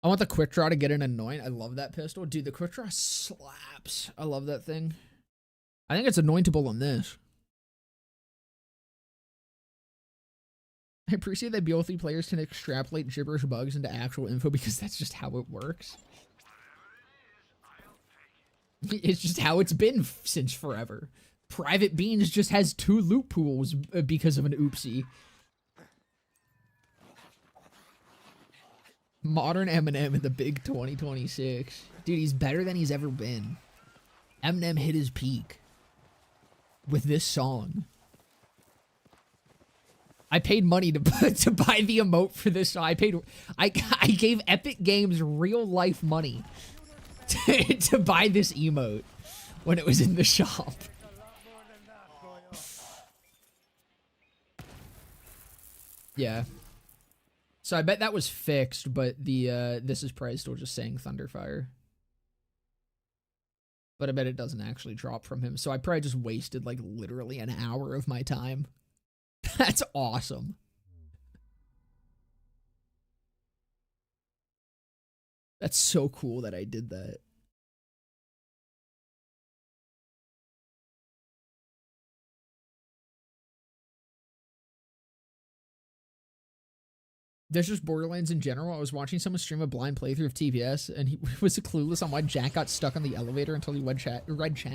I want the quick draw to get an anoint. I love that pistol. Dude, the quick draw slaps. I love that thing. I think it's anointable on this. I appreciate that BO3 players can extrapolate gibberish bugs into actual info because that's just how it works. It's just how it's been since forever. Private Beans just has 2 loot pools because of an oopsie. Modern Eminem in the big 2026. Dude, he's better than he's ever been. Eminem hit his peak with this song. I paid money to buy the emote for this song. I gave Epic Games real life money to buy this emote when it was in the shop. Yeah. So I bet that was fixed, but the this is probably still just saying Thunderfire. But I bet it doesn't actually drop from him. So I probably just wasted like literally an hour of my time. That's awesome. That's so cool that I did that. There's just Borderlands in general. I was watching someone stream a blind playthrough of TPS, and he was clueless on why Jack got stuck on the elevator until he read chat.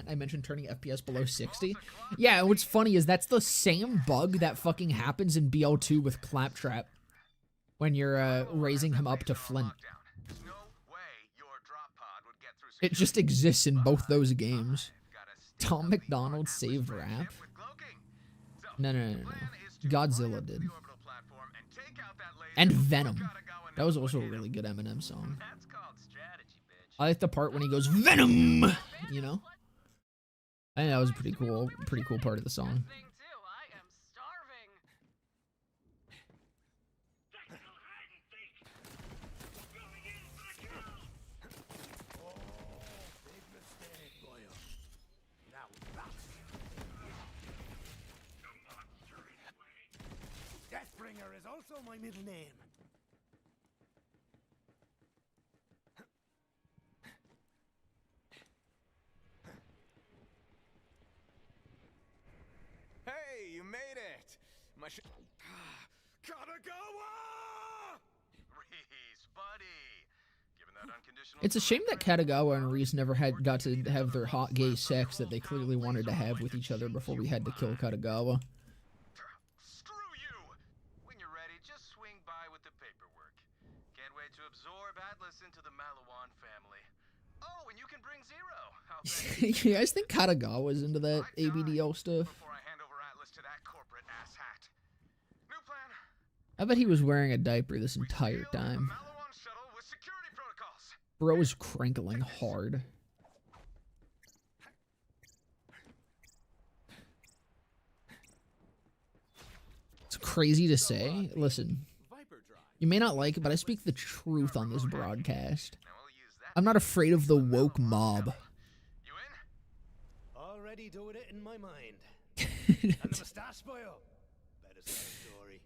I mentioned turning FPS below 60. Yeah, and what's funny is that's the same bug that fucking happens in BL2 with Claptrap when you're raising him up to Flint. It just exists in both those games. Tom McDonald saved rap? No. Godzilla did. And Venom. That was also a really good Eminem song. I like the part when he goes, Venom! You know? I think that was a pretty cool part of the song. Deathbringer is also my middle name. Hey, you made it! My Katagawa! Reese, buddy! Given that unconditional It's a shame that Katagawa and Reese never got to have their hot gay sex that they clearly wanted to have with each other before we had to kill Katagawa. Screw you! When you're ready, just swing by with the paperwork. Can't wait to absorb Atlas into the Malawan family. Oh, and you can bring Zero. You guys think Katagawa's into that ABDL stuff? Before I hand over Atlas to that corporate asshat. New plan. I bet he was wearing a diaper this entire time. Malawan shuttle with security protocols. Bro is crinkling hard. It's crazy to say. Listen, you may not like it, but I speak the truth on this broadcast. I'm not afraid of the woke mob. You in? Already doing it in my mind. And the mustache boyo. Better story.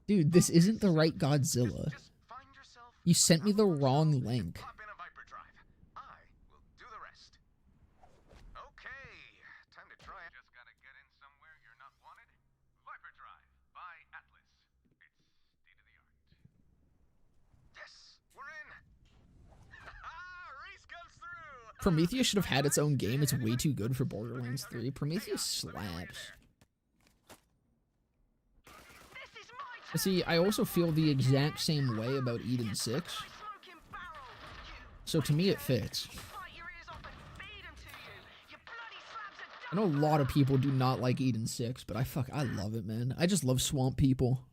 Dude, this isn't the right Godzilla. Just find yourself You sent me the wrong link. pop in a Viper drive. I will do the rest. Okay, time to try it. Just gotta get in somewhere you're not wanted. Viper drive by Atlas. It's state of the art. Yes, we're in. Reese comes through. Prometheus should have had its own game. It's way too good for Borderlands 3. Prometheus slaps. See, I also feel the exact same way about Eden 6. So to me, it fits. I know a lot of people do not like Eden 6, but I love it, man. I just love swamp people.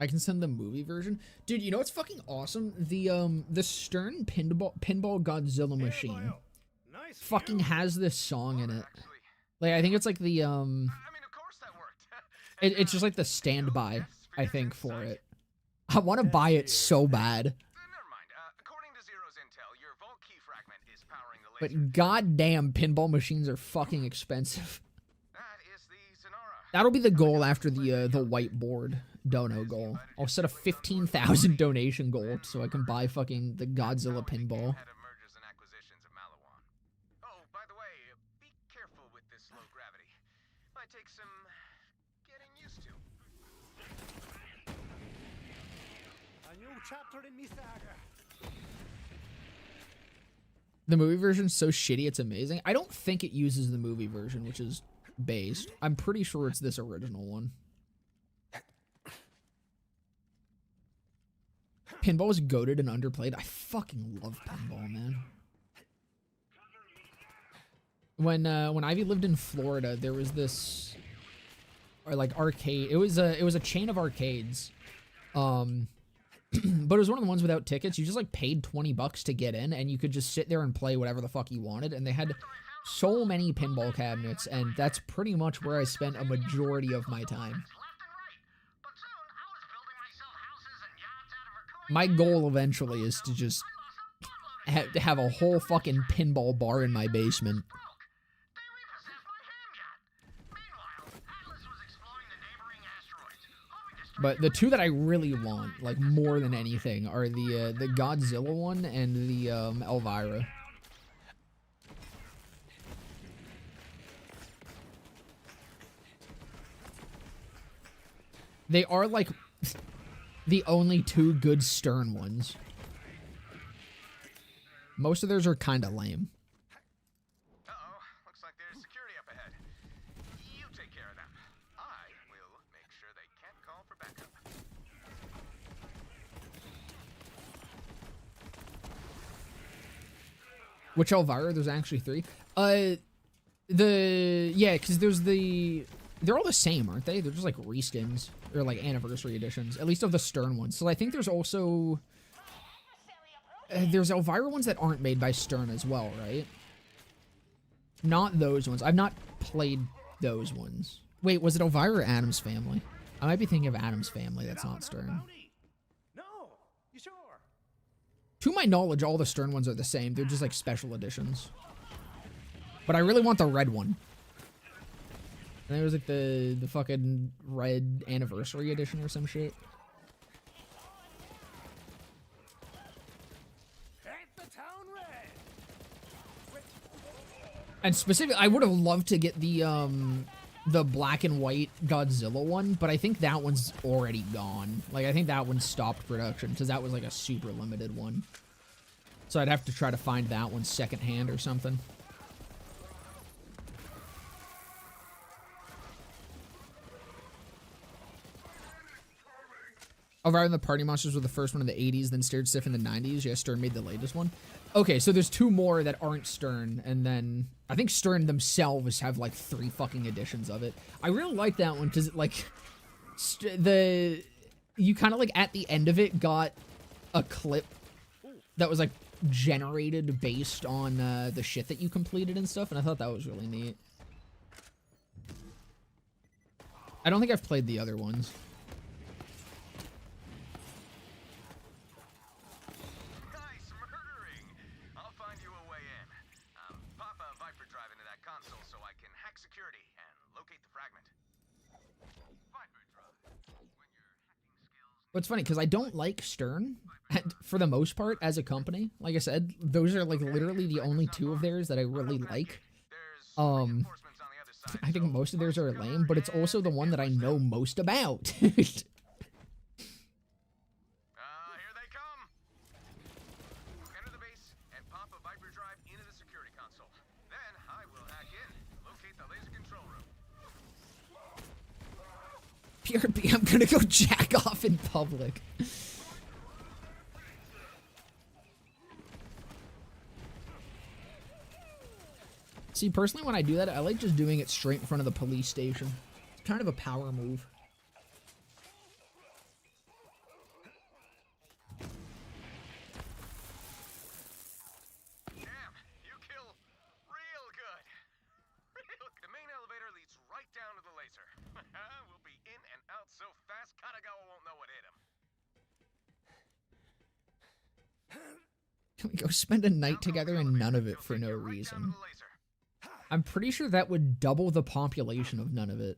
I can send the movie version. Dude, you know what's fucking awesome? The Stern pinball Godzilla machine fucking has this song in it. Like, I think it's like the, I mean, of course that worked. it's just like the standby, I think, for it. I want to buy it so bad. Never mind. According to Zero's intel, your vault key fragment is powering the laser. But goddamn, pinball machines are fucking expensive. That is the That'll be the goal after the whiteboard dono goal. I'll set a 15,000 donation goal so I can buy fucking the Godzilla pinball. Head of mergers and acquisitions of Malawan. Oh, by the way, be careful with this low gravity. Might take some getting used to. A new chapter in me saga. The movie version's so shitty, it's amazing. I don't think it uses the movie version, which is based. I'm pretty sure it's this original one. Pinball is goated and underplayed. I fucking love pinball, man. When Ivy lived in Florida, there was this, or like arcade. It was a chain of arcades, but it was one of the ones without tickets. You just like paid $20 to get in, and you could just sit there and play whatever the fuck you wanted. And they had so many pinball cabinets, and that's pretty much where I spent a majority of my time. My goal eventually is to just have a whole fucking pinball bar in my basement. But the two that I really want, like more than anything, are the Godzilla one and the Elvira. They are like the only two good Stern ones. Most of theirs are kind of lame. Uh-oh, looks like there's security up ahead. You take care of them. I will make sure they can't call for backup. Which Elvira? There's actually three. Yeah, because there's they're all the same, aren't they? They're just like reskins or like anniversary editions, at least of the Stern ones. So I think there's also there's Elvira ones that aren't made by Stern as well, right? Not those ones. I've not played those ones. Wait, was it Elvira or Adam's Family? I might be thinking of Adam's Family. That's not Stern. No, you sure? To my knowledge, all the Stern ones are the same. They're just like special editions. But I really want the red one. And there was like the fucking red anniversary edition or some shit. And specifically, I would have loved to get the black and white Godzilla one, but I think that one's already gone. Like, I think that one stopped production because that was like a super limited one. So I'd have to try to find that one secondhand or something. Elvira and the Party Monsters were the first one in the 80s, then Scared Stiff in the 90s. Yeah, Stern made the latest one. Okay, so there's two more that aren't Stern, and then I think Stern themselves have like 3 fucking editions of it. I really like that one because like you kind of like at the end of it got a clip that was like generated based on the shit that you completed and stuff, and I thought that was really neat. I don't think I've played the other ones. What's funny, because I don't like Stern, for the most part, as a company. Like I said, those are, like, literally the only 2 of theirs that I really like. I think most of theirs are lame, but it's also the one that I know most about. Here they come! Enter the base and pop a Viper drive into the security console. Then I will hack in, locate the laser control room. PRP, I'm gonna go jack off in public. See, personally, when I do that, I like just doing it straight in front of the police station. It's kind of a power move. Damn, you kill real good. The main elevator leads right down to the laser. We'll be in and out so fast, Katagawa won't know what hit him. Can we go spend a night together and none of it for no reason? I'm pretty sure that would double the population of none of it.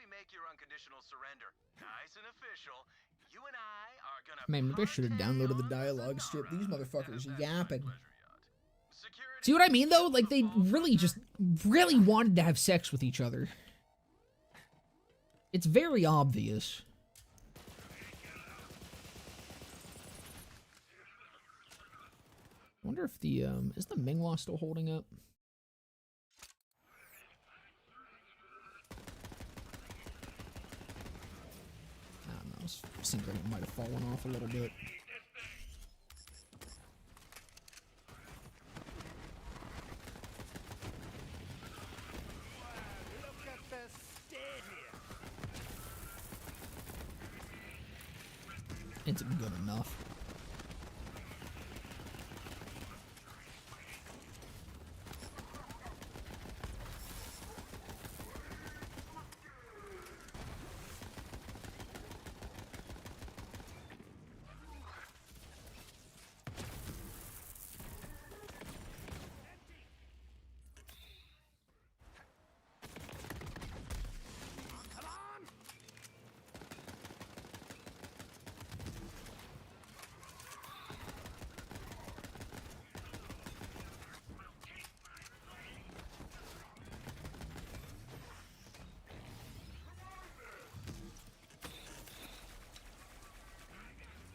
we make your unconditional surrender nice and official, you and I are gonna. Man, maybe I should have partay downloaded the on dialogue strip. These motherfuckers manifest yapping. my pleasure yacht. Security See what I mean, though? Like, they really wanted to have sex with each other. It's very obvious. I wonder if the, is the Mingwa still holding up? I don't know. It seems like it might have fallen off a little bit. Look at the state here. It's good enough.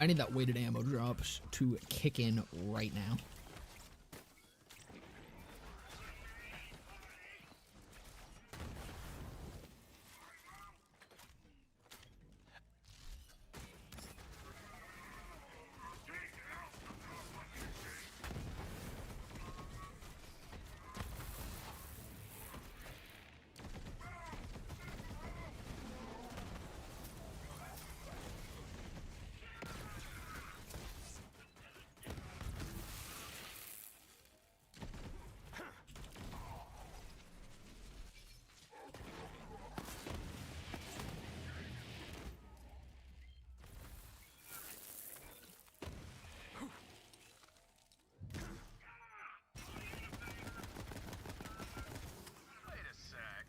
I need that weighted ammo drops to kick in right now. Wait a sec.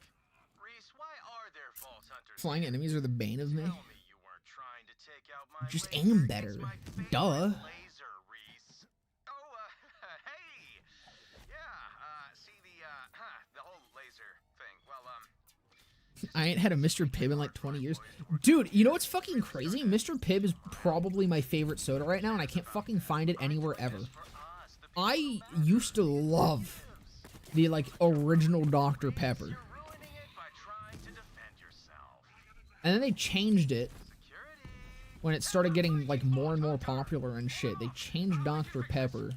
Reese, why are there false hunters? Flying enemies are the bane of me. Tell me you weren't trying to take out my Just laser aim against better. my favorite Duh. Laser, Reese. Oh, hey. Yeah, see the whole laser thing. Well, I ain't had a Mr. Pibb in like 20 years. Dude, you know what's fucking crazy? Mr. Pibb is probably my favorite soda right now, and I can't fucking find it anywhere ever. I used to love the, like, original Dr. Pepper. you're ruining it by trying to defend yourself. And then they changed it Security. when it started getting, like, more and more popular and shit. They changed Dr. Pepper.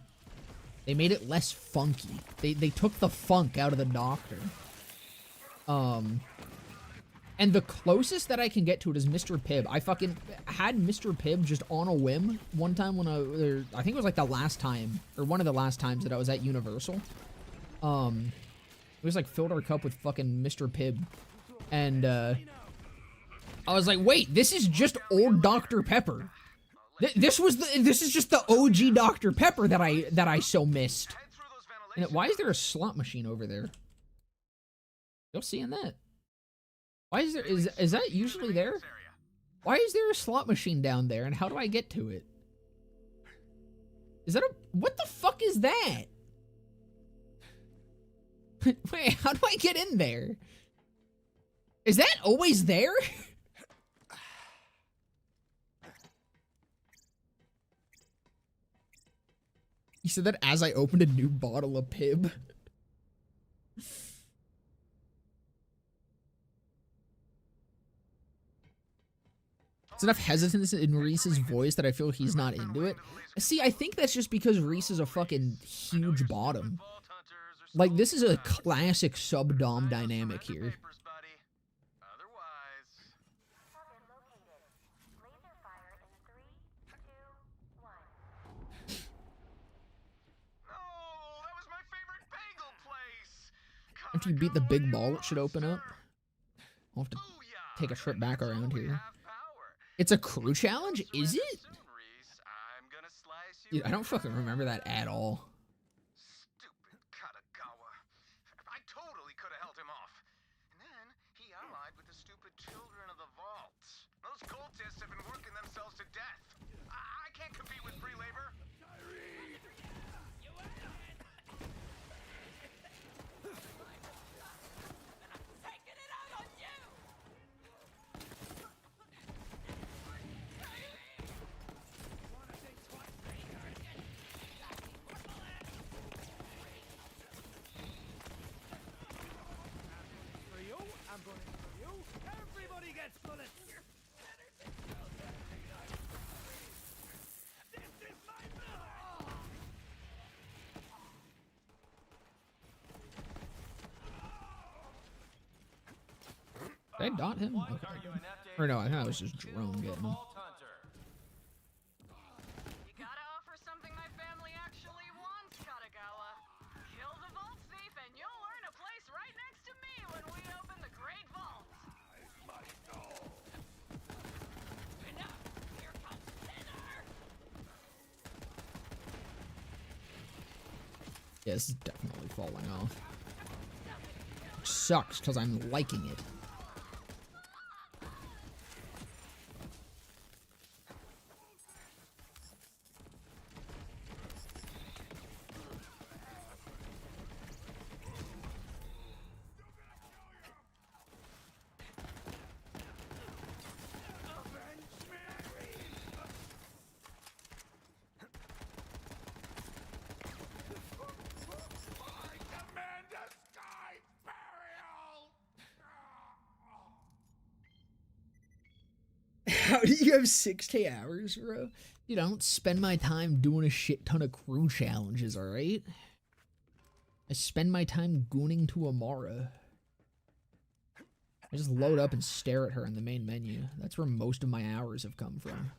They made it less funky. They took the funk out of the Doctor. And the closest that I can get to it is Mr. Pibb. I fucking had Mr. Pibb just on a whim one time when I think it was like the last time, or one of the last times that I was at Universal. It was like filled our cup with fucking Mr. Pibb. And, I was like, wait, this is just old Dr. Pepper. This is just the OG Dr. Pepper that I so missed. Head through those And ventilation why is there a slot machine over there? Y'all seeing that? Why is there is that usually there? area. Why is there a slot machine down there, and how do I get to it? Is that what the fuck is that? Wait, how do I get in there? Is that always there? You said that as I opened a new bottle of Pibb. There's enough hesitance in Reese's voice that I feel he's not into it. See, I think that's just because Reese is a fucking huge bottom. Vault hunters are Like, this is a classic sub-dom dynamic here. papers, buddy. Otherwise, Target located. Laser fire in 3, 2, 1. oh, that was my favorite bagel place. After you beat the big ball, it should open up. I'll have to Booyah. take a trip back around We here. have power. It's a crew challenge? Is it? Soon, Reese. I'm gonna slice you Dude, I don't fucking remember that at all. Stupid Katagawa. I totally could have held him off. And then he allied with the stupid 2 Did I dot him? Okay. Or no, I think I was just drone getting him. You gotta offer something my family actually wants, Katagawa. Kill the vault thief and you'll earn a place right next to me when we open the Great Vault. Enough! Here comes dinner! Yeah, this is definitely falling off. Which sucks, because I'm liking it. How do you have 6K hours, bro? Dude, I don't spend my time doing a shit ton of crew challenges, alright? I spend my time gooning to Amara. I just load up and stare at her in the main menu. That's where most of my hours have come from.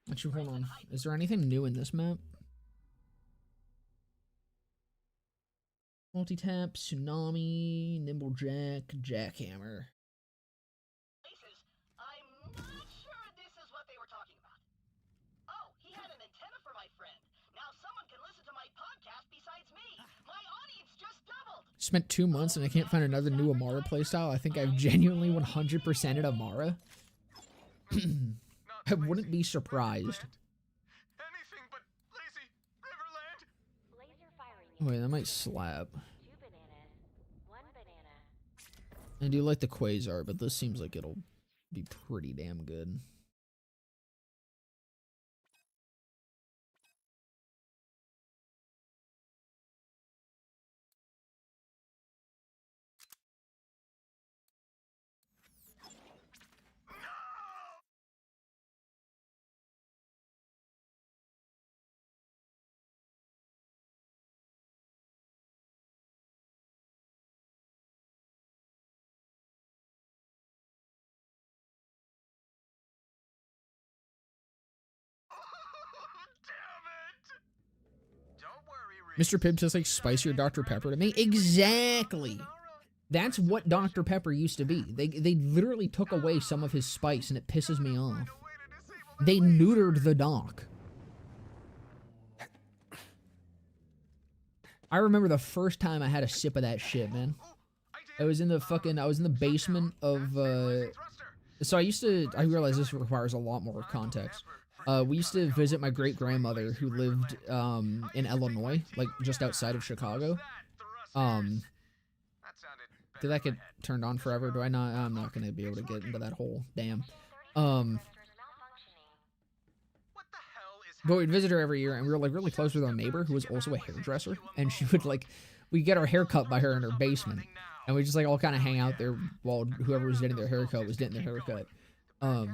Actually, hold on. Is there anything new in this map? Multi-tap, tsunami, nimblejack, jackhammer. I'm not sure this is what they were talking about. Oh, he had an antenna for my friend. Now someone can listen to my podcast besides me. My audience just doubled. Spent 2 months and I can't find another new Amara playstyle. I think I've genuinely 100%ed Amara. I wouldn't be surprised. Anything but lazy Riverland. Laser firing. Wait, that might slap. 2 bananas. 1 banana. I do like the Quasar, but this seems like it'll be pretty damn good. Mr. Pibb tastes like spicier Dr. Pepper to me. Exactly. That's what Dr. Pepper used to be. They literally took away some of his spice, and it pisses me off. They neutered the doc. I remember the first time I had a sip of that shit, man. I was in the basement of, so I realize this requires a lot more context. We used to visit my great-grandmother who lived, in Illinois, like, just outside of Chicago. Did that get turned on forever? Do I not? I'm not gonna be able to get into that hole. Damn. But we'd visit her every year, and we were, like, really close with our neighbor, who was also a hairdresser, and she would, like, we'd get our hair cut by her in her basement, and we just, like, all kind of hang out there while whoever was getting their haircut was getting their haircut. I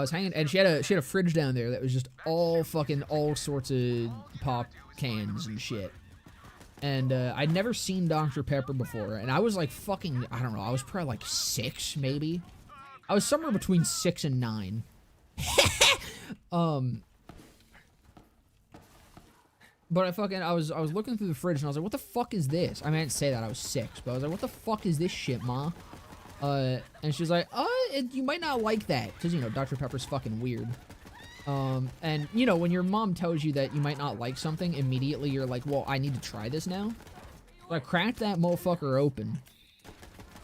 was hanging, and she had a fridge down there that was just all sorts of pop cans and shit. And I'd never seen Dr. Pepper before, and I was like I don't know, I was probably like 6 maybe. I was somewhere between 6 and 9. But I was looking through the fridge and I was like, what the fuck is this? I mean, I didn't say that, I was 6, but I was like, what the fuck is this shit, Ma? And she was like, you might not like that, because, you know, Dr. Pepper's fucking weird. And, you know, when your mom tells you that you might not like something, immediately you're like, well, I need to try this now. So I cracked that motherfucker open.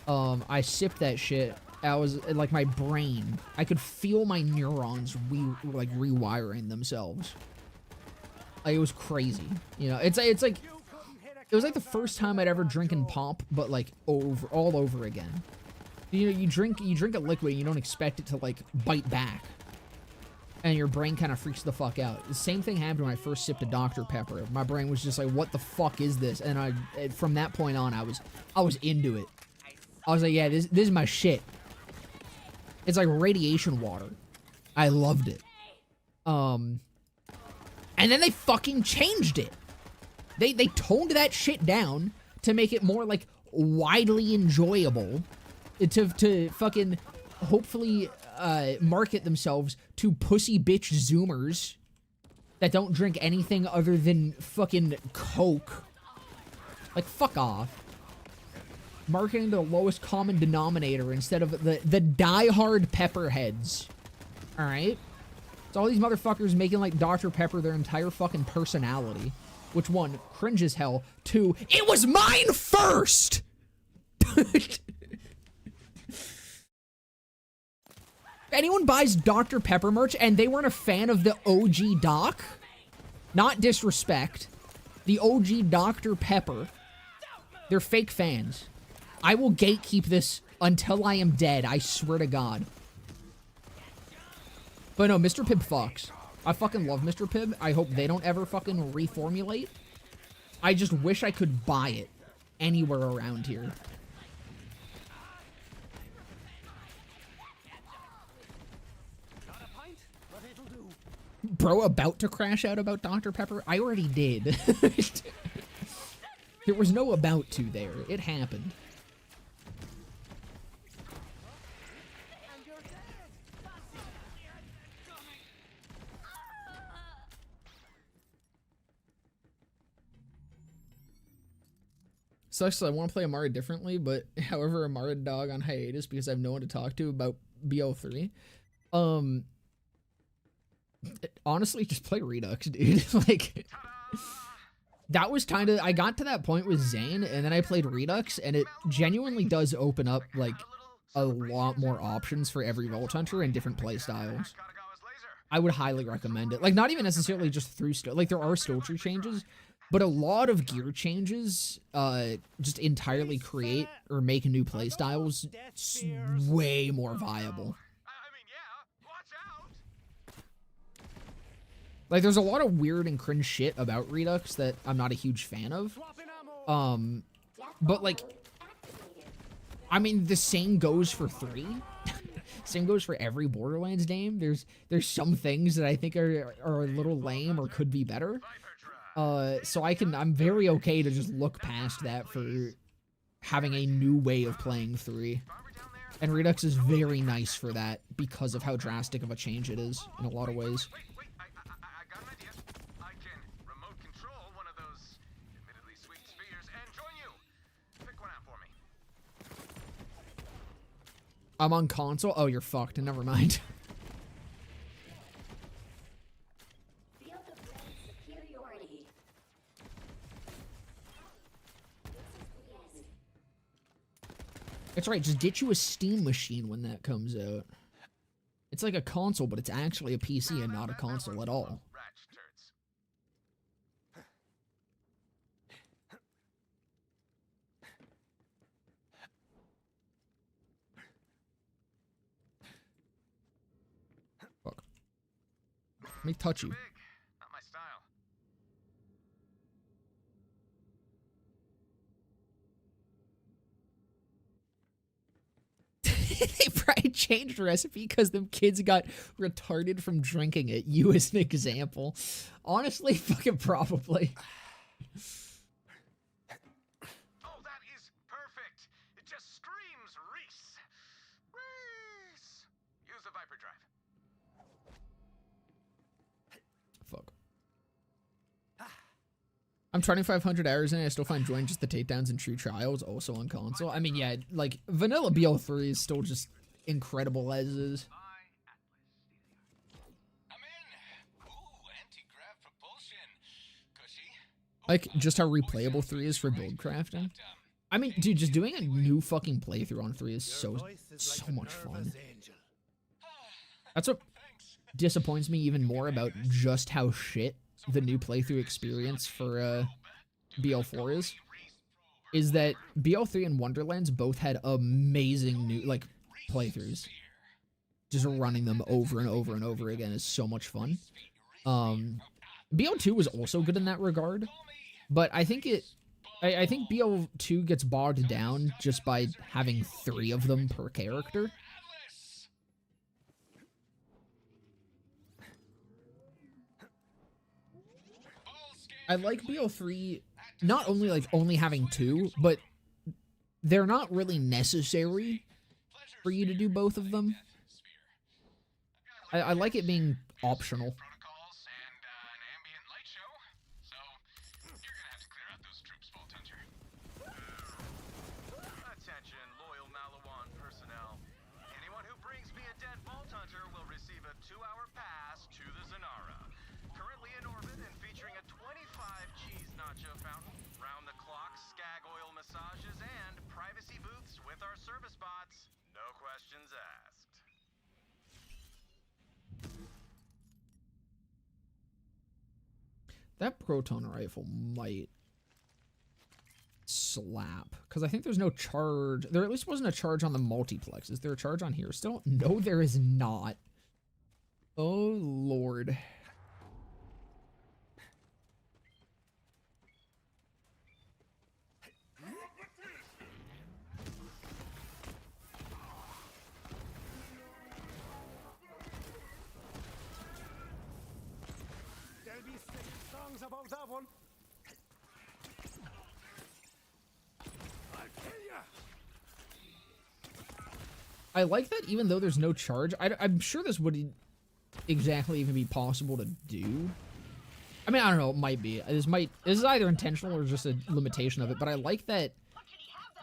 I sipped that shit. I was, like, my brain, I could feel my neurons, rewiring themselves. Like, it was crazy. You know, it's like, it was like the first time I'd ever drinking pop, but, like, all over again. You know, you drink a liquid and you don't expect it to, like, bite back. And your brain kind of freaks the fuck out. The same thing happened when I first sipped a Dr. Pepper. My brain was just like, what the fuck is this? And from that point on, I was into it. I was like, yeah, this is my shit. It's like radiation water. I loved it. And then they fucking changed it. They toned that shit down to make it more like widely enjoyable, to fucking hopefully market themselves to pussy bitch Zoomers that don't drink anything other than fucking Coke. Like, fuck off. Marketing the lowest common denominator instead of the die-hard pepperheads. Alright? It's all these motherfuckers making, like, Dr. Pepper their entire fucking personality. Which, one, cringe as hell. Two, it was mine first! If anyone buys Dr. Pepper merch and they weren't a fan of the OG Doc, not disrespect, the OG Dr. Pepper, they're fake fans. I will gatekeep this until I am dead, I swear to God. But no, Mr. Pibb fucks. I fucking love Mr. Pibb. I hope they don't ever fucking reformulate. I just wish I could buy it anywhere around here. Bro, about to crash out about Dr. Pepper? I already did. There was no about to there. It happened. Sucks, I want to play Amara differently, but however, Amara dog on hiatus because I have no one to talk to about BO3. Honestly, just play Redux, dude. Like, that was kind of, I got to that point with Zane, and then I played Redux, and it genuinely does open up, like, a lot more options for every Vault Hunter and different playstyles. I would highly recommend it. Like, not even necessarily just through, like, there are skill tree changes, but a lot of gear changes just entirely create or make new playstyles way more viable. Like, there's a lot of weird and cringe shit about Redux that I'm not a huge fan of. But, like, I mean, the same goes for 3. Same goes for every Borderlands game. There's some things that I think are a little lame or could be better. So I'm very okay to just look past that for having a new way of playing 3. And Redux is very nice for that because of how drastic of a change it is in a lot of ways. I'm on console? Oh, you're fucked. Never mind. That's right, just get you a Steam machine when that comes out. It's like a console, but it's actually a PC and not a console at all. Fuck. Let me touch you. Not my style. They probably changed the recipe because them kids got retarded from drinking it. You as an example. Honestly, fucking probably. Oh, that is perfect. It just screams Reese. Reese. Use the Viper drive. Fuck. I'm 2,500 hours in, I still find joy in just the takedowns and true trials, also on console. I mean, yeah, like, vanilla BO3 is still just incredible as is. Like, just how replayable 3 is for build crafting. I mean, dude, just doing a new fucking playthrough on 3 is so much fun. That's what disappoints me even more about just how shit the new playthrough experience for BL4 is that BL3 and Wonderlands both had amazing new, like, playthroughs. Just running them over and over and over again is so much fun. BL2 was also good in that regard, but I think I think BL2 gets bogged down just by having 3 of them per character. I like BO3 not only like only having two, but they're not really necessary for you to do both of them. I like it being optional. Protocols and an ambient light show. So you're gonna have to clear out those troops, Vault Hunter. Attention, loyal Malawan personnel. Anyone who brings me a dead Vault Hunter will receive a 2-hour pass to the Zanara. Currently in orbit and featuring a 25 cheese nacho fountain, round-the-clock skag oil massages, and privacy booths with our service bots. No questions asked. That proton rifle might slap, because I think there's no charge. There at least wasn't a charge on the multiplex. Is there a charge on here still? No, there is not. Oh, Lord. There'll be songs about that one. I'll kill ya. I like that even though there's no charge. I'm sure this wouldn't exactly even be possible to do. I mean, I don't know. It might be. This is either intentional or just a limitation of it. But I like that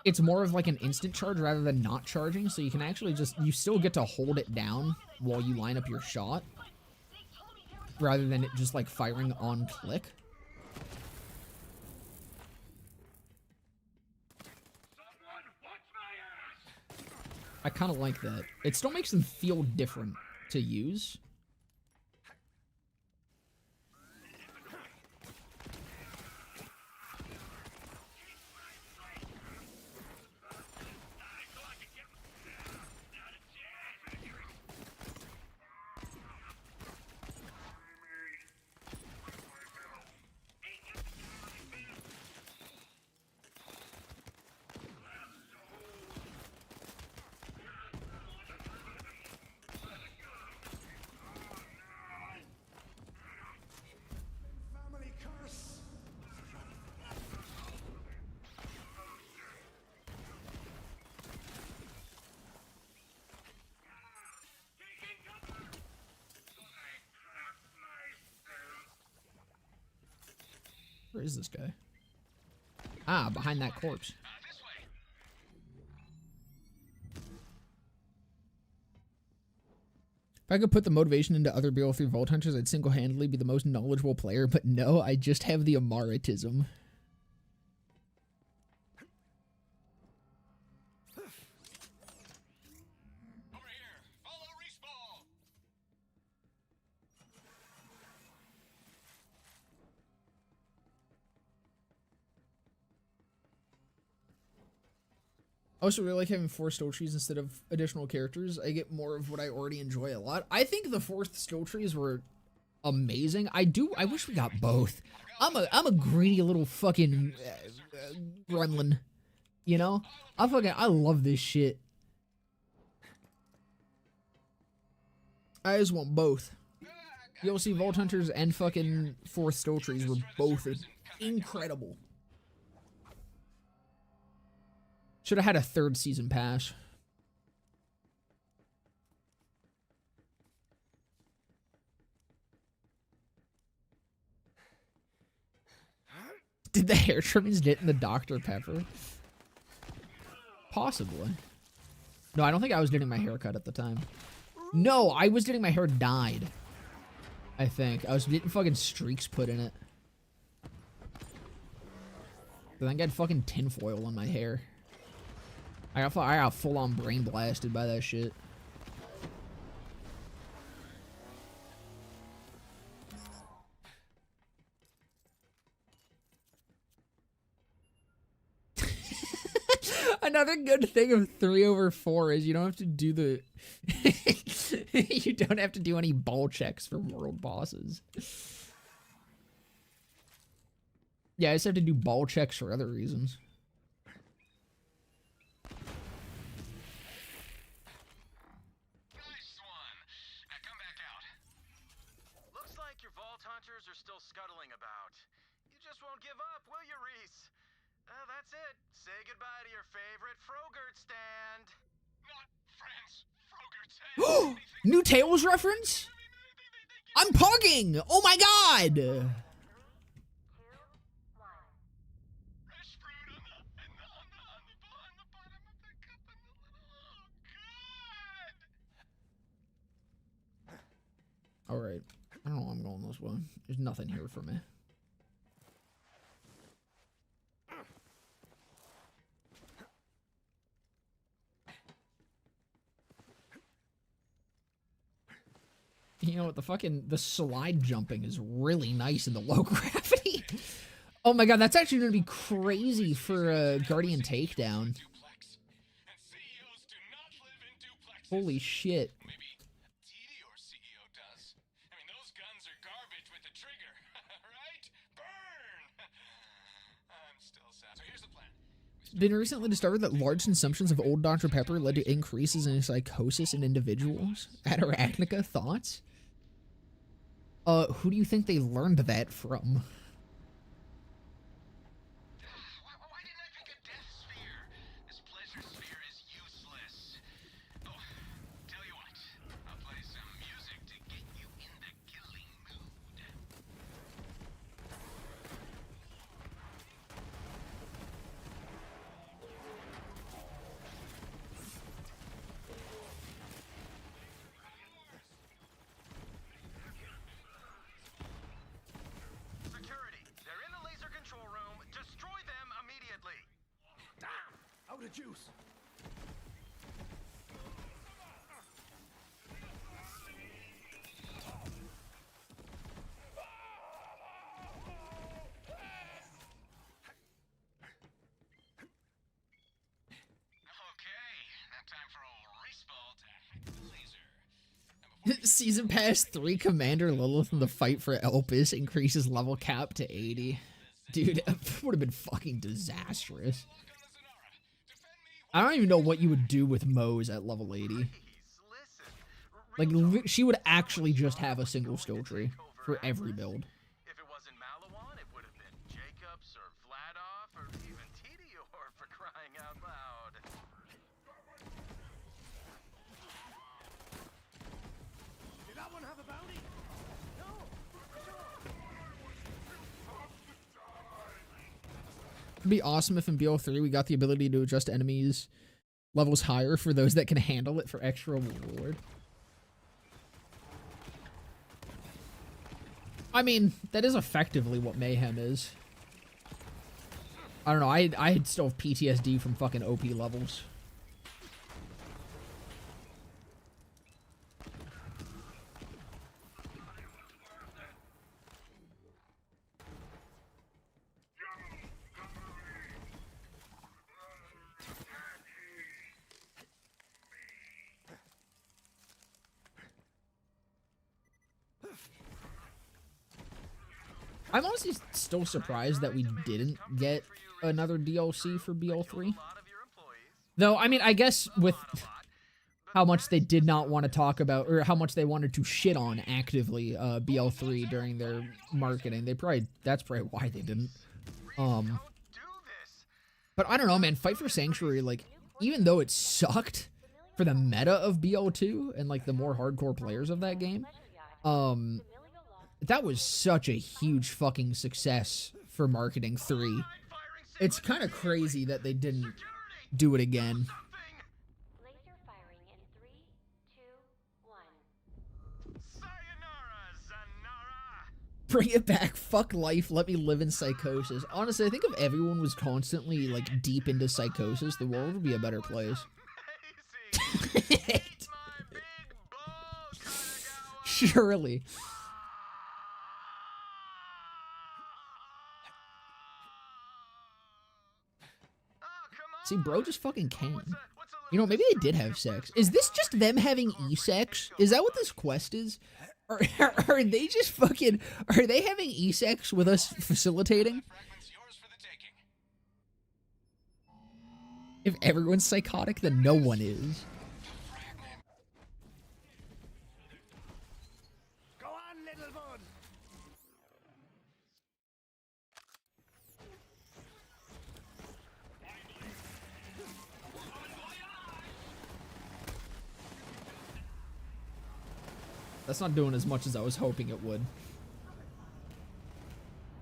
it's more of like an instant charge rather than not charging. So you can actually you still get to hold it down while you line up your shot, rather than it just like firing on click. I kind of like that. It still makes them feel different to use. Family curse. Where is this guy? Ah, behind that corpse. This way. If I could put the motivation into other BO3 Vault Hunters, I'd single-handedly be the most knowledgeable player, but no, I just have the Amaratism. Over here. Follow respawn. I also really like having 4 skill trees instead of additional characters. I get more of what I already enjoy a lot. I think the 4th skill trees were amazing. I wish we got both. I'm a greedy little fucking gremlin, you know? I love this shit. I just want both. You'll see Vault Hunters and fucking 4th skill trees were both incredible. Should have had a 3rd season pass. Did the hair trimmings get in the Dr. Pepper? Possibly. No, I don't think I was getting my hair cut at the time. No, I was getting my hair dyed. I think. I was getting fucking streaks put in it. I think I had fucking tinfoil on my hair. I got full on brain blasted by that shit. Another good thing of 3/4 is you don't have to do the you don't have to do any ball checks for world bosses. Yeah, I just have to do ball checks for other reasons. Nice one. Now come back out. Looks like your Vault Hunters are still scuttling about. New Tails reference? I'm pugging! Oh my god! Fresh fruit on the bottom of the cup and the little. Oh, God! Alright. I don't know, I'm going this way. There's nothing here for me. You know what, the slide jumping is really nice in the low gravity. Oh my god, that's actually gonna be crazy for a Guardian takedown. Holy shit. Maybe TD or CEO does. I mean, those guns are garbage with the trigger, right? Burn! I'm still sad. So here's the plan. Been recently discovered that large consumptions of old Dr. Pepper led to increases in psychosis in individuals. At Arachnica, thoughts? Who do you think they learned that from? Why didn't I pick a death sphere? This pleasure sphere is useless. Oh, tell you what. I'll play some music to get you in the killing mood. Security, they're in the laser control room. Destroy them immediately. Damn! Out of juice. Okay, now time for old Raceball to hack the laser. Season Pass 3 Commander Lilith in the fight for Elpis increases level cap to 80. Dude, that would have been fucking disastrous. I don't even know what you would do with Mose at level 80. Listen, Like, she would actually just have a single skill tree for every build. if it wasn't Malawan, it would have been Jacobs or Vladoff or even Tedior for crying out loud. Did that one have a bounty? No. It'd be awesome if in BO3 we got the ability to adjust enemies levels higher for those that can handle it for extra reward. I mean, that is effectively what Mayhem is. I don't know, I still have PTSD from fucking OP levels. I'm honestly still surprised that we didn't get another DLC for BL3. Though, I mean, I guess with how much they did not want to talk about, or how much they wanted to shit on actively BL3 during their marketing, that's probably why they didn't. But I don't know, man, Fight for Sanctuary, like, even though it sucked for the meta of BL2 and, like, the more hardcore players of that game, that was such a huge fucking success for marketing 3. It's kind of crazy that they didn't do it again. Laser firing in 3, 2, 1. Sayonara, Zanara! Bring it back, fuck life, let me live in psychosis. Honestly, I think if everyone was constantly, like, deep into psychosis, the world would be a better place. Surely. See, bro just fucking came. You know, maybe they did have sex. Is this just them having e-sex? Is that what this quest is? Or are they just fucking... Are they having e-sex with us facilitating? If everyone's psychotic, then no one is. Go on, little bud. That's not doing as much as I was hoping it would.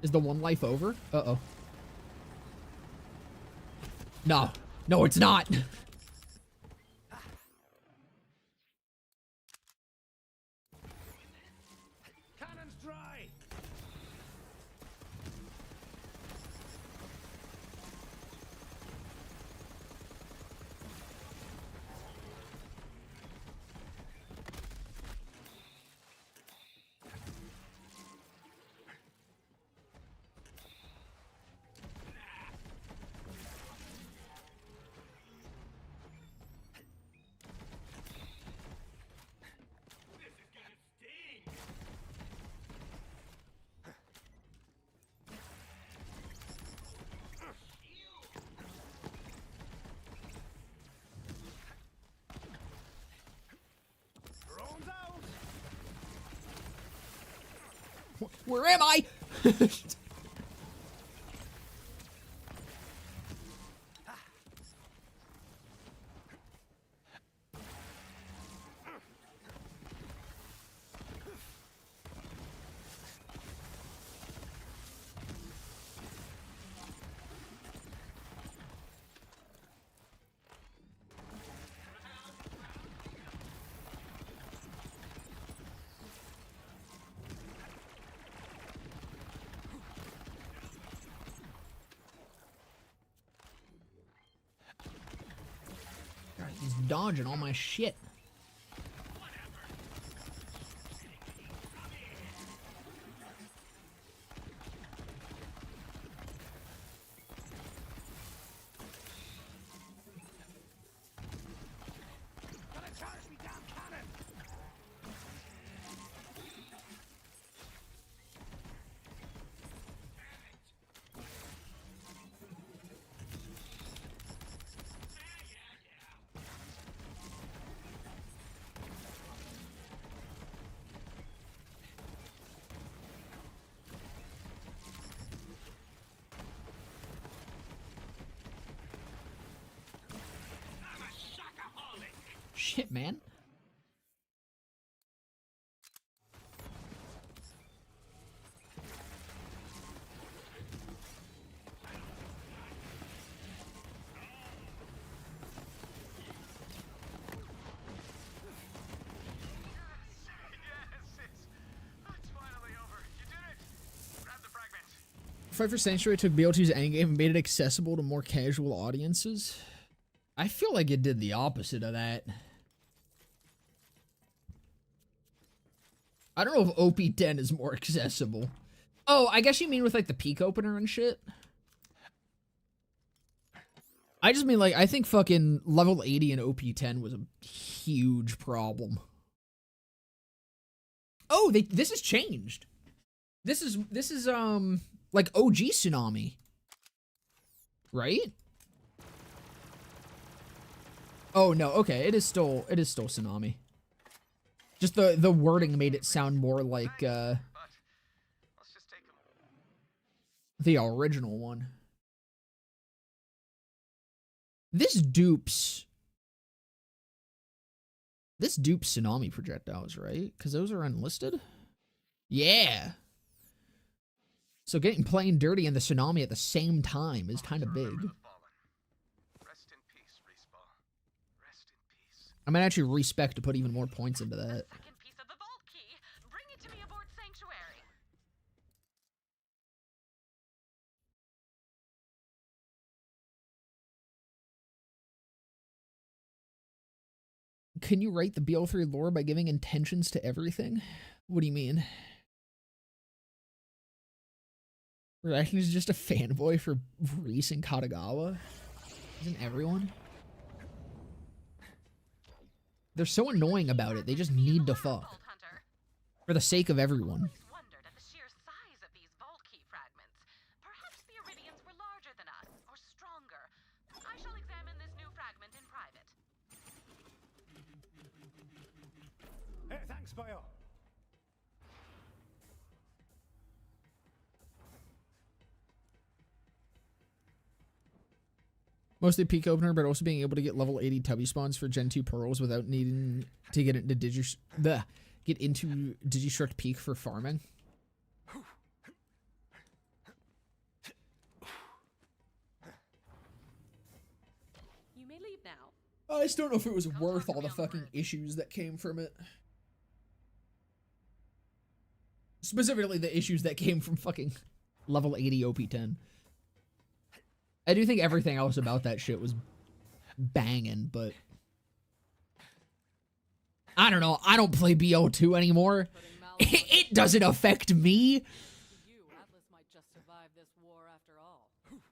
Is the one life over? Uh-oh. No. No, it's not. Cannons dry! Drones out! Where am I? God, he's dodging all my shit. Gotta charge me down cannon! Shit, man. It's finally over. You did it! Grab the fragment. Fight for Sanctuary took BO2's endgame and made it accessible to more casual audiences. I feel like it did the opposite of that. I don't know if OP10 is more accessible. Oh, I guess you mean with like the peak opener and shit? I just mean like, I think fucking level 80 in OP10 was a huge problem. Oh, this has changed. This is like OG Tsunami. Right? Oh no, okay, it is still Tsunami. Just the wording made it sound more like Let's just take him. the original one. This dupes Tsunami projectiles, right? Because those are unlisted? Yeah. So getting plain dirty and the Tsunami at the same time is kind of big. Rest in peace, Respawn. Rest in peace. I might actually respect to put even more points into that. Second piece of the vault key. Bring it to me aboard Sanctuary. Can you write the BL3 lore by giving intentions to everything? What do you mean? Reaction is just a fanboy for Reese and Katagawa? Isn't everyone? They're so annoying about it, they just need to fuck. Vault Hunter. For the sake of everyone. Always wondered at the sheer size of these vault key fragments. Perhaps the Iridians were larger than us, or stronger. I shall examine this new fragment in private. Hey, thanks, Bio. Mostly peak opener, but also being able to get level 80 tubby spawns for Gen 2 pearls without needing to get into get into Digistruct Peak for farming. You may leave now. I just don't know if it was worth all the fucking issues that came from it. Specifically the issues that came from fucking level 80 OP10. I do think everything else about that shit was banging, but I don't know. I don't play BO2 anymore. It doesn't affect me. For you, Atlas might just survive this war after all.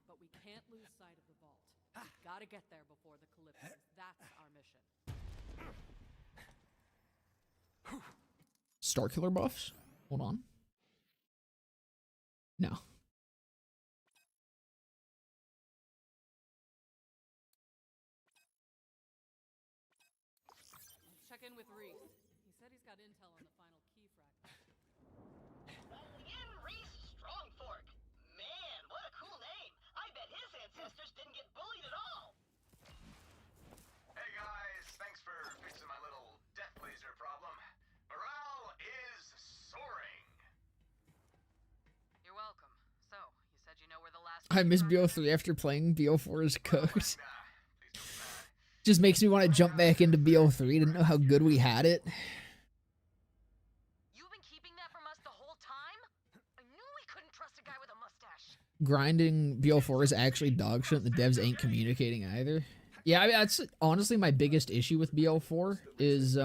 But we can't lose sight of the vault. We've gotta get there before the Calypsos. That's our mission. Starkiller buffs? Hold on. No. Check in with Reese. He said he's got intel on the final key fragment. Ian Reese Strongfork. Man, what a cool name. I bet his ancestors didn't get bullied at all. Hey guys, thanks for fixing my little death laser problem. Morale is soaring. You're welcome. So, you said you know where the last... I miss BO3 after playing BO4 is cooked. Just makes me want to jump back into BO3 to know how good we had it. You've been keeping that from us the whole time? I knew we couldn't trust a guy with a mustache. Grinding BO4 is actually dog shit and the devs ain't communicating either. Yeah, I mean, that's honestly my biggest issue with BO4 is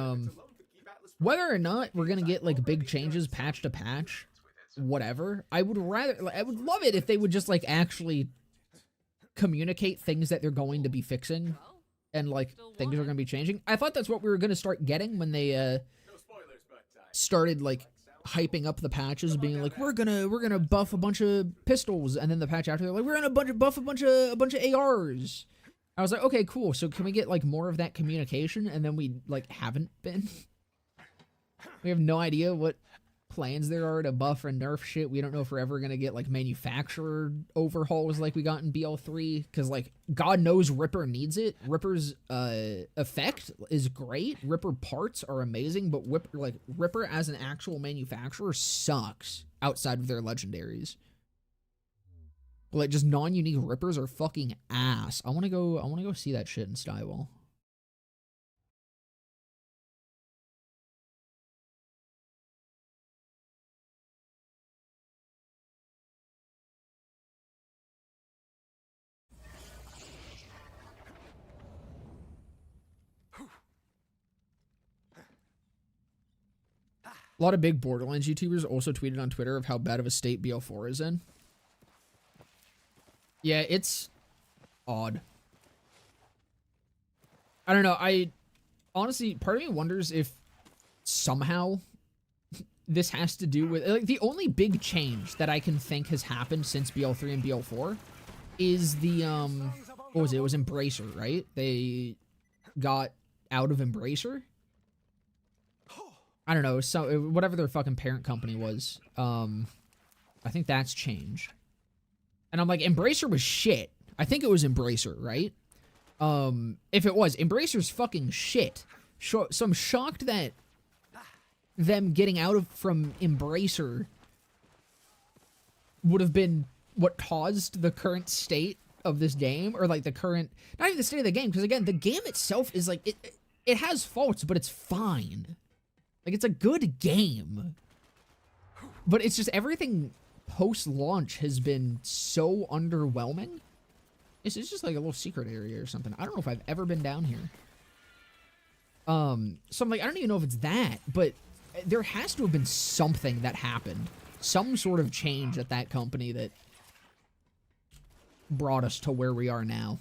whether or not we're gonna get like big changes patch to patch, whatever. I would love it if they would just like actually communicate things that they're going to be fixing and like things are going to be changing. I thought that's what we were going to start getting when they started like hyping up the patches, being like we're gonna buff a bunch of pistols, and then the patch after they're like we're gonna buff a bunch of ARs. I was like, okay, cool. So can we get like more of that communication? And then we like haven't been. We have no idea what plans there are to buff or nerf shit. We don't know if we're ever gonna get like manufacturer overhauls like we got in BL3, because like God knows Ripper needs it. Ripper's effect is great. Ripper parts are amazing, but Ripper as an actual manufacturer sucks outside of their legendaries. Like just non-unique Rippers are fucking ass. I wanna go see that shit in Stywall. A lot of big Borderlands YouTubers also tweeted on Twitter of how bad of a state BL4 is in. Yeah, it's odd. I don't know. I honestly, part of me wonders if somehow this has to do with like the only big change that I can think has happened since BL3 and BL4 is the what was it? It was Embracer, right? They got out of Embracer. I don't know, so whatever their fucking parent company was. I think that's changed. And I'm like, Embracer was shit. I think it was Embracer, right? If it was, Embracer's fucking shit. So I'm shocked that them getting out from Embracer would have been what caused the current state of this game, or like the current, not even the state of the game, because again, the game itself is like, it has faults, but it's fine. Like, it's a good game. But it's just everything post-launch has been so underwhelming. It's just like a little secret area or something. I don't know if I've ever been down here. So I'm like, I don't even know if it's that, but there has to have been something that happened. Some sort of change at that company that brought us to where we are now.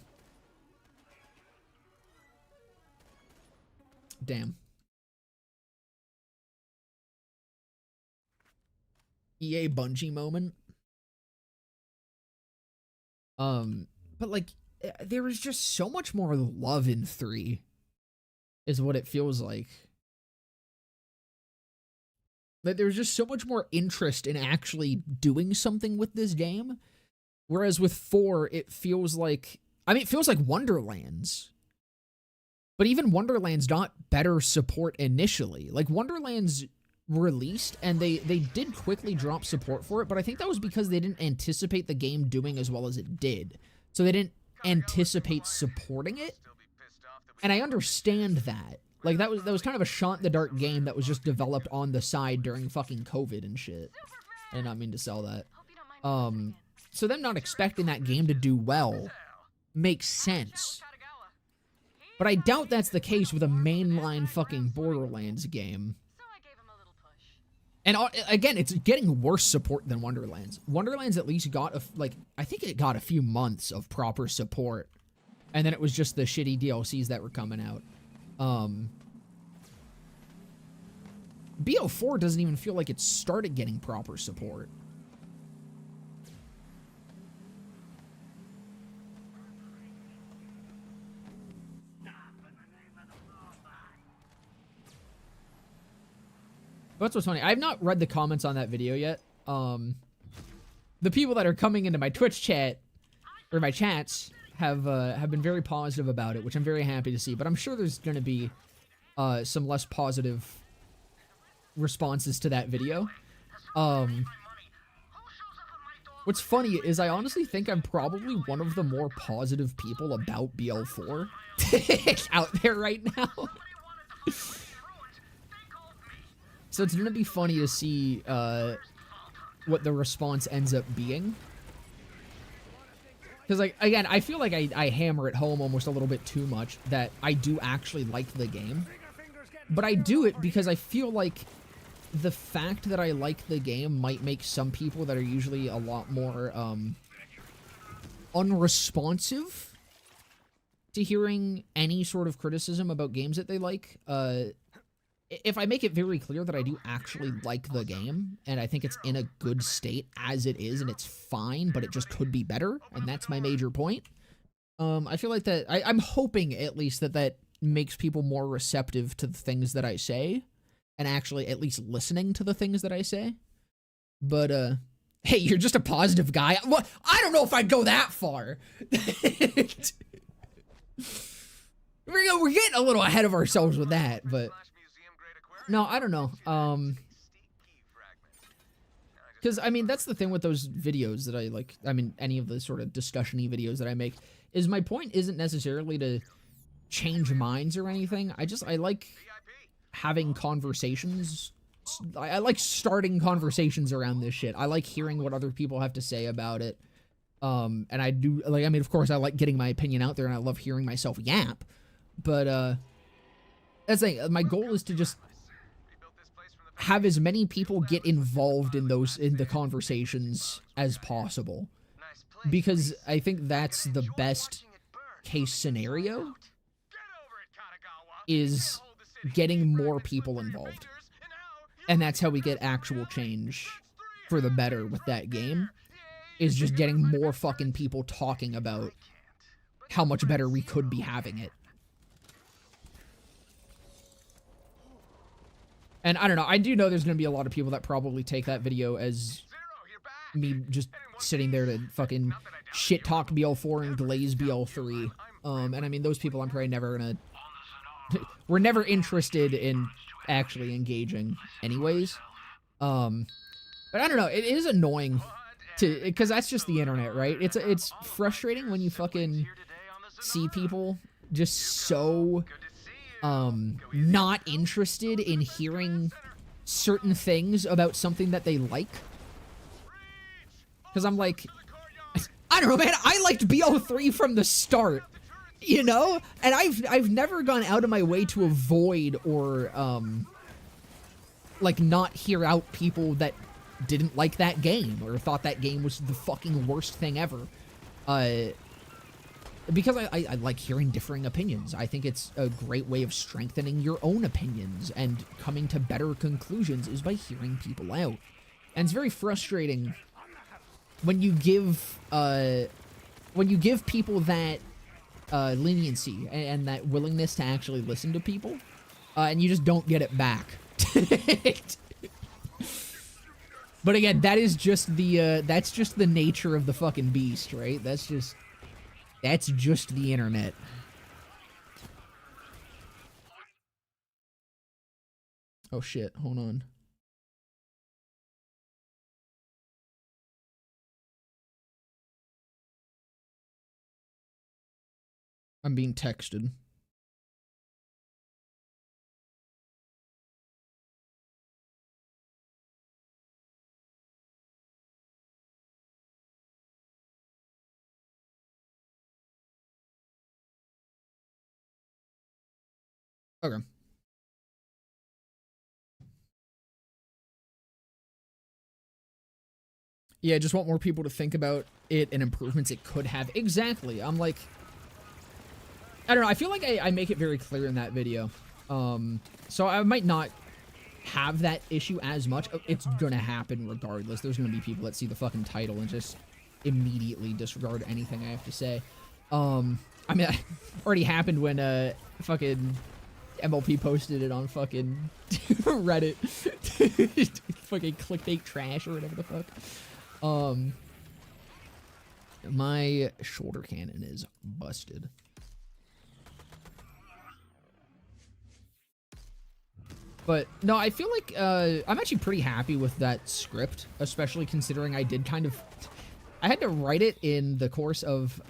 Damn. EA Bungie moment. But like, there was just so much more love in 3, is what it feels like. That there's just so much more interest in actually doing something with this game. Whereas with 4, it feels like, I mean, it feels like Wonderlands. But even Wonderlands got better support initially. Like, Wonderlands released, and they did quickly drop support for it, but I think that was because they didn't anticipate the game doing as well as it did. So they didn't anticipate supporting it. And I understand that. Like, that was kind of a shot in the dark game that was just developed on the side during fucking COVID and shit. I did not mean to sell that. So them not expecting that game to do well makes sense. But I doubt that's the case with a mainline fucking Borderlands game. And again, it's getting worse support than Wonderlands. Wonderlands at least got, I think it got a few months of proper support. And then it was just the shitty DLCs that were coming out. BO4 doesn't even feel like it started getting proper support. That's what's funny. I've not read the comments on that video yet. The people that are coming into my Twitch chat, or my chats, have been very positive about it, which I'm very happy to see. But I'm sure there's going to be some less positive responses to that video. What's funny is I honestly think I'm probably one of the more positive people about BL4 out there right now. So it's gonna be funny to see what the response ends up being. Because, like, again, I feel like I hammer it home almost a little bit too much that I do actually like the game. But I do it because I feel like the fact that I like the game might make some people that are usually a lot more unresponsive to hearing any sort of criticism about games that they like. If I make it very clear that I do actually like the game, and I think it's in a good state as it is, and it's fine, but it just could be better, and that's my major point, I feel like that, I'm hoping at least that makes people more receptive to the things that I say, and actually at least listening to the things that I say. But, hey, you're just a positive guy. Well, I don't know if I'd go that far. We're getting a little ahead of ourselves with that, but... No, I don't know. Because, I mean, that's the thing with those videos that I like. I mean, any of the sort of discussion-y videos that I make, is my point isn't necessarily to change minds or anything. I like having conversations. I like starting conversations around this shit. I like hearing what other people have to say about it. And I do, like, I mean, of course, I like getting my opinion out there, and I love hearing myself yap. But, that's the thing. My goal is to just have as many people get involved in the conversations as possible, because I think that's the best case scenario, is getting more people involved, and that's how we get actual change for the better with that game, is just getting more fucking people talking about how much better we could be having it. And I don't know, I do know there's going to be a lot of people that probably take that video as me just sitting there to fucking shit talk BL4 and glaze BL3. And I mean, those people I'm probably never going to... We're never interested in actually engaging anyways. But I don't know, it is annoying to... Because that's just the internet, right? It's frustrating when you fucking see people just so... not interested in hearing certain things about something that they like. Because I'm like, I don't know, man, I liked BO3 from the start, you know? And I've never gone out of my way to avoid or, like, not hear out people that didn't like that game or thought that game was the fucking worst thing ever. Because I like hearing differing opinions. I think it's a great way of strengthening your own opinions, and coming to better conclusions is by hearing people out. And it's very frustrating when you give people that leniency and that willingness to actually listen to people, and you just don't get it back. But again, that is just that's just the nature of the fucking beast, right? That's just the internet. Oh shit, hold on. I'm being texted. Okay. Yeah, just want more people to think about it and improvements it could have. Exactly. I'm like, I don't know. I feel like I make it very clear in that video. So I might not have that issue as much. It's gonna happen regardless. There's gonna be people that see the fucking title and just immediately disregard anything I have to say. I mean, that already happened when fucking MLP posted it on fucking Reddit. Fucking clickbait trash or whatever the fuck. My shoulder cannon is busted. But no, I feel like I'm actually pretty happy with that script, especially considering I did kind of... I had to write it in the course of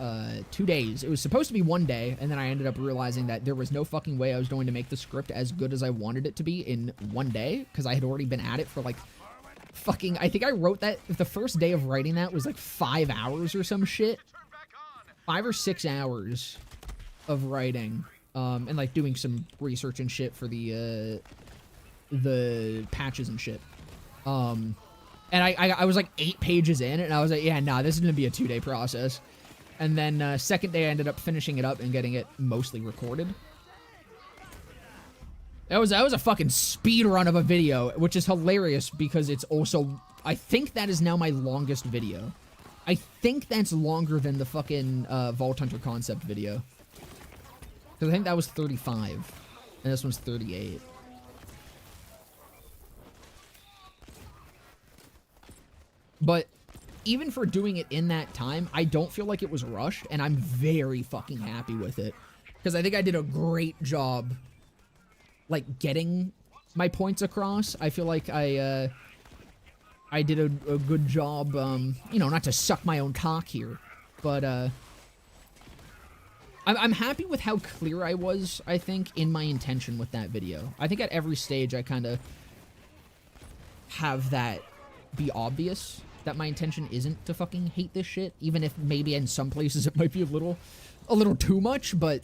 2 days. It was supposed to be 1 day, and then I ended up realizing that there was no fucking way I was going to make the script as good as I wanted it to be in 1 day, because I had already been at it for like fucking... I think I wrote that... The first day of writing that was like 5 hours or some shit. 5 or 6 hours of writing, and like doing some research and shit for the patches and shit. And I was like 8 pages in, and I was like, yeah, nah, this is gonna be a 2-day process. And then second day I ended up finishing it up and getting it mostly recorded. That was a fucking speed run of a video, which is hilarious because it's also, I think that is now my longest video. I think that's longer than the fucking Vault Hunter concept video. Because I think that was 35, and this one's 38. But even for doing it in that time, I don't feel like it was rushed, and I'm very fucking happy with it. Because I think I did a great job, like, getting my points across. I feel like I did a good job, you know, not to suck my own cock here, but, I'm happy with how clear I was, I think, in my intention with that video. I think at every stage I kind of have that be obvious, that my intention isn't to fucking hate this shit, even if maybe in some places it might be a little too much, but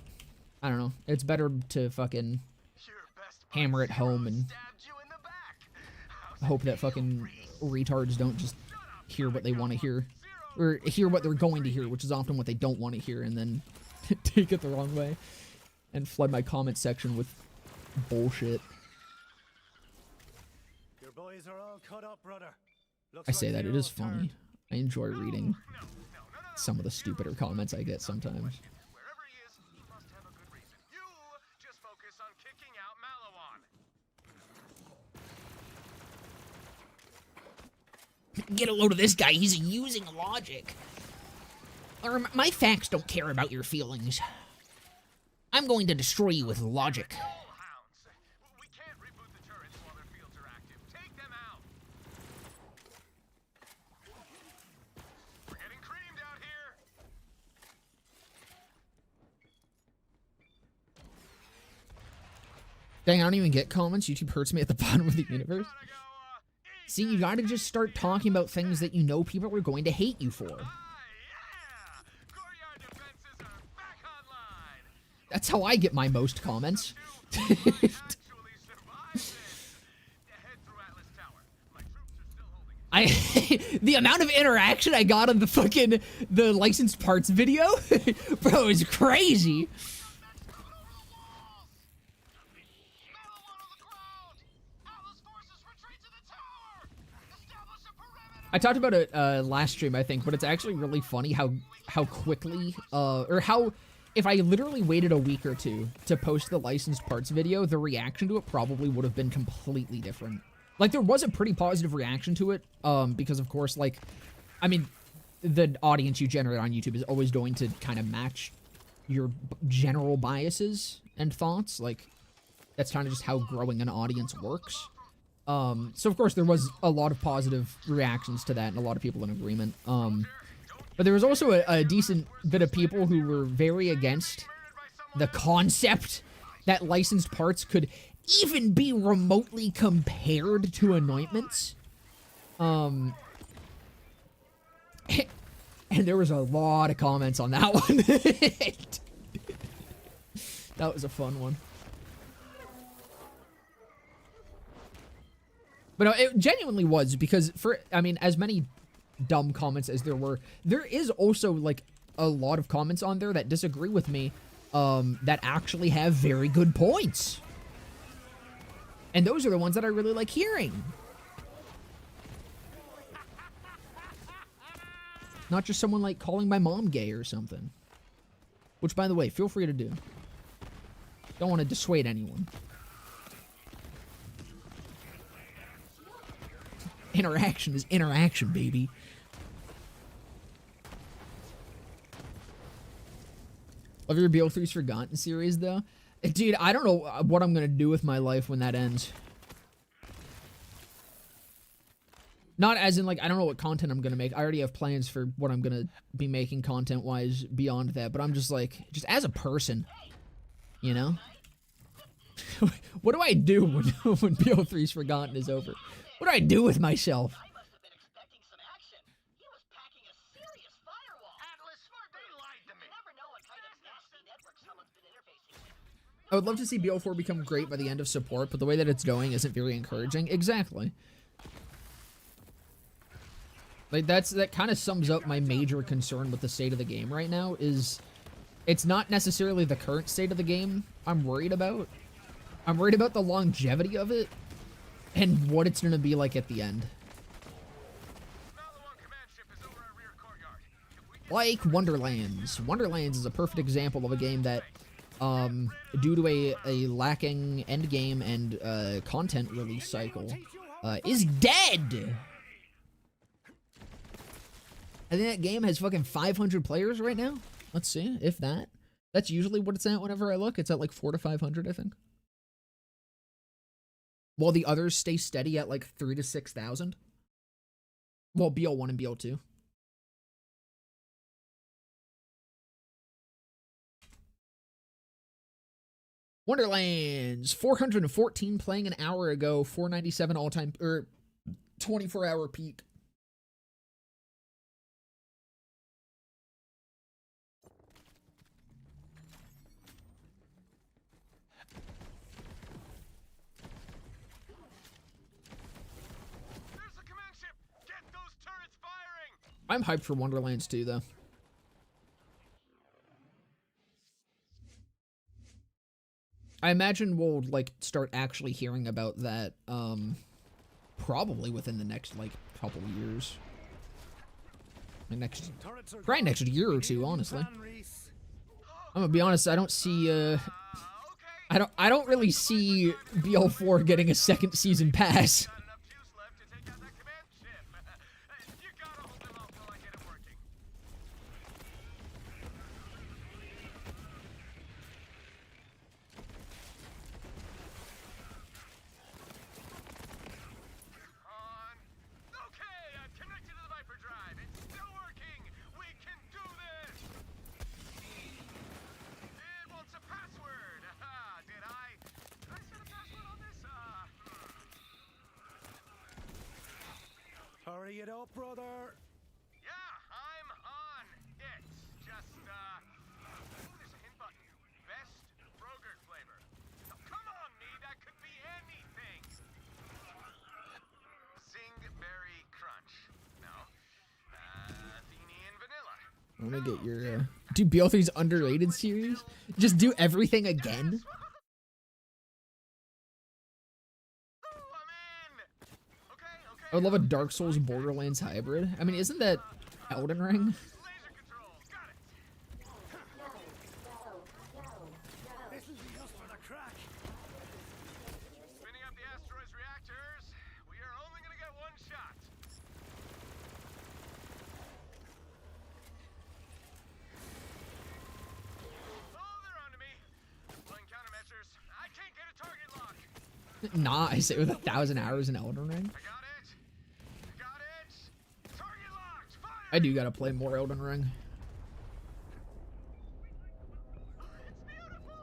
I don't know. It's better to fucking hammer it home and hope that fucking retards don't just hear what they want to hear, or hear what they're going to hear, which is often what they don't want to hear, and then take it the wrong way and flood my comment section with bullshit. Your boys are all cut up, brother. I say that, it is funny. I enjoy reading some of the stupider comments I get sometimes. Wherever he is, he must have a good reason. You just focus on kicking out Malawan. Get a load of this guy, he's using logic. Or my facts don't care about your feelings. I'm going to destroy you with logic. All hounds. We can't reboot the turrets while their fields are active. Take them out. We're getting creamed out here. Dang, I don't even get comments. YouTube hurts me at the bottom of the universe. See, you gotta just start talking about things that you know people are going to hate you for. That's how I get my most comments. The amount of interaction I got on the licensed parts video, bro, is crazy. I talked about it last stream, I think, but it's actually really funny how quickly, or how, if I literally waited a week or two to post the licensed parts video, the reaction to it probably would have been completely different. Like, there was a pretty positive reaction to it, because, of course, like, I mean, the audience you generate on YouTube is always going to kind of match your general biases and thoughts. Like, that's kind of just how growing an audience works. So, of course, there was a lot of positive reactions to that and a lot of people in agreement. But there was also a decent bit of people who were very against the concept that licensed parts could even be remotely compared to anointments. And there was a lot of comments on that one. That was a fun one. But no, it genuinely was, because I mean, as many dumb comments as there were, there is also like a lot of comments on there that disagree with me, that actually have very good points. And those are the ones that I really like hearing. Not just someone like calling my mom gay or something. Which, by the way, feel free to do. Don't want to dissuade anyone. Interaction is interaction, baby. Love your BO3's Forgotten series, though. Dude, I don't know what I'm going to do with my life when that ends. Not as in, like, I don't know what content I'm going to make. I already have plans for what I'm going to be making content-wise beyond that. But I'm just, like, just as a person, you know? What do I do when BO3's Forgotten is over? What do I do with myself? I must have been expecting some action. He was packing a serious firewall. Atlas, they lied to me. You never know what kind of nasty network someone's been interfacing with. I would love to see BO4 become great by the end of support, but the way that it's going isn't very encouraging. Exactly. Like, that kind of sums up my major concern with the state of the game right now, is it's not necessarily the current state of the game I'm worried about. I'm worried about the longevity of it and what it's going to be like at the end. Like Wonderlands. Wonderlands is a perfect example of a game that, due to a lacking end game and content release cycle, is dead. I think that game has fucking 500 players right now. Let's see, if that. That's usually what it's at whenever I look. It's at like 400 to 500, I think. While the others stay steady at like 3,000 to 6,000. Well, BO1 and BO2. Wonderlands, 414 playing an hour ago, 497 all-time, 24-hour peak. I'm hyped for Wonderlands too, though. I imagine we'll, like, start actually hearing about that, probably within the next, like, couple years. Probably next year or two, honestly. I'm gonna be honest, I don't see, I don't really see BL4 getting a second season pass. Hurry it up, brother. Yeah, I'm on it. Just, there's a hint button. Best Brogurt flavor. Oh, come on, me, that could be anything. Zingberry Crunch. No. Athenian Vanilla. I wanna get your, do BL3's underrated series? Just do everything again? I would love a Dark Souls Borderlands hybrid. I mean, isn't that Elden Ring? This'll be just for the crack. Spinning up the asteroid's reactors. We are only gonna get one shot. Oh, they're onto me. Deploying countermeasures. I can't get a target lock. Nah, I say with 1,000 hours in Elden Ring. I do gotta play more Elden Ring. It's beautiful.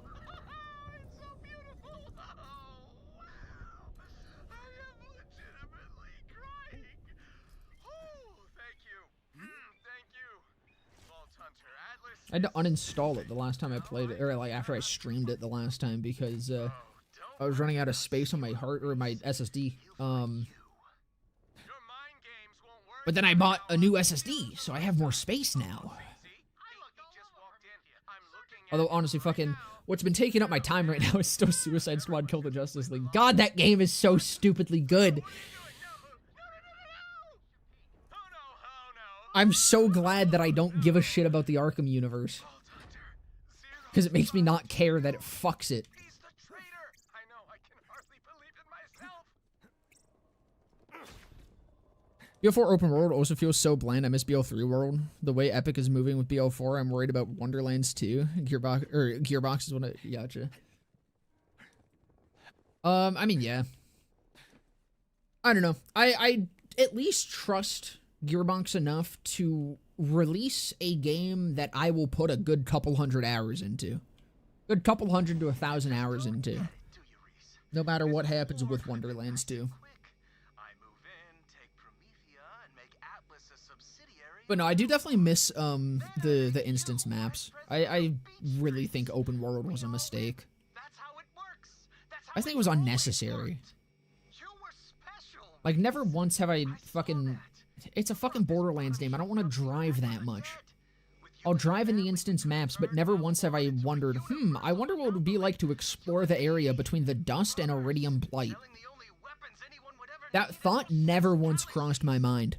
I had to uninstall it the last time I played it, or like after I streamed it the last time because I was running out of space on my my SSD. But then I bought a new SSD, so I have more space now. Although honestly, fucking what's been taking up my time right now is still Suicide Squad: Kill the Justice League. God, that game is so stupidly good. I'm so glad that I don't give a shit about the Arkham universe. Because it makes me not care that it fucks it. BO4 open world also feels so bland. I miss BO3 world. The way Epic is moving with BO4, I'm worried about Wonderlands 2. Gearbox is what I gotcha. I mean, yeah. I don't know. I at least trust Gearbox enough to release a game that I will put a good couple hundred hours into. Good couple hundred to 1,000 hours into. No matter what happens with Wonderlands 2. But no, I do definitely miss the instance maps. I really think open world was a mistake. I think it was unnecessary. Like, never once have I fucking... It's a fucking Borderlands game. I don't want to drive that much. I'll drive in the instance maps, but never once have I wondered, I wonder what it would be like to explore the area between the Dust and Iridium Blight. That thought never once crossed my mind.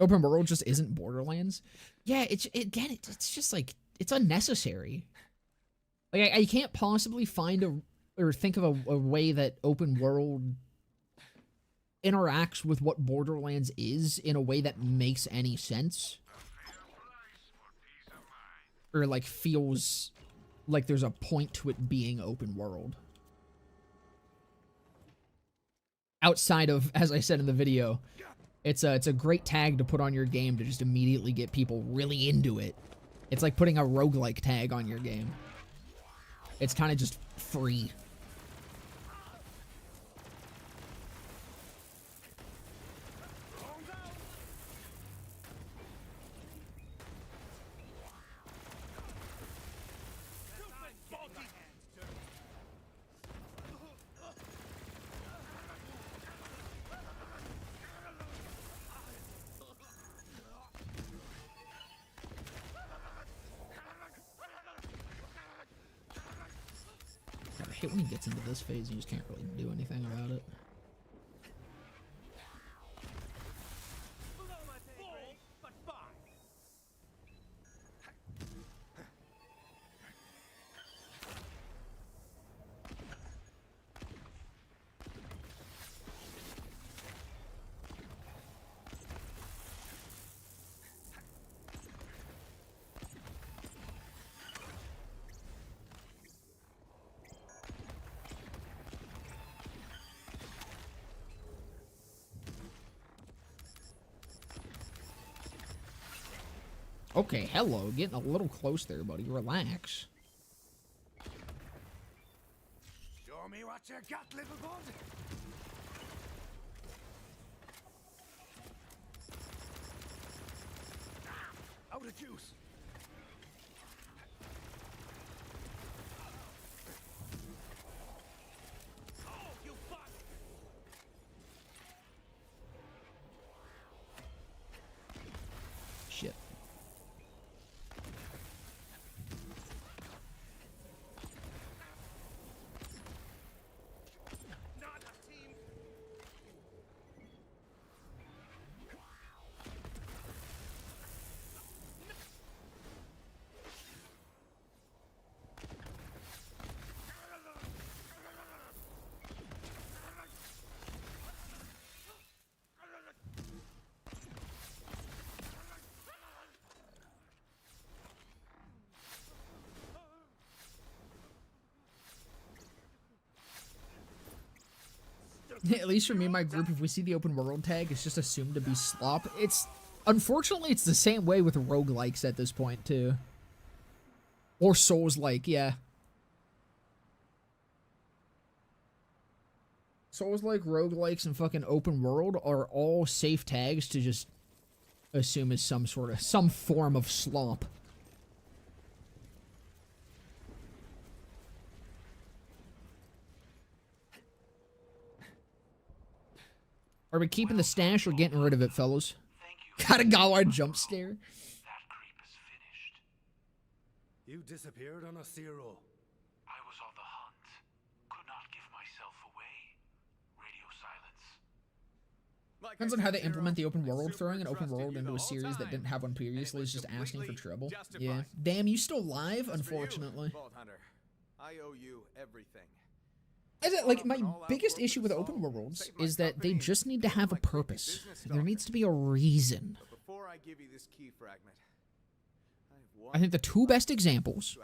Open world just isn't Borderlands. Yeah, it's just like, it's unnecessary. Like, I can't possibly find or think of a way that open world interacts with what Borderlands is in a way that makes any sense. Or, like, feels like there's a point to it being open world. Outside of, as I said in the video, it's a great tag to put on your game to just immediately get people really into it. It's like putting a roguelike tag on your game. It's kind of just free. I hate when he gets into this phase, you just can't really do anything about it. Okay, hello. Getting a little close there, buddy. Relax. Show me what you got, little bud. Out of juice. Oh, you fuck! Shit. At least for me and my group, if we see the open world tag, it's just assumed to be slop. Unfortunately, it's the same way with roguelikes at this point, too. Or Souls-like, yeah. Souls-like, roguelikes, and fucking open world are all safe tags to just assume is some form of slop. Are we keeping the stash or getting rid of it, fellas? Got a Galward jump scare. That creep is finished. You disappeared on a zero. I was on the hunt. Could not give myself away. Radio silence. Depends on how they implement the open world. Throwing an open world into a series that didn't have one previously is just asking for trouble. Yeah. Damn, you still live, unfortunately. Vault Hunter, I owe you everything. Like, my biggest issue with open worlds is that they just need to have a purpose. There needs to be a reason. But before I give you this key fragment, I think the two best examples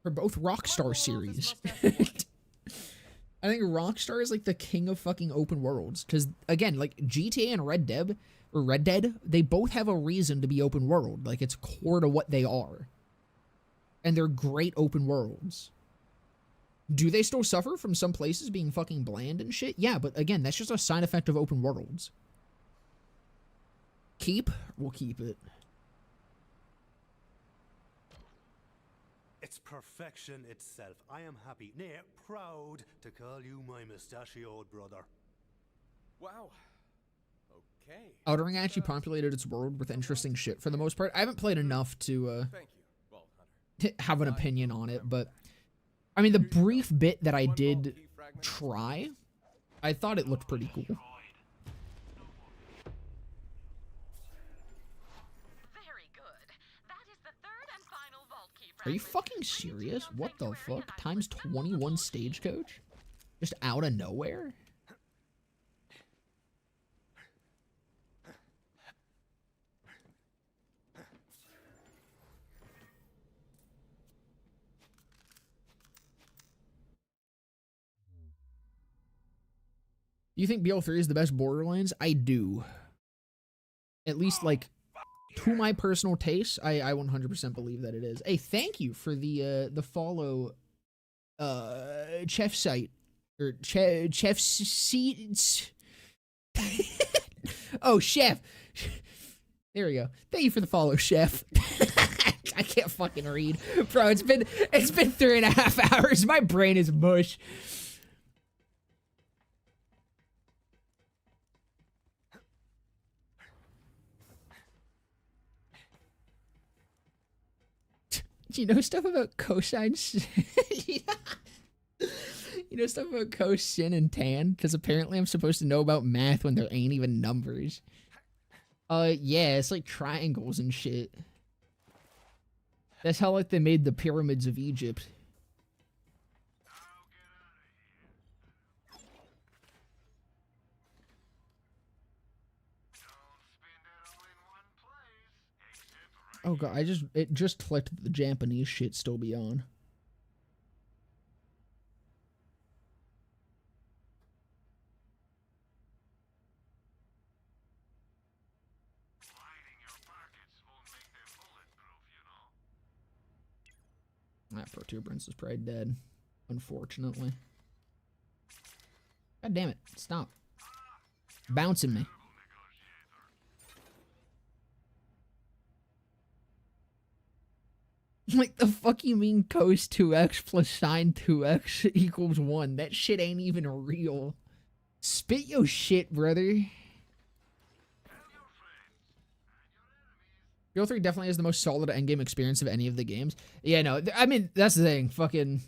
are both Rockstar series. I think Rockstar is like the king of fucking open worlds. Because, again, like GTA and Red Dead, they both have a reason to be open world. Like, it's core to what they are. And they're great open worlds. Do they still suffer from some places being fucking bland and shit? Yeah, but again, that's just a side effect of open worlds. Keep? We'll keep it. It's perfection itself. I am happy, nay, proud to call you my mustachioed brother. Wow. Okay. Outer Ring actually populated its world with interesting shit for the most part. I haven't played enough to Thank you, Vault Hunter. have an opinion on it, but I mean, the brief bit that I did try, I thought it looked pretty cool. Very good. That is the third and final vault key Are you fragment. fucking serious? What the fuck? Times 21 stagecoach? Just out of nowhere? You think BL3 is the best Borderlands? I do. At least, like, to my personal taste, I 100% believe that it is. Hey, thank you for the follow, Chef site. Or Chef Seats. Oh, Chef. There we go. Thank you for the follow, Chef. I can't fucking read. Bro, it's been 3.5 hours. My brain is mush. Do you know stuff about cosine? You know stuff about cosine and tan? Because apparently I'm supposed to know about math when there ain't even numbers. Yeah, it's like triangles and shit. That's how, like, they made the pyramids of Egypt. Oh god, it just clicked that the Japanese shit still be on. That protuberance is probably dead, unfortunately. God damn it, stop. Bouncing me. Like, the fuck you mean cos 2x plus sine 2x equals 1? That shit ain't even real. Spit your shit, brother. BO3 definitely has the most solid endgame experience of any of the games. Yeah, no, I mean, that's the thing. Fucking,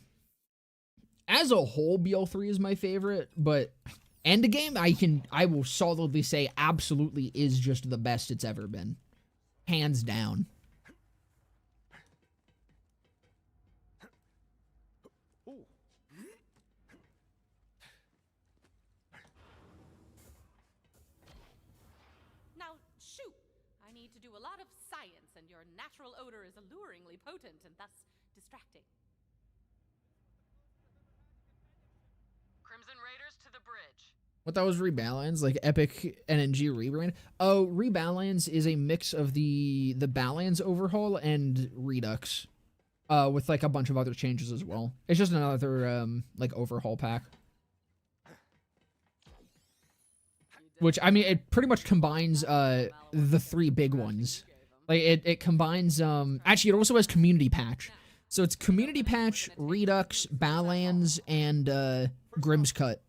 as a whole, BO3 is my favorite, but endgame, I will solidly say absolutely is just the best it's ever been. Hands down. Now, shoot! I need to do a lot of science, and your natural odor is alluringly potent and thus distracting. Crimson Raiders to the bridge. What, that was Rebalands, like Epic NNG rebrand? Oh, Rebalands is a mix of the Balance overhaul and Redux, with like a bunch of other changes as well. It's just another like overhaul pack. which I mean, it pretty much combines the 3 big ones. Like it combines actually it also has community patch. So it's community patch, Redux, Rebalands, and Grimm's Cut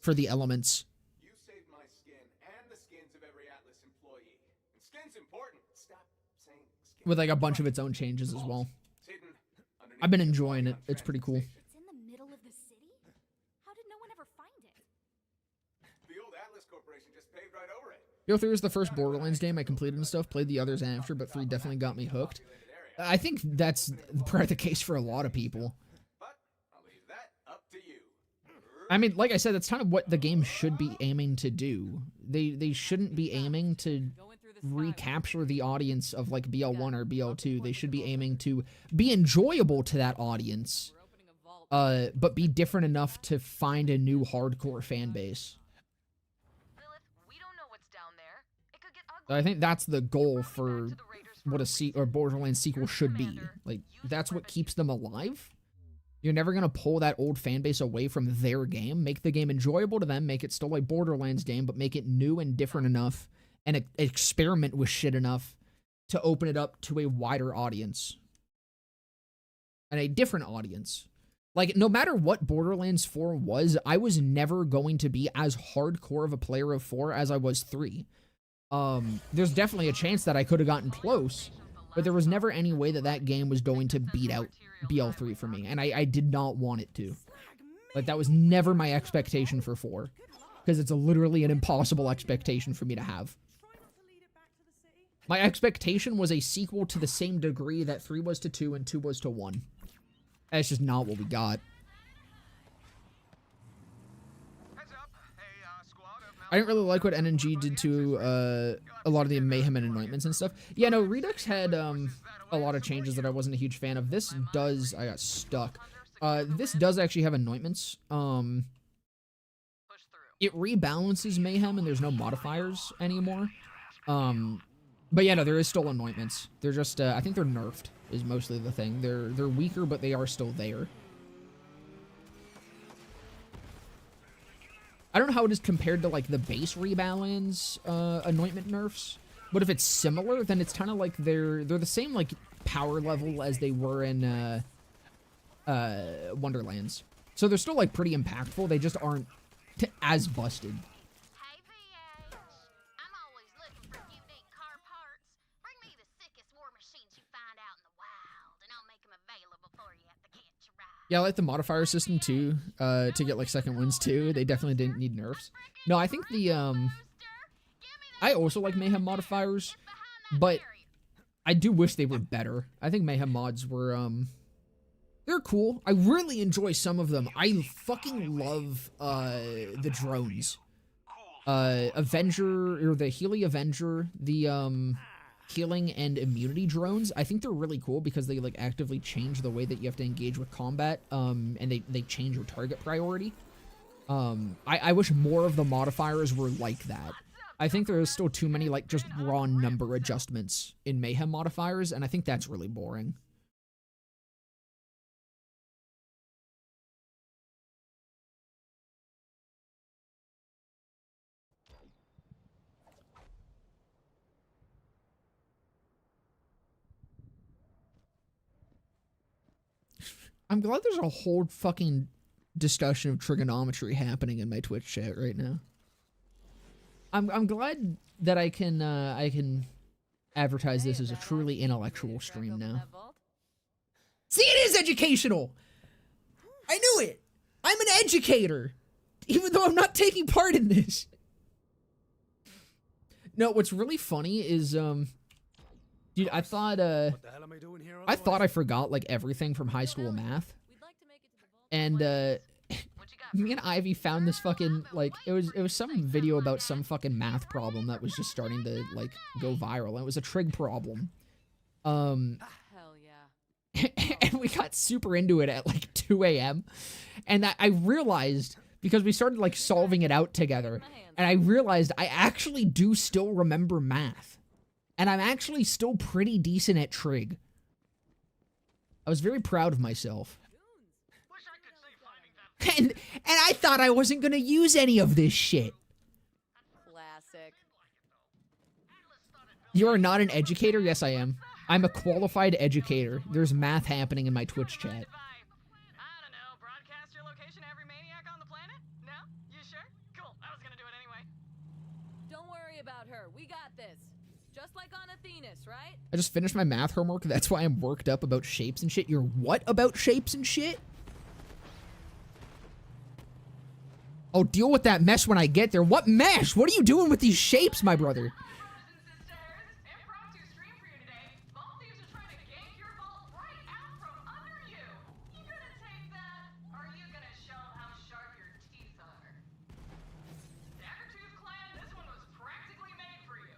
for the elements. You saved my skin and the skins of every Atlas employee. And skin's important. Stop saying skin. With like a bunch of its own changes as well. It's hidden underneath I've been the enjoying it. employee It's pretty cool. It's in the middle of the city? How did no one ever find it? The old Atlas Corporation just paved right over it. BO3 was the first Borderlands game I completed and stuff. Played the others after, but 3 definitely got me hooked. I think that's probably the case for a lot of people. But I'll leave that up to you. I mean, like I said, that's kind of what the game should be aiming to do. They shouldn't be aiming to recapture the audience of like BL1 or BL2. They should be aiming to be enjoyable to that audience, but be different enough to find a new hardcore fan base. Lilith, we don't know what's down there. It could get ugly. I think that's the goal for what a Borderlands sequel should be. Like, that's what keeps them alive. You're never going to pull that old fan base away from their game. Make the game enjoyable to them. Make it still a Borderlands game, but make it new and different enough and experiment with shit enough to open it up to a wider audience. And a different audience. Like, no matter what Borderlands 4 was, I was never going to be as hardcore of a player of 4 as I was 3. There's definitely a chance that I could have gotten close, but there was never any way that that game was going to beat out BL3 for me, and I did not want it to. Like, that was never my expectation for 4, because it's literally an impossible expectation for me to have. My expectation was a sequel to the same degree that 3 was to 2 and 2 was to 1. That's just not what we got. I didn't really like what NNG did to a lot of the Mayhem and Anointments and stuff. Yeah, no, Redux had a lot of changes that I wasn't a huge fan of. This does... I got stuck. This does actually have Anointments. It rebalances Mayhem and there's no modifiers anymore. But yeah, no, there is still Anointments. They're just... I think they're nerfed is mostly the thing. They're weaker, but they are still there. I don't know how it is compared to, like, the base Rebalands Anointment nerfs. But if it's similar, then it's kind of like they're the same, like, power level as they were in Wonderlands. So they're still, like, pretty impactful. They just aren't as busted. Hey, VH. I'm always looking for unique car parts. Bring me the sickest war machines you find out in the wild, and I'll make them available for you at the Catch a Ride. Yeah, I like the modifier system, too, to get, like, second wins, too. They definitely didn't need nerfs. No, I think the, I also like Mayhem modifiers, but I do wish they were better. I think Mayhem mods were, they're cool. I really enjoy some of them. I fucking love, the drones. Avenger, or the Healy Avenger, the, healing and immunity drones. I think they're really cool because they, like, actively change the way that you have to engage with combat, and they change your target priority. I wish more of the modifiers were like that. I think there is still too many, like, just raw number adjustments in Mayhem modifiers, and I think that's really boring. I'm glad there's a whole fucking discussion of trigonometry happening in my Twitch chat right now. I'm glad that I can advertise this as a truly intellectual stream now. See, it is educational! I knew it! I'm an educator! Even though I'm not taking part in this. No, what's really funny is, dude, I thought I forgot, like, everything from high school math. And, me and Ivy found this fucking, like, it was some video about some fucking math problem that was just starting to, like, go viral. And it was a trig problem. Hell yeah. And we got super into it at, like, 2 a.m. And I realized, because we started, like, solving it out together, and I realized I actually do still remember math. And I'm actually still pretty decent at trig. I was very proud of myself. And I thought I wasn't gonna use any of this shit. You are not an educator? Yes, I am. I'm a qualified educator. There's math happening in my Twitch chat. I don't know, broadcast your location to every maniac on the planet? No? You sure? Cool, I was gonna do it anyway. Don't worry about her. We got this. Just like on Athenas, right? I just finished my math homework. That's why I'm worked up about shapes and shit. You're what about shapes and shit? Oh, deal with that mess when I get there. What mess? What are you doing with these shapes, my brother? Impromptu stream for you today. Vault thieves are trying to gank your vault right out from under you. You gonna take that, or are you gonna show them how sharp your teeth are? Daggertooth Clan, this one was practically made for you.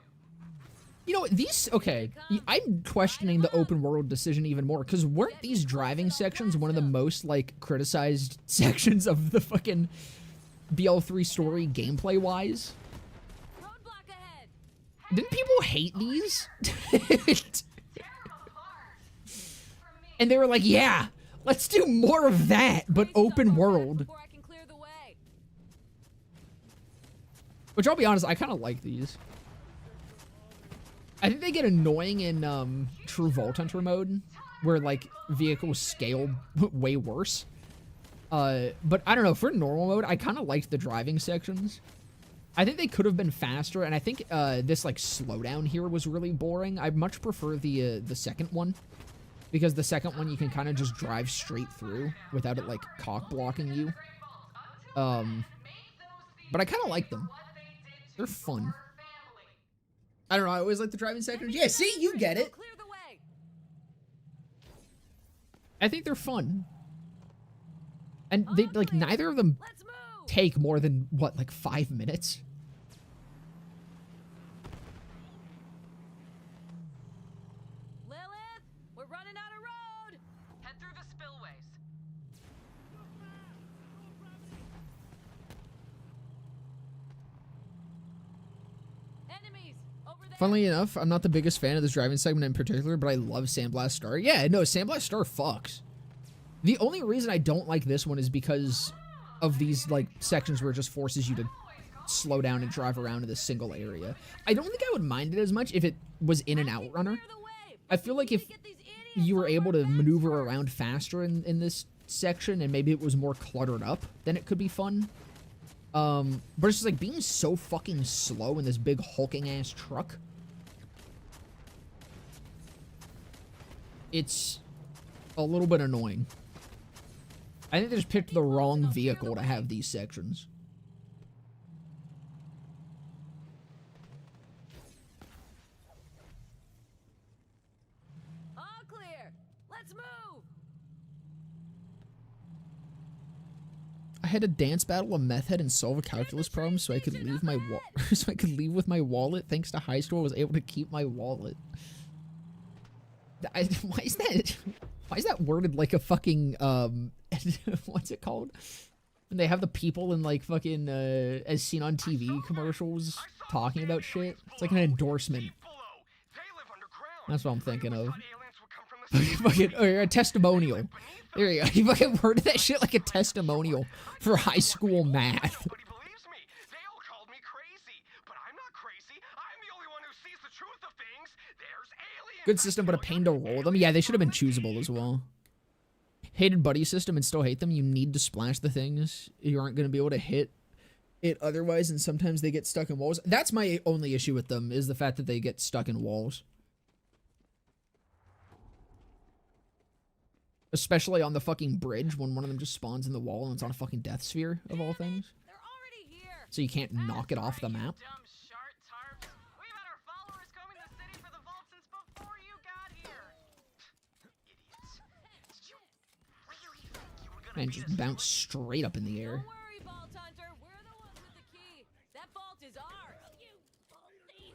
You know, these... Okay, I'm questioning the open world decision even more, because weren't these driving sections one of the most, like, criticized sections of the fucking BL3 story gameplay-wise? Roadblock ahead. Didn't people hate these? And they were like, yeah, let's do more of that, but open world. Before I can clear the way. Which, I'll be honest, I kind of like these. I think they get annoying in True Vault Hunter mode, where, like, vehicles scale way worse. But I don't know, for normal mode, I kind of liked the driving sections. I think they could have been faster, and I think this, like, slowdown here was really boring. I much prefer the second one, because the second one you can kind of just drive straight through without it, like, cock-blocking you. But I kind of like them. They're fun. I don't know, I always like the driving sections. Yeah, see, you get it. Clear the way. I think they're fun. And they, like, neither of them Let's move. take more than, what, like 5 minutes? Lilith, we're running out of road. Head through the spillways. Enemies over there. Funnily enough, I'm not the biggest fan of this driving segment in particular, but I love Sandblast Star. Yeah, no, Sandblast Star fucks. The only reason I don't like this one is because of these, like, sections where it just forces you to slow down and drive around in this single area. I don't think I would mind it as much if it was in an Outrunner. Clear the way. I feel like if Get these idiots you were on able to board maneuver fast. around faster in this section and maybe it was more cluttered up, then it could be fun. But it's just like being so fucking slow in this big hulking ass truck. It's a little bit annoying. I think they just picked the wrong vehicle to have these sections. All clear. Let's move. I had to dance battle a meth head and solve a calculus problem so I could leave my so I could leave with my wallet. Thanks to high school, I was able to keep my wallet. Why is that worded like a fucking what's it called? And they have the people in like fucking as seen on TV commercials talking about shit. It's like an endorsement. That's what I'm thinking of. Fucking or a testimonial. There you go. You fucking worded that shit like a testimonial for high school math. Nobody believes me. They all called me crazy, but I'm not crazy. I'm the only one who sees the truth of things. There's aliens. Good system, but a pain to roll them. Yeah, they should have been choosable as well. Hated buddy system and still hate them. You need to splash the things. You aren't going to be able to hit it otherwise, and sometimes they get stuck in walls. That's my only issue with them, is the fact that they get stuck in walls. Especially on the fucking bridge when one of them just spawns in the wall and it's on a fucking death sphere, of all things. They're already here. So you can't knock it off the map. Dumb shart tarps. We've had our followers combing the city for the vault since before you got here. Idiots. Did you really think you were gonna And just bounce straight up in the air. Don't worry, Vault Hunter. We're the ones with the key. That vault is ours. You vault thief.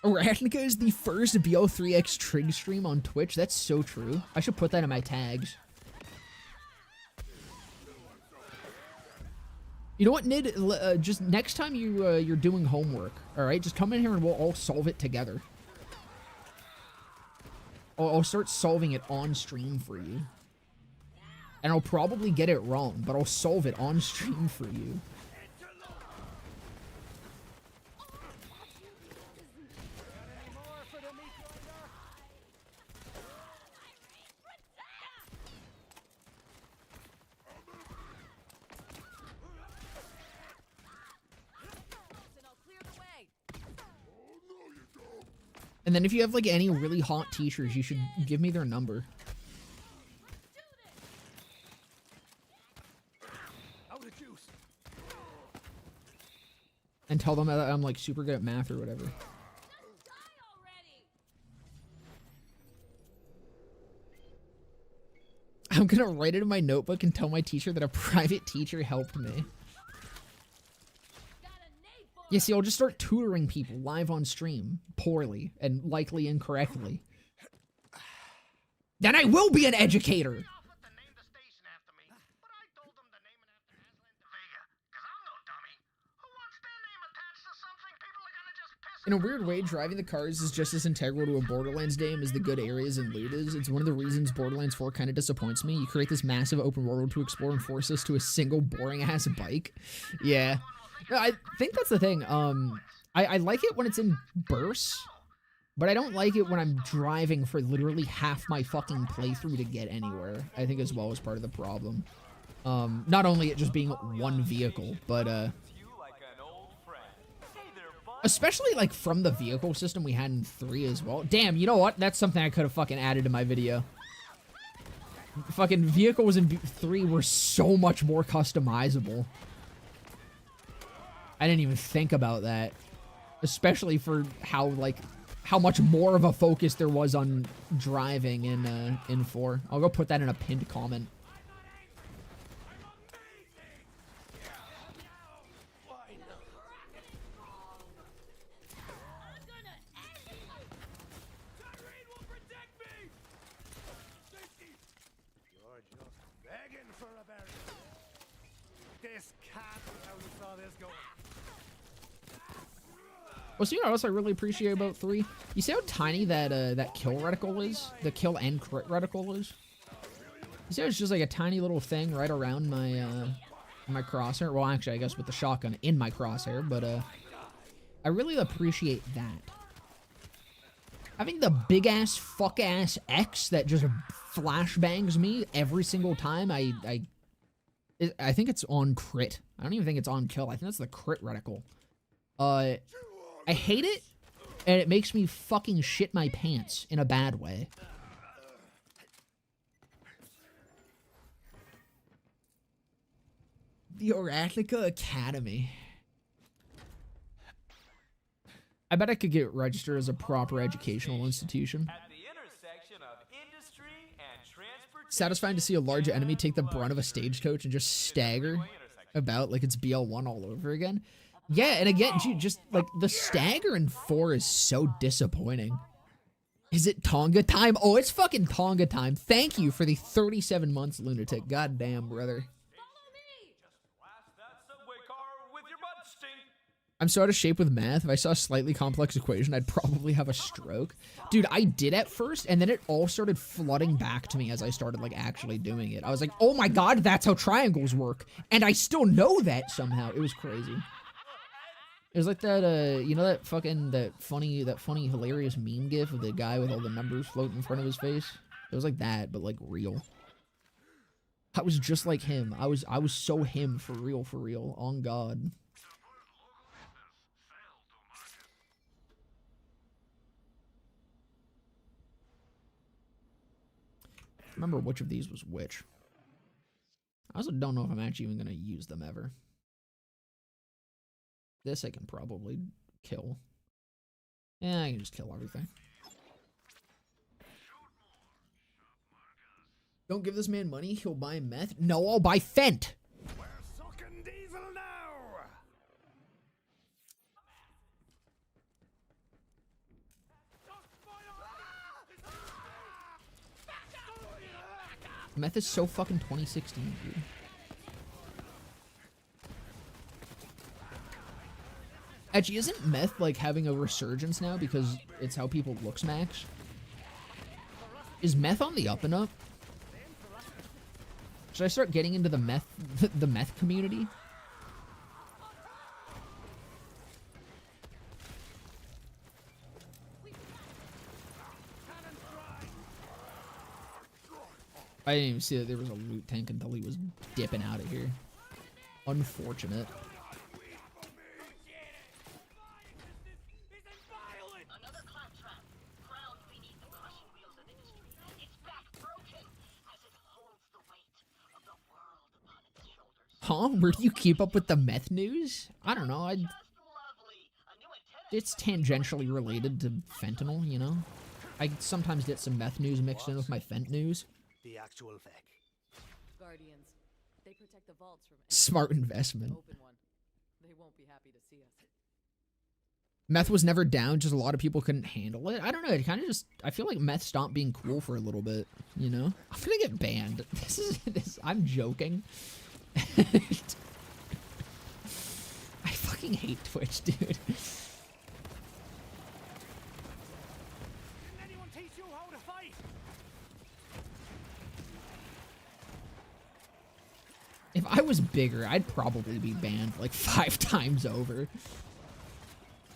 Arachnica is the first BO3X trig stream on Twitch. That's so true. I should put that in my tags. You know what, Nid? Just next time you're doing homework, all right? Just come in here and we'll all solve it together. I'll start solving it on stream for you. And I'll probably get it wrong, but I'll solve it on stream for you. And then if you have like any really hot teachers, you should give me their number. And tell them that I'm like super good at math or whatever. I'm gonna write it in my notebook and tell my teacher that a private teacher helped me. Yeah, see, I'll just start tutoring people live on stream, poorly and likely incorrectly. Then I will be an educator! In a weird way, driving the cars is just as integral to a Borderlands game as the good areas and loot is. It's one of the reasons Borderlands 4 kind of disappoints me. You create this massive open world to explore and force us to a single boring-ass bike. Yeah. No, I think that's the thing. I like it when it's in bursts, but I don't like it when I'm driving for literally half my fucking playthrough to get anywhere. I think as well as part of the problem. Not only it just being one vehicle, but especially, like, from the vehicle system we had in 3 as well. Damn, you know what? That's something I could have fucking added to my video. Fucking vehicles in 3 were so much more customizable. I didn't even think about that. Especially for how, like, how much more of a focus there was on driving in 4. I'll go put that in a pinned comment. Well, so you know what else I really appreciate about 3? You see how tiny that that kill reticle is? The kill and crit reticle is? You see how it's just like a tiny little thing right around my my crosshair? Well, actually, I guess with the shotgun in my crosshair, but I really appreciate that. Having the big-ass, fuck-ass X that just flashbangs me every single time, I think it's on crit. I don't even think it's on kill. I think that's the crit reticle. I hate it, and it makes me fucking shit my pants in a bad way. The Oratlica Academy. I bet I could get registered as a proper educational institution. Satisfying to see a large enemy take the brunt of a stagecoach and just stagger about like it's BL1 all over again. Yeah, and again, just like the stagger in 4 is so disappointing. Is it Tonga time? Oh, it's fucking Tonga time. Thank you for the 37 months, Lunatic. God damn, brother. I'm so out of shape with math. If I saw a slightly complex equation, I'd probably have a stroke. Dude, I did at first, and then it all started flooding back to me as I started, like, actually doing it. I was like, oh my god, that's how triangles work. And I still know that somehow. It was crazy. It was like that, you know that funny, hilarious meme gif of the guy with all the numbers floating in front of his face? It was like that, but, like, real. I was just like him. I was so him for real, on God. Remember which of these was which. I also don't know if I'm actually even going to use them ever. This I can probably kill. Yeah, I can just kill everything. Don't give this man money, he'll buy meth. No, I'll buy Fent. We're sucking diesel now. Meth is so fucking 2016, dude. Actually, isn't meth, like, having a resurgence now because it's how people look smacks? Is meth on the up and up? Should I start getting into the meth community? I didn't even see that there was a loot tank until he was dipping out of here. Unfortunate. Huh? Where do you keep up with the meth news? I don't know. It's tangentially related to fentanyl, you know? I sometimes get some meth news mixed in with my fent news. The actual Vec. Guardians. They protect the vaults from Smart investment. open one. They won't be happy to see us. Meth was never down, just a lot of people couldn't handle it. I don't know, it kind of just, I feel like meth stopped being cool for a little bit, you know? I'm gonna get banned. I'm joking. I fucking hate Twitch, dude. Didn't anyone teach you how to fight? If I was bigger, I'd probably be banned like 5 times over.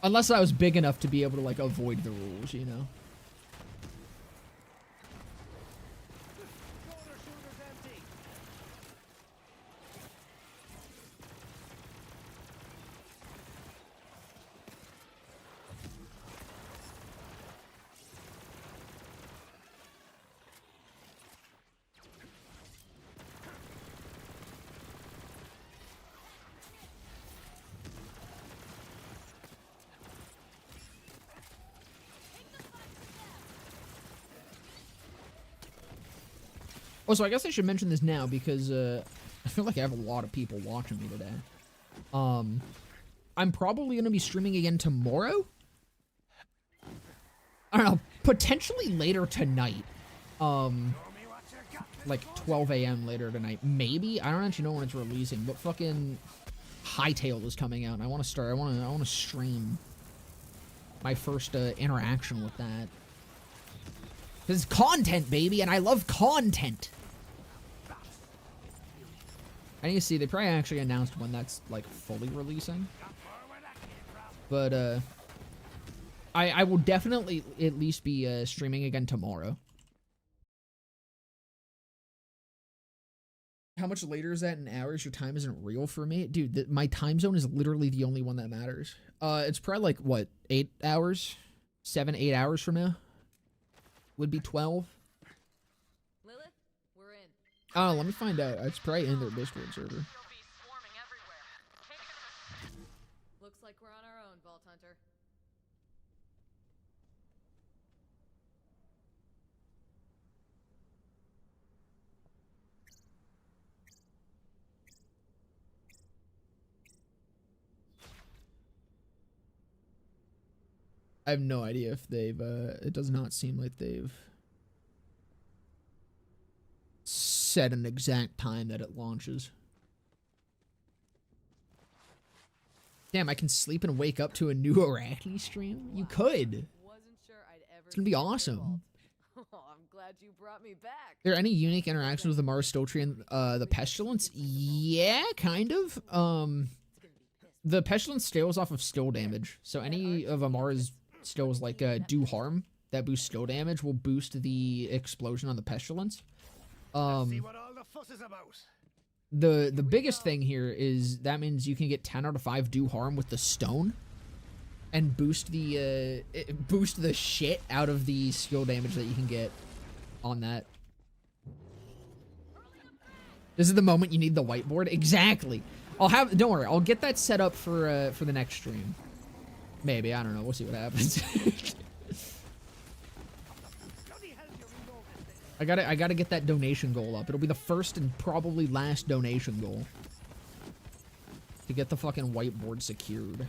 Unless I was big enough to be able to, like, avoid the rules, you know? Corner shooter's empty. Oh, so I guess I should mention this now because I feel like I have a lot of people watching me today. I'm probably going to be streaming again tomorrow. I don't know, potentially later tonight. Like 12 a.m. later tonight. Maybe. I don't actually know when it's releasing, but fucking Hightail is coming out and I want to start. I want to stream my first interaction with that. This is content, baby, and I love content. I need to see, they probably actually announced when that's, like, fully releasing. But, I will definitely at least be, streaming again tomorrow. How much later is that in hours? Your time isn't real for me? Dude, my time zone is literally the only one that matters. It's probably, like, what, 8 hours? 7, 8 hours from now? Would be 12. Lilith, we're in. Oh, let me find out. It's probably in their Discord server. Looks like we're on our own, Vault Hunter. I have no idea if they've, it does not seem like they've set an exact time that it launches. Damn, I can sleep and wake up to a new Arachne stream? You could. Wasn't sure I'd ever It's gonna be awesome. Oh, I'm glad you brought me back. Are there any unique interactions with the Mars Stoltree and the Pestilence? Yeah, kind of. The Pestilence scales off of skill damage, so any of Amara's skills like do harm that boost skill damage will boost the explosion on the Pestilence. See what all the fuss is about. The biggest thing here is that means you can get 10 out of 5 do harm with the stone and boost the shit out of the skill damage that you can get on that. This is the moment you need the whiteboard. Exactly. Don't worry, I'll get that set up for the next stream. Maybe, I don't know. We'll see what happens. I gotta get that donation goal up. It'll be the first and probably last donation goal to get the fucking whiteboard secured.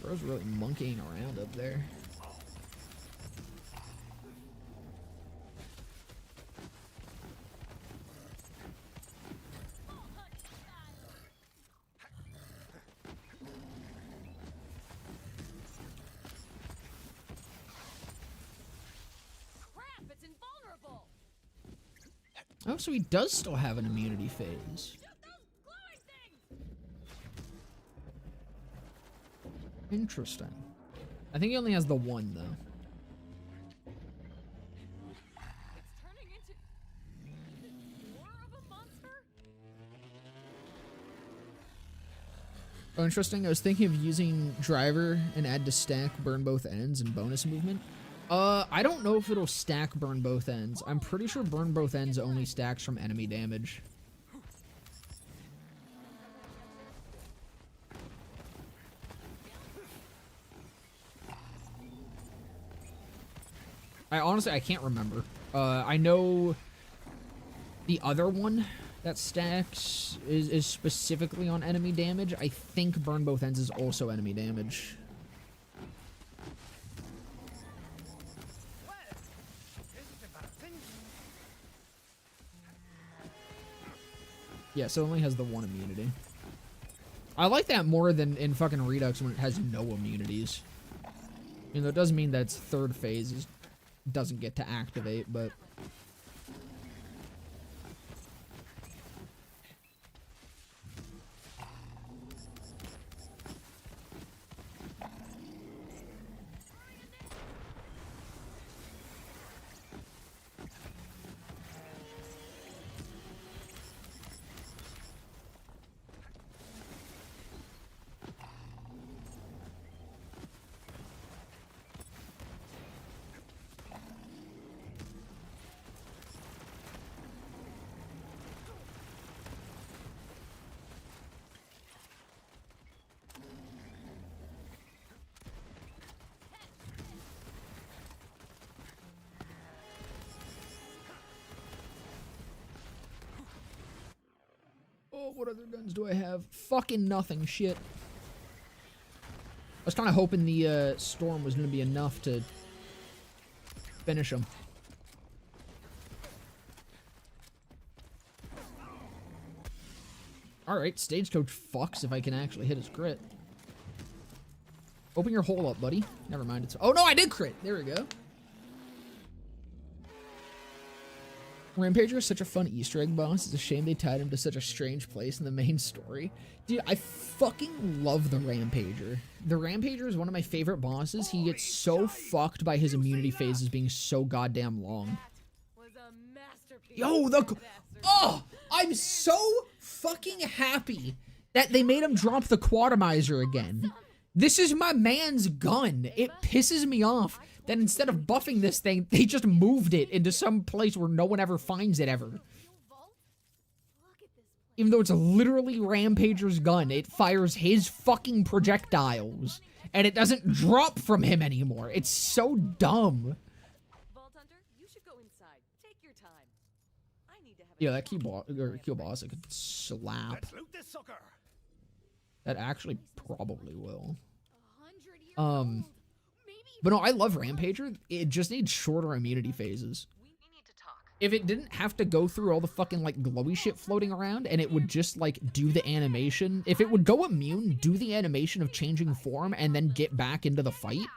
Bro's really monkeying around up there. Crap, it's invulnerable. Oh, so he does still have an immunity phase. Interesting. I think he only has the one, though. It's turning into more of a monster? Oh, interesting. I was thinking of using driver and add to stack, burn both ends, and bonus movement. I don't know if it'll stack burn both ends. I'm pretty sure burn both ends only stacks from enemy damage. I can't remember. I know the other one that stacks is specifically on enemy damage. I think burn both ends is also enemy damage. Yeah, so it only has the one immunity. I like that more than in fucking Redux when it has no immunities. You know, it doesn't mean that its third phase doesn't get to activate, but... Oh, what other guns do I have? Fucking nothing, shit. I was kind of hoping the storm was going to be enough to finish him. Alright, Stagecoach fucks if I can actually hit his crit. Open your hole up, buddy. Never mind. It's... Oh, no, I did crit. There we go. Rampager is such a fun Easter egg boss. It's a shame they tied him to such a strange place in the main story. Dude, I fucking love the Rampager. The Rampager is one of my favorite bosses. He gets so fucked by his immunity phases being so goddamn long. Yo, oh, I'm so fucking happy that they made him drop the Quatomizer again. This is my man's gun. It pisses me off that instead of buffing this thing, they just moved it into some place where no one ever finds it ever. Even though it's literally Rampager's gun, it fires his fucking projectiles, and it doesn't drop from him anymore. It's so dumb. Yeah, that kill boss I could slap. That actually probably will. But no, I love Rampager. It just needs shorter immunity phases. If it didn't have to go through all the fucking, like, glowy shit floating around, and it would just, like, do the animation. If it would go immune, do the animation of changing form, and then get back into the fight,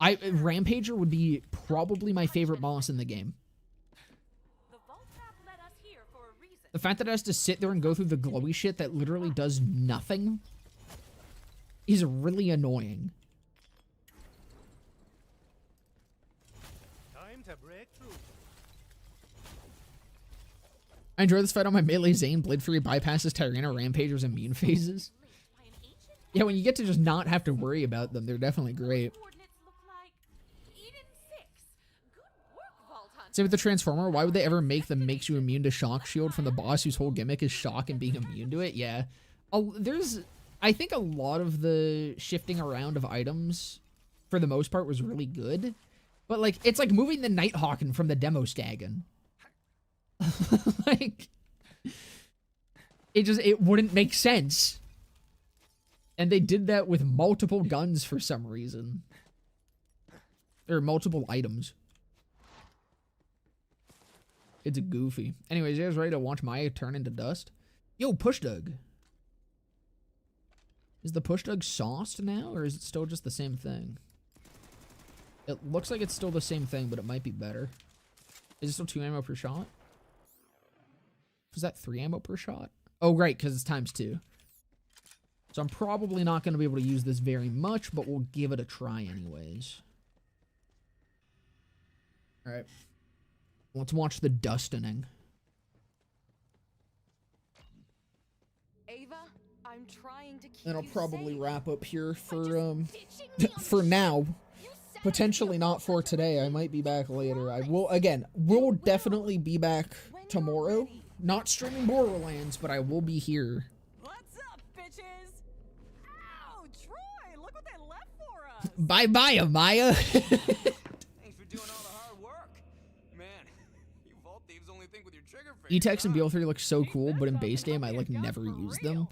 Rampager would be probably my favorite boss in the game. The fact that it has to sit there and go through the glowy shit that literally does nothing is really annoying. I enjoy this fight on my melee Zane. Blade Fury bypasses Tyrano Rampager's immune phases. Yeah, when you get to just not have to worry about them, they're definitely great. Same with the Transformer. Why would they ever make the makes you immune to shock shield from the boss whose whole gimmick is shock and being immune to it? Yeah. I think a lot of the shifting around of items, for the most part, was really good. But, like, it's like moving the Nighthawken from the Demo Stagon. Like, it wouldn't make sense. And they did that with multiple guns for some reason. Or multiple items. It's goofy. Anyways, you guys ready to watch Maya turn into dust? Yo, Push Doug. Is the Push Doug sauced now, or is it still just the same thing? It looks like it's still the same thing, but it might be better. Is it still 2 ammo per shot? Was that 3 ammo per shot? Oh, right, because it's ×2. So I'm probably not going to be able to use this very much, but we'll give it a try anyways. Alright. Let's watch the dustining. Ava, I'm trying to keep And I'll you probably safe. wrap up here for Ditching me on for the now. You said Potentially you not for wanted to today. I leave. might be back later. I will again. We'll definitely be back tomorrow. Not streaming Borderlands, but I will be here. What's up, bitches? Ow, Troy, look what they left for us. Bye bye, Amaya. Thanks for doing all the hard work. Man, you vault thieves only think with your trigger finger. E-Tex and BL3 look so cool, but in base game I like never use them.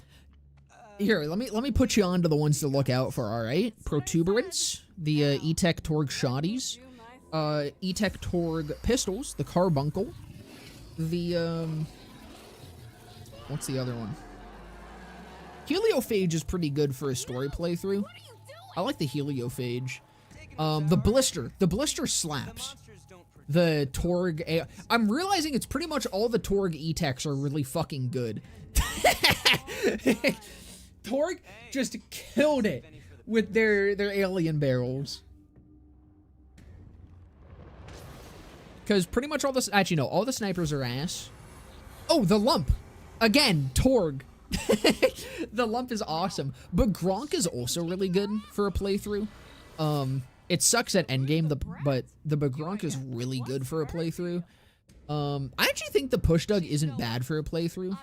Here, let me put you on to the ones to look out for, alright? Protuberance, the E-Tech Torg Shotties, E-Tech Torg Pistols, the Carbuncle, the, what's the other one? Heliophage is pretty good for a story playthrough. I like the Heliophage. The Blister slaps. The Torg, I'm realizing it's pretty much all the Torg E-Techs are really fucking good. Torg just killed it with their alien barrels. Because pretty much all this, actually no, all the snipers are ass. Oh, the Lump. Again, Torg. The Lump is awesome. But Gronk is also really good for a playthrough. It sucks at endgame, but the Gronk is really good for a playthrough. I actually think the Push Dug isn't bad for a playthrough.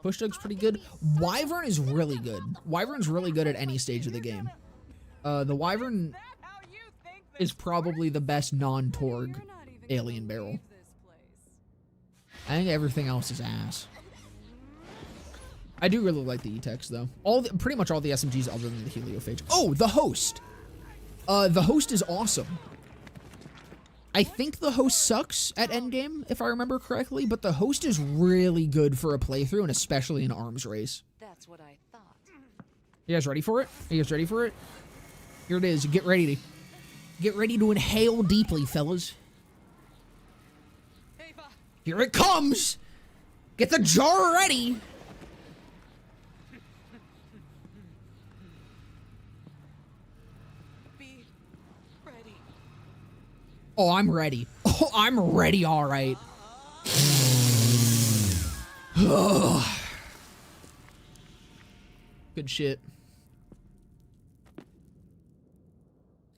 Push Dug's pretty good. Wyvern is really good. Wyvern's really good at any stage of the game. The Wyvern is probably the best non-Torg alien barrel. I think everything else is ass. I do really like the E-Techs though. Pretty much all the SMGs other than the Heliophage. Oh, the Host. The Host is awesome. I think the Host sucks at endgame, if I remember correctly, but the Host is really good for a playthrough, and especially an arms race. That's what I thought. You guys ready for it? Are you guys ready for it? Here it is. Get ready to inhale deeply, fellas. Here it comes! Get the jar ready! Oh, I'm ready. Oh, I'm ready, all right. Good shit.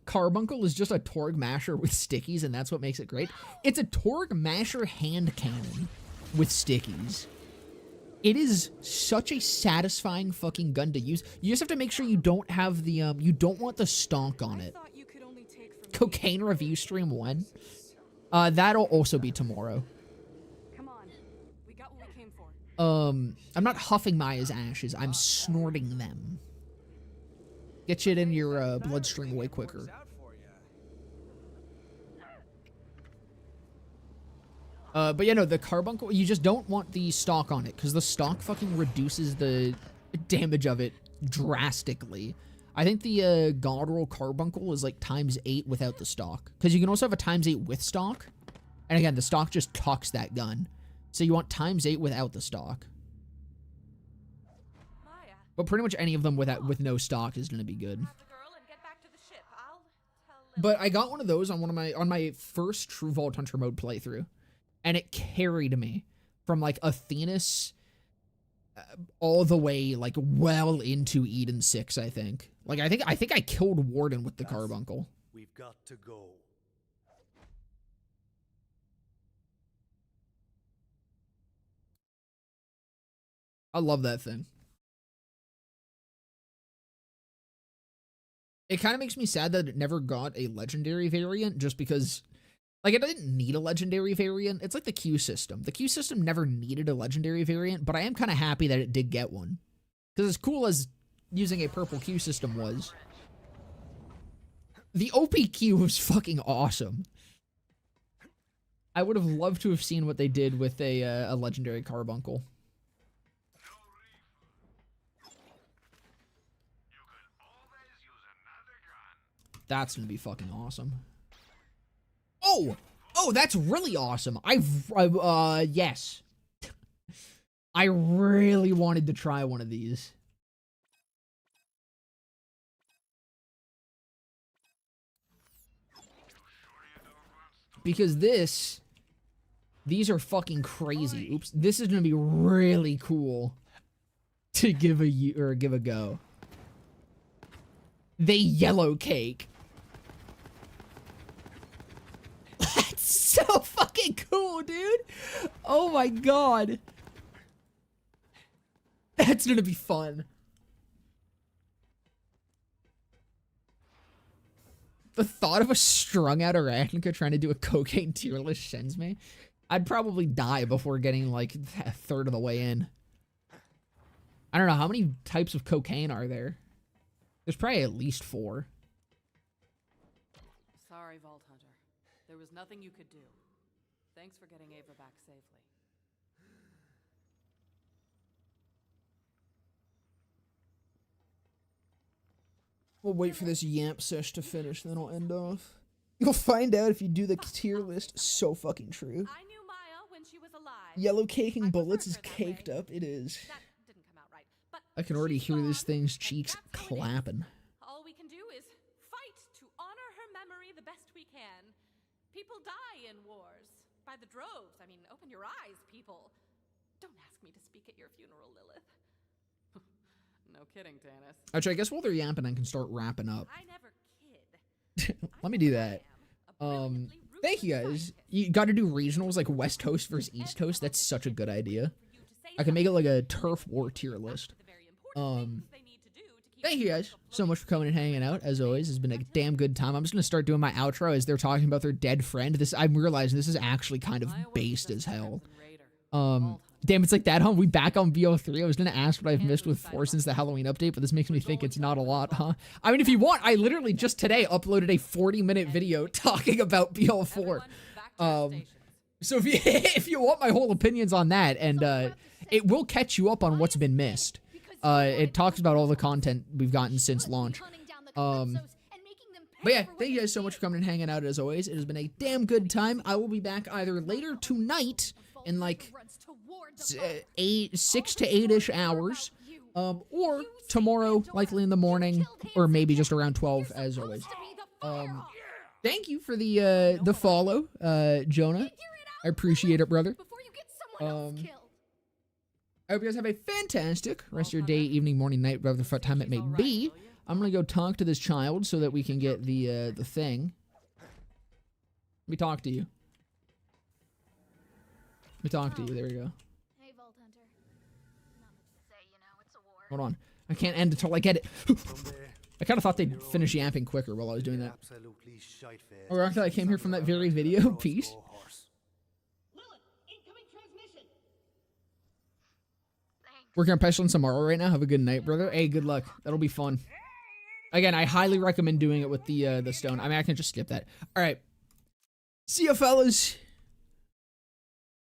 Carbuncle is just a Torg Masher with stickies, and that's what makes it great. It's a Torg Masher hand cannon with stickies. It is such a satisfying fucking gun to use. You just have to make sure you don't have the, you don't want the stonk on it. Cocaine review stream 1. That'll also be tomorrow. Come on. We got what we came for. I'm not huffing Maya's ashes. I'm snorting them. Get shit in your bloodstream way quicker. But yeah, no, the Carbuncle, you just don't want the stock on it, because the stock fucking reduces the damage of it drastically. I think the God Roll Carbuncle is like ×8 without the stock. Because you can also have a ×8 with stock. And again, the stock just cocks that gun. So you want ×8 without the stock. But pretty much any of them with no stock is going to be good. But I got one of those on my first True Vault Hunter mode playthrough. And it carried me from like Athenas all the way like well into Eden 6, I think. Like I think I killed Warden with the Carbuncle. We've got to go. I love that thing. It kind of makes me sad that it never got a legendary variant, just because like it didn't need a legendary variant. It's like the Q system. The Q system never needed a legendary variant, but I am kind of happy that it did get one. Because as cool as using a purple Q system was, the OPQ was fucking awesome. I would have loved to have seen what they did with a legendary Carbuncle. That's gonna be fucking awesome. Oh, that's really awesome. Yes. I really wanted to try one of these. Because these are fucking crazy. Oops, this is gonna be really cool. to give a go. They yellow cake. That's so fucking cool, dude. Oh my god. That's gonna be fun. The thought of a strung out arachnica trying to do a cocaine tier list sends me. I'd probably die before getting like a third of the way in. I don't know, how many types of cocaine are there? There's probably at least 4. Sorry, Vault Hunter. There was nothing you could do. Thanks for getting Ava back safely. We'll wait for this yamp sesh to finish, then I'll end off. You'll find out if you do the tier list. So fucking true. I knew Maya when she was alive. Yellow caking bullets is caked up. It is. That didn't come out right. But I can already she's hear this gone, thing's and cheeks that's how it is. clapping. All we can do is fight to honor her memory the best we can. People die in wars. By the droves. I mean, open your eyes, people. Don't ask me to speak at your funeral, Lilith. No kidding, Tannis. Actually, I guess while they're yapping, I can start wrapping up. I never kid. Let me do that. Thank you guys. You got to do regionals like West Coast versus East Coast. That's such a good idea. I can make it like a turf war tier list. Thank you guys so much for coming and hanging out. As always, it's been a damn good time. I'm just gonna start doing my outro as they're talking about their dead friend. I'm realizing this is actually kind of based as hell. Damn, it's like that, huh? We back on BO3. I was gonna ask what I've missed with 4 since the Halloween update, but this makes me think it's not a lot, huh? I mean, if you want, I literally just today uploaded a 40-minute video talking about BO4. So if you want my whole opinions on that, and it will catch you up on what's been missed. It talks about all the content we've gotten since launch. But yeah, thank you guys so much for coming and hanging out as always. It has been a damn good time. I will be back either later tonight in like 6 to 8-ish hours, or tomorrow, likely in the morning, or maybe just around 12 as always. Thank you for the follow, Jonah. I appreciate it, brother. I hope you guys have a fantastic rest of your day, evening, morning, night, whatever the fuck time it may be. I'm gonna go talk to this child so that we can get the thing. Let me talk to you. Let me talk to you. There we go. Hey, Vault Hunter. Not much to say, you know, it's a war. Hold on. I can't end until I get it. I kind of thought they'd finish yapping quicker while I was doing that. Oh, I came here from that very video. Peace. Working on Pestilence tomorrow right now. Have a good night, brother. Hey, good luck. That'll be fun. Again, I highly recommend doing it with the stone. I mean, I can just skip that. All right. See ya, fellas.